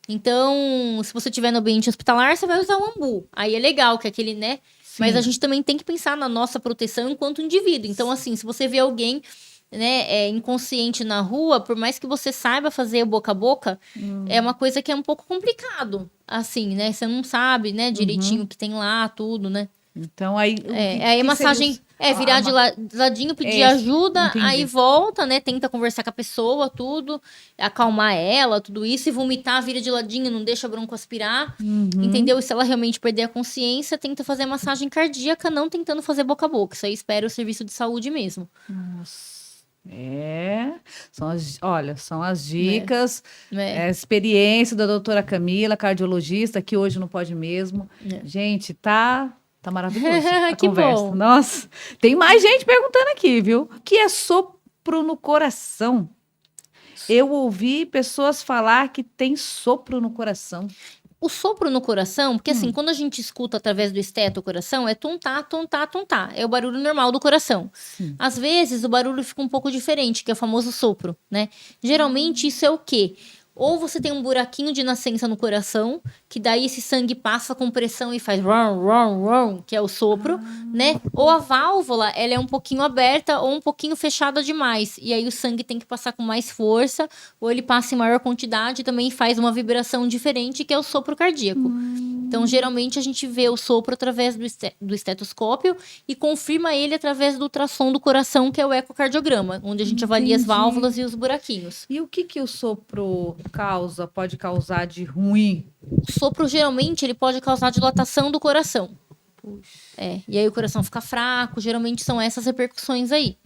Então, se você estiver no ambiente hospitalar, você vai usar o ambu. Aí é legal, que é aquele, né? Mas a gente também tem que pensar na nossa proteção enquanto indivíduo. Então, assim, se você vê alguém, né, inconsciente na rua, por mais que você saiba fazer boca a boca, é uma coisa que é um pouco complicado. Assim, né? Você não sabe, né, direitinho o que tem lá, tudo, né? Então aí. Aí a massagem virar de ladinho, pedir ajuda, entendi. aí volta, né? Tenta conversar com a pessoa, tudo, acalmar ela, tudo isso, e vomitar, vira de ladinho, não deixa broncoaspirar, entendeu? E se ela realmente perder a consciência, tenta fazer massagem cardíaca, não tentando fazer boca a boca. Isso aí espera o serviço de saúde mesmo. Nossa. São as dicas, É. a experiência da doutora Camila, cardiologista, que hoje não pode mesmo. Gente, tá maravilhoso a Que conversa. bom. Nossa, tem mais gente perguntando aqui, viu? O que é sopro no coração? Eu ouvi pessoas falar que tem sopro no coração. O sopro no coração, porque assim, quando a gente escuta através do esteto coração, é tum-tá, tum-tá, tum-tá. É o barulho normal do coração. Às vezes, o barulho fica um pouco diferente, que é o famoso sopro, né? Geralmente, isso é o quê? Ou você tem um buraquinho de nascença no coração, que daí esse sangue passa com pressão e faz rum, rum, rum, que é o sopro, né? Ou a válvula, ela é um pouquinho aberta ou um pouquinho fechada demais. E aí o sangue tem que passar com mais força, ou ele passa em maior quantidade e também faz uma vibração diferente, que é o sopro cardíaco. Então, geralmente, a gente vê o sopro através do estetoscópio e confirma ele através do ultrassom do coração, que é o ecocardiograma, onde a gente avalia as válvulas e os buraquinhos. E o que o sopro pode causar de ruim? O sopro, geralmente, ele pode causar dilatação do coração. E aí o coração fica fraco, geralmente são essas repercussões aí.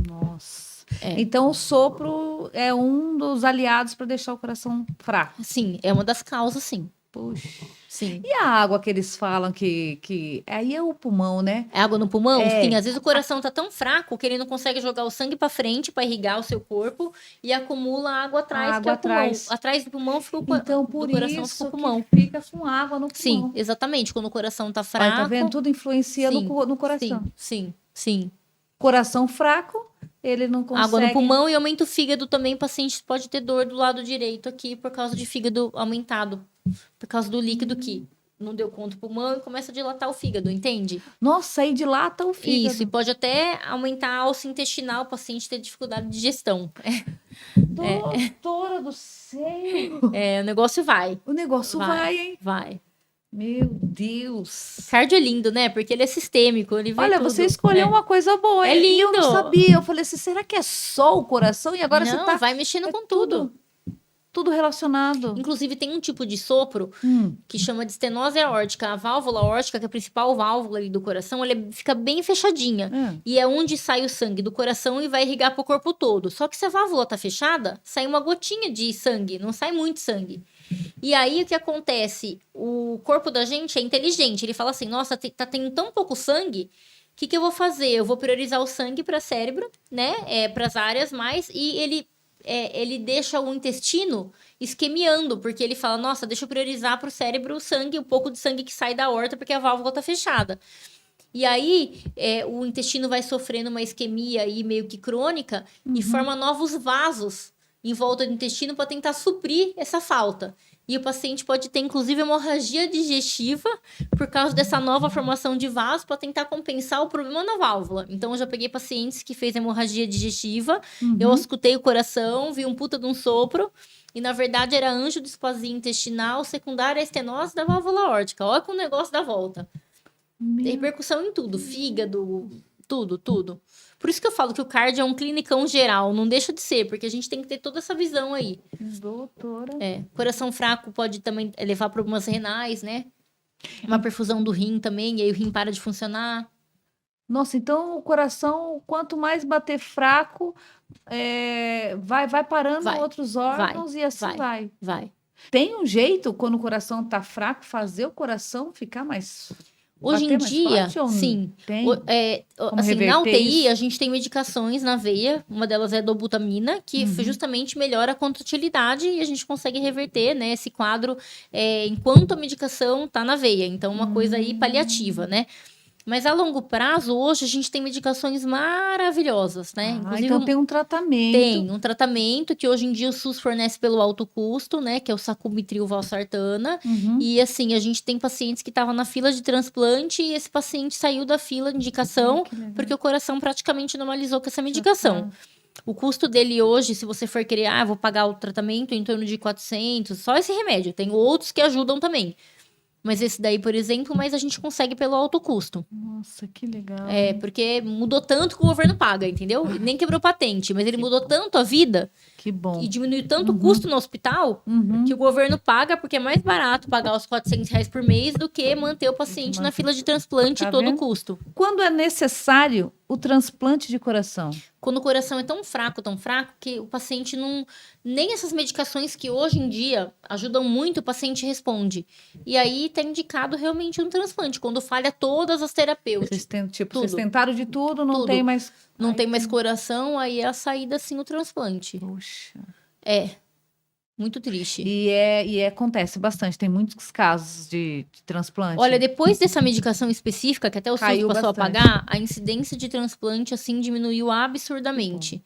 Nossa. Então, o sopro é um dos aliados para deixar o coração fraco. Sim, é uma das causas, sim. Puxa. Sim. E a água que eles falam que aí é o pulmão, né? É água no pulmão? É. Sim, às vezes o coração tá tão fraco que ele não consegue jogar o sangue pra frente pra irrigar o seu corpo e acumula água atrás, Água que é o pulmão. atrás. Atrás do pulmão fica Então, do por coração fica o isso pulmão. que fica com água no Sim, pulmão. exatamente. Quando o coração tá Olha, fraco. tá vendo? Tudo influencia sim, no coração. Sim. Coração fraco, ele não consegue... Água no pulmão e aumenta o fígado também. O paciente pode ter dor do lado direito aqui por causa de fígado aumentado. Por causa do líquido que não deu conta do pulmão e começa a dilatar o fígado, entende? Nossa, aí dilata o fígado. Isso, e pode até aumentar a alça intestinal, o paciente ter dificuldade de digestão. Doutora do céu! O negócio vai. O negócio vai, hein? Vai. Meu Deus! Cardio é lindo, né? Porque ele é sistêmico, ele vê Olha, tudo. você escolheu uma coisa boa. É hein? E eu não lindo. sabia. Eu falei assim, será que é só o coração? E agora Não, você tá... vai mexendo é com tudo. Tudo relacionado. Inclusive, tem um tipo de sopro que chama de estenose aórtica. A válvula aórtica, que é a principal válvula ali do coração, ela fica bem fechadinha. E é onde sai o sangue do coração e vai irrigar pro corpo todo. Só que se a válvula tá fechada, sai uma gotinha de sangue, não sai muito sangue. E aí, o que acontece? O corpo da gente é inteligente. Ele fala assim, nossa, tá tendo tão pouco sangue, o que eu vou fazer? Eu vou priorizar o sangue para cérebro, né? Para as áreas mais, e ele deixa o intestino isquemiando, porque ele fala, nossa, deixa eu priorizar para o cérebro o sangue, um pouco de sangue que sai da aorta, porque a válvula tá fechada. E aí, o intestino vai sofrendo uma isquemia aí meio que crônica e forma novos vasos em volta do intestino para tentar suprir essa falta. E o paciente pode ter, inclusive, hemorragia digestiva por causa dessa nova formação de vaso para tentar compensar o problema na válvula. Então, eu já peguei pacientes que fez hemorragia digestiva, eu escutei o coração, vi um puta de um sopro, e na verdade era angiodisplasia intestinal secundária à estenose da válvula aórtica. Olha com o negócio da volta. Tem repercussão em tudo, fígado, tudo. Por isso que eu falo que o cardio é um clinicão geral, não deixa de ser, porque a gente tem que ter toda essa visão aí. Doutora. Coração fraco pode também levar a problemas renais, né? Uma perfusão do rim também, e aí o rim para de funcionar. Nossa, então o coração, quanto mais bater fraco, vai parando outros órgãos e assim vai. Tem um jeito, quando o coração tá fraco, fazer o coração ficar mais... Hoje em dia, sim. Assim, na UTI, isso? a gente tem medicações na veia. Uma delas é a dobutamina, que justamente melhora a contratilidade e a gente consegue reverter, né, esse quadro enquanto a medicação tá na veia. Então, uma coisa aí paliativa, né? Mas a longo prazo, hoje, a gente tem medicações maravilhosas, né? Inclusive, então tem um tratamento. Tem um tratamento que hoje em dia o SUS fornece pelo alto custo, né? Que é o sacubitril valsartana. E assim, a gente tem pacientes que estavam na fila de transplante e esse paciente saiu da fila de indicação porque o coração praticamente normalizou com essa medicação. O custo dele hoje, se você for querer, vou pagar o tratamento em torno de 400, só esse remédio. Tem outros que ajudam também. Mas esse daí, por exemplo, mas a gente consegue pelo alto custo. Nossa, que legal. Porque mudou tanto que o governo paga, entendeu? Nem quebrou patente, mas ele mudou tanto a vida. Que bom. E diminuiu tanto o custo no hospital que o governo paga, porque é mais barato pagar os R$ 400 por mês do que manter o paciente na fila de transplante todo o custo. Quando é necessário o transplante de coração? Quando o coração é tão fraco, que o paciente não... Nem essas medicações que hoje em dia ajudam muito, o paciente responde. E aí tá indicado realmente um transplante, quando falha todas as terapêuticas. Vocês tentaram de tudo, não tem mais... Não tem mais coração, aí é a saída, sim, o transplante. Puxa. Muito triste. E acontece bastante, tem muitos casos de transplante. Olha, depois dessa medicação específica, que até o SUS passou a pagar, a incidência de transplante, assim, diminuiu absurdamente.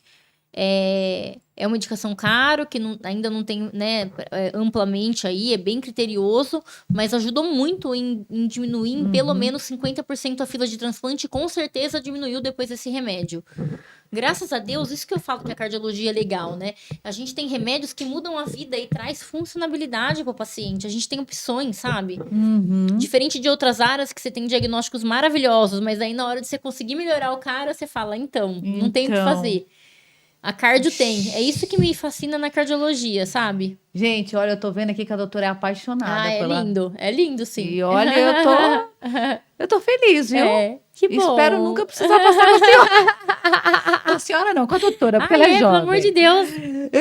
É uma medicação caro, que ainda não tem, né, amplamente aí, é bem criterioso, mas ajudou muito em diminuir em pelo menos 50% a fila de transplante, e com certeza diminuiu depois desse remédio. Graças a Deus, isso que eu falo que a cardiologia é legal, né? A gente tem remédios que mudam a vida e traz funcionalidade para o paciente. A gente tem opções, sabe? Diferente de outras áreas que você tem diagnósticos maravilhosos, mas aí na hora de você conseguir melhorar o cara, você fala, não tem o que fazer. A cardio tem. É isso que me fascina na cardiologia, sabe? Gente, olha, eu tô vendo aqui que a doutora é apaixonada. Lindo. É lindo, sim. E olha, eu tô feliz, viu? Que bom. Espero nunca precisar passar com a senhora. Com a senhora não, com a doutora, porque ela é jovem. Pelo amor de Deus.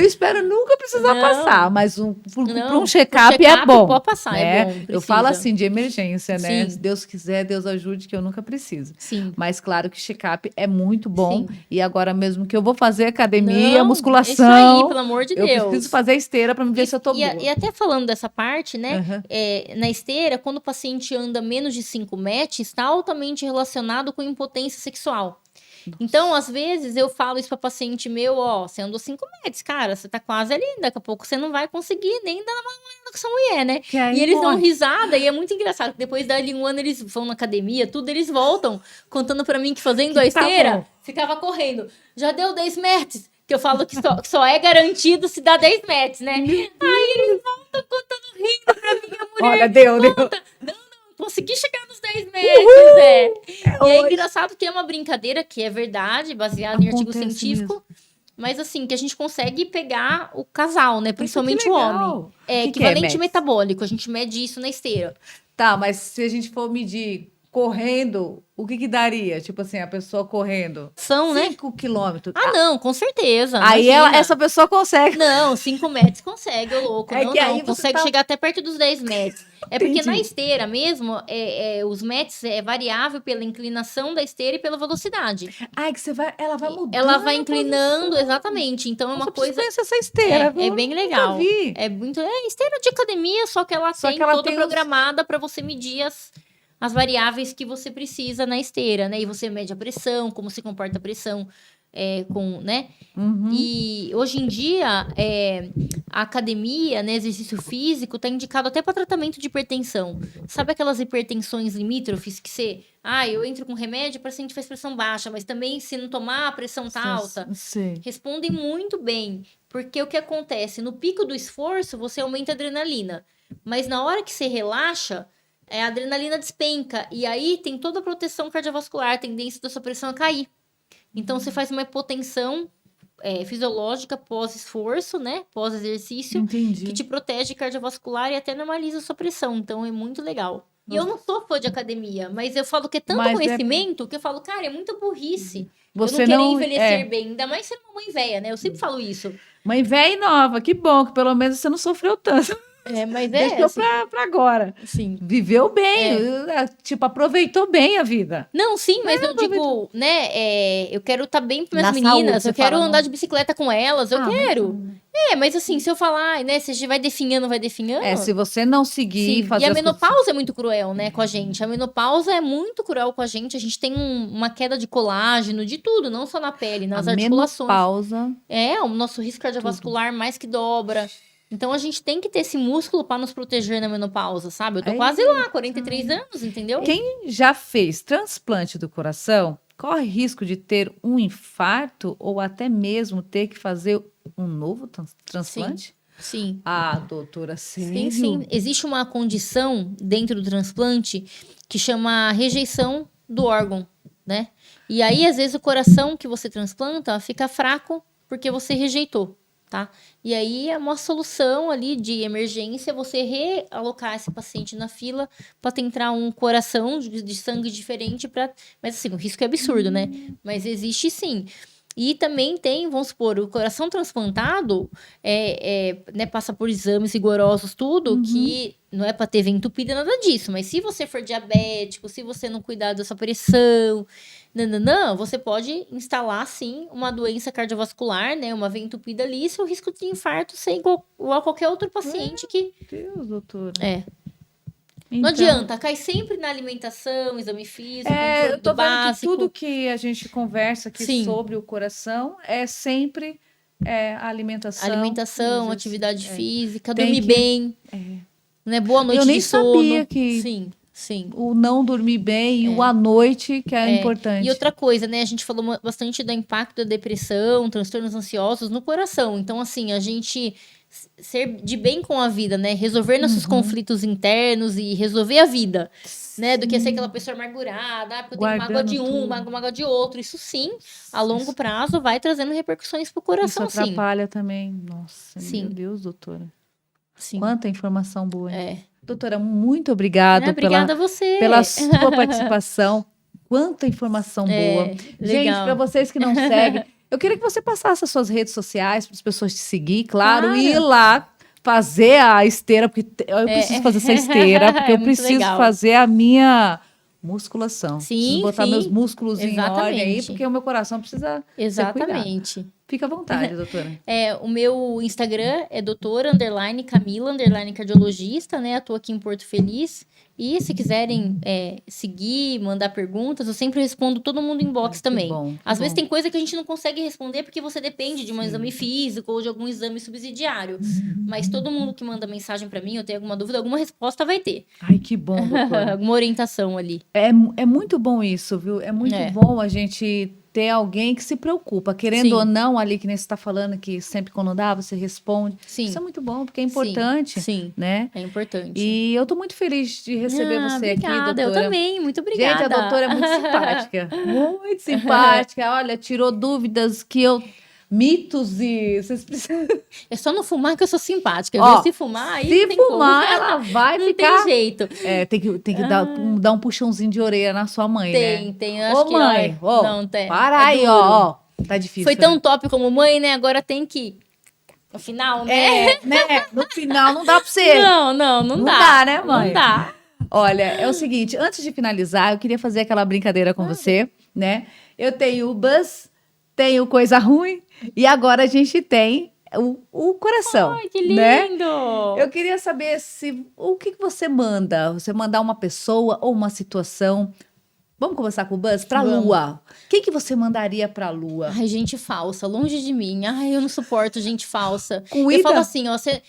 Eu espero nunca precisar Não. passar, mas para Não, um check-up é bom. pode passar, né? é bom. Eu falo precisa. assim, de emergência, né? Sim. Se Deus quiser, Deus ajude, que eu nunca preciso. Sim. Mas claro que check-up é muito bom. Sim. E agora mesmo que eu vou fazer academia, Não, musculação. Isso aí, pelo amor de eu Deus. preciso fazer esteira para me ver se eu tô boa. E até falando dessa parte, né? Aham. Na esteira, quando o paciente anda menos de 5 metros, está altamente relacionado com impotência sexual. Então, às vezes, eu falo isso para paciente meu, ó, você andou 5 metros, cara, você tá quase ali, daqui a pouco você não vai conseguir nem dar uma mão com essa mulher, né? Que aí E eles dão morre. risada, e é muito engraçado, que depois dali um ano eles vão na academia, tudo, eles voltam, contando para mim que fazendo a tá esteira, bom. ficava correndo, já deu 10 metros, que eu falo que só é garantido se dá 10 metros, né? Aí eles voltam contando, rindo pra mim, a mulher Olha, deu. consegui chegar nos 10 metros, E é hoje. engraçado que é uma brincadeira que é verdade, baseada em artigo Acontece científico, mas assim, que a gente consegue pegar o casal, né? Principalmente o homem. É Que é, equivalente mede? metabólico, a gente mede isso na esteira. Tá, mas se a gente for medir correndo, o que daria? Tipo assim, a pessoa correndo São, né? 5 quilômetros. Ah, não, com certeza. Aí imagina. essa pessoa consegue. Não, 5 metros consegue, ô louco. É Não, que aí não. você Consegue tá- chegar até perto dos 10 metros. É porque Entendi. na esteira mesmo, os metros é variável pela inclinação da esteira e pela velocidade. Ai, que ela vai mudando. Ela vai a inclinando, posição. exatamente. Então é Nossa, uma eu preciso coisa. conhecer essa esteira. É viu? bem Nunca legal. vi. É muito. É esteira de academia, só que ela Só tem que ela toda tem os- programada para você medir as variáveis que você precisa na esteira, né? E você mede a pressão, como se comporta a pressão, né? Uhum. E hoje em dia, a academia, né, exercício físico, está indicado até para tratamento de hipertensão. Sabe aquelas hipertensões limítrofes que eu entro com remédio, o paciente faz pressão baixa, mas também se não tomar, a pressão tá alta? Sim. Respondem muito bem, porque o que acontece? No pico do esforço, você aumenta a adrenalina, mas na hora que você relaxa, a adrenalina despenca, e aí tem toda a proteção cardiovascular, a tendência da sua pressão a cair. Então, você faz uma hipotensão fisiológica pós-esforço, né? Pós-exercício, Entendi. que te protege cardiovascular e até normaliza a sua pressão. Então, é muito legal. E eu não sou fã de academia, mas eu falo que é tanto Mas conhecimento que eu falo, cara, é muita burrice. Você eu não querer não envelhecer bem, ainda mais sendo uma mãe velha, né? Eu sempre falo isso. Mãe velha e nova, que bom, que pelo menos você não sofreu tanto. Mas Deixou assim, pra agora. sim. Viveu bem, tipo, aproveitou bem a vida. Não, sim, mas eu digo, né? Eu quero estar bem para minhas Na meninas, saúde, você eu quero fala, andar não? de bicicleta com elas, eu quero. Mas assim, se eu falar, né? Se a gente vai definhando, vai definhando. Se você não seguir, Sim, fazer e a as coisas- menopausa é muito cruel, né, com a gente. A menopausa é muito cruel com a gente. A gente tem uma queda de colágeno, de tudo, não só na pele, nas a articulações. menopausa. O nosso risco cardiovascular mais que dobra. Então a gente tem que ter esse músculo para nos proteger na menopausa, sabe? Eu tô quase lá, 43 anos, entendeu? Quem já fez transplante do coração corre risco de ter um infarto ou até mesmo ter que fazer um novo transplante? Sim. Ah, doutora, sério? Sim. Existe uma condição dentro do transplante que chama rejeição do órgão, né? E aí, às vezes, o coração que você transplanta fica fraco porque você rejeitou, tá? E aí, é uma solução ali de emergência você realocar esse paciente na fila para tentar um coração de sangue diferente para... Mas, assim, o risco é absurdo, né? Mas existe sim. E também tem, vamos supor, o coração transplantado né, passa por exames rigorosos, tudo, que não é para ter veia entupida, nada disso. Mas se você for diabético, se você não cuidar da sua pressão, você pode instalar, sim, uma doença cardiovascular, né, uma veia entupida ali, e seu risco de infarto ser igual a qualquer outro paciente que... Deus, doutora. Não adianta, cai sempre na alimentação, exame físico, eu tô vendo básico. que tudo que a gente conversa aqui Sim. sobre o coração é sempre alimentação. Alimentação, exercício. atividade física, Tem dormir que- bem, né? Boa noite Eu nem de sono. sabia que Sim. o não dormir bem e o à noite que é importante. E outra coisa, né? A gente falou bastante do impacto da depressão, transtornos ansiosos no coração. Então, assim, a gente ser de bem com a vida, né? Resolver nossos conflitos internos e resolver a vida, né? Do que ser aquela pessoa amargurada, porque eu tenho mágoa de um, mágoa de outro. Isso sim, a longo prazo vai trazendo repercussões pro coração, Isso sim. atrapalha também. Nossa, Sim. meu Deus, doutora. Sim. Quanta informação boa. Doutora, muito obrigada Obrigada a você. pela sua participação. Quanta informação boa. Gente, legal. para vocês que não seguem, Eu queria que você passasse as suas redes sociais para as pessoas te seguir, claro, e ir lá fazer a esteira, porque eu preciso fazer essa esteira, porque eu preciso fazer a minha musculação. Sim, preciso botar meus músculos em ordem aí, porque o meu coração precisa ser cuidado. Fica à vontade, doutora. O meu Instagram é doutora_Camila_cardiologista, né? Eu tô aqui em Porto Feliz. E se quiserem seguir, mandar perguntas, eu sempre respondo todo mundo em inbox também. Bom, Às vezes tem coisa que a gente não consegue responder porque você depende de um exame físico ou de algum exame subsidiário. Mas todo mundo que manda mensagem para mim, eu tenho alguma dúvida, alguma resposta vai ter. Ai, que bom, doutora. Alguma orientação ali. É muito bom isso, viu? É muito bom a gente ter alguém que se preocupa, querendo ou não, ali que nem você está falando, que sempre quando dá, você responde. Sim. Isso é muito bom, porque é importante. Sim, né? É importante. E eu tô muito feliz de receber você obrigada, aqui, doutora. Eu também, muito obrigada. Gente, a doutora é muito simpática. Muito simpática. Olha, tirou dúvidas que eu... Mitos e... Vocês precisam... É só não fumar que eu sou simpática. Ó, se fumar, aí se tem fumar, como. ela vai não ficar... Não tem jeito. Tem que dar um puxãozinho de orelha na sua mãe, né? Tem. Eu acho que... mãe, não, tem. Para aí, ó. Tá difícil. Foi tão top como mãe, né? Agora tem que... No final, né? Né? No final não dá pra você. Não dá. Não dá, né, mãe? Não dá. Olha, é o seguinte, antes de finalizar, eu queria fazer aquela brincadeira com você, né? Eu tenho o Buzz, tenho Coisa Ruim, e agora a gente tem o coração. Ai, que lindo! Né? Eu queria saber o que você manda? Você mandar uma pessoa ou uma situação... Vamos conversar com o Buzz? Pra Lua. Quem que você mandaria pra Lua? Ai, gente falsa, longe de mim. Ai, eu não suporto gente falsa. Com eu falo assim, ó, você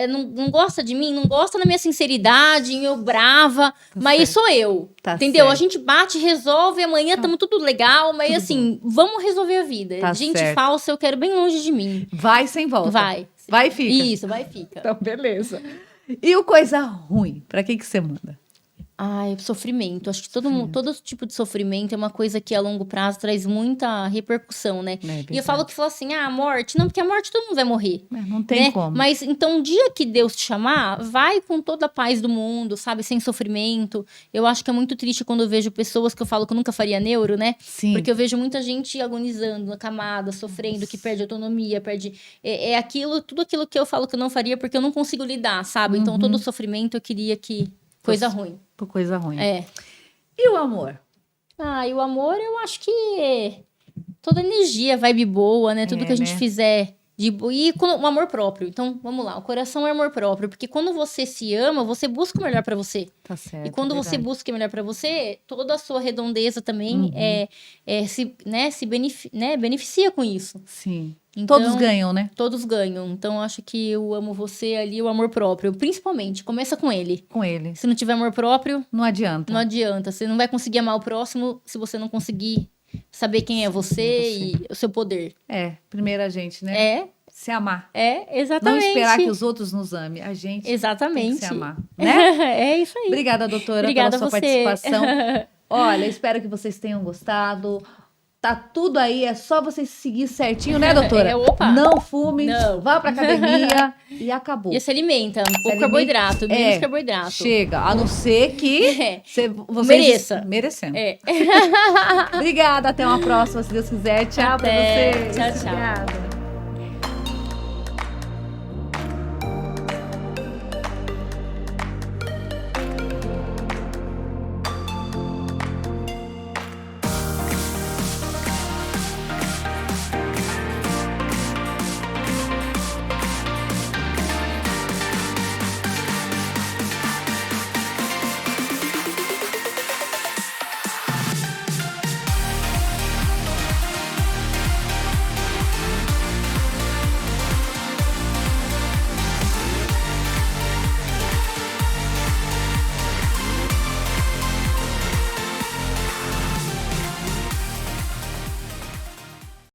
não gosta de mim? Não gosta da minha sinceridade, eu brava, mas certo. Sou eu. Entendeu? Certo. A gente bate, resolve, amanhã estamos tudo legal, mas tudo assim, vamos resolver a vida. Gente certo. Falsa, eu quero bem longe de mim. Vai sem volta. Vai. Vai e fica. Isso, vai e fica. Então, beleza. E o Coisa Ruim? Pra que você manda? Ai, sofrimento. Acho que todo tipo de sofrimento é uma coisa que a longo prazo traz muita repercussão, né? E eu falo assim, a morte... Não, porque a morte todo mundo vai morrer. Não tem como. Mas então, o dia que Deus te chamar, vai com toda a paz do mundo, sabe? Sem sofrimento. Eu acho que é muito triste quando eu vejo pessoas que eu falo que eu nunca faria neuro, né? Sim. Porque eu vejo muita gente agonizando na camada, sofrendo, que perde autonomia, perde... tudo aquilo que eu falo que eu não faria porque eu não consigo lidar, sabe? Então, todo sofrimento eu queria que... Coisa ruim. Coisa ruim. É. E o amor? E o amor, eu acho que toda energia, vibe boa, né? Tudo que a gente fizer de boa. E o amor próprio. Então, vamos lá. O coração é amor próprio. Porque quando você se ama, você busca o melhor pra você. Tá certo. E quando você busca o melhor pra você, toda a sua redondeza também beneficia com isso. Sim. Então, todos ganham, né? Todos ganham. Então, eu acho que eu amo você ali, o amor próprio. Principalmente, começa com ele. Com ele. Se não tiver amor próprio... Não adianta. Não adianta. Você não vai conseguir amar o próximo se você não conseguir saber quem é você e o seu poder. Primeiro a gente, né? Se amar. Exatamente. Não esperar que os outros nos amem. A gente exatamente. Tem que se amar, né? É isso aí. Obrigada, doutora, Obrigada pela sua participação. Olha, espero que vocês tenham gostado. Tá tudo aí, é só vocês seguir certinho, né, doutora? Opa. Não fume, vá pra academia e acabou. E se alimenta, pouco carboidrato, menos carboidrato. Chega, a não ser que você merecendo. Obrigada, até uma próxima, se Deus quiser. Tchau pra vocês. Tchau. Obrigada.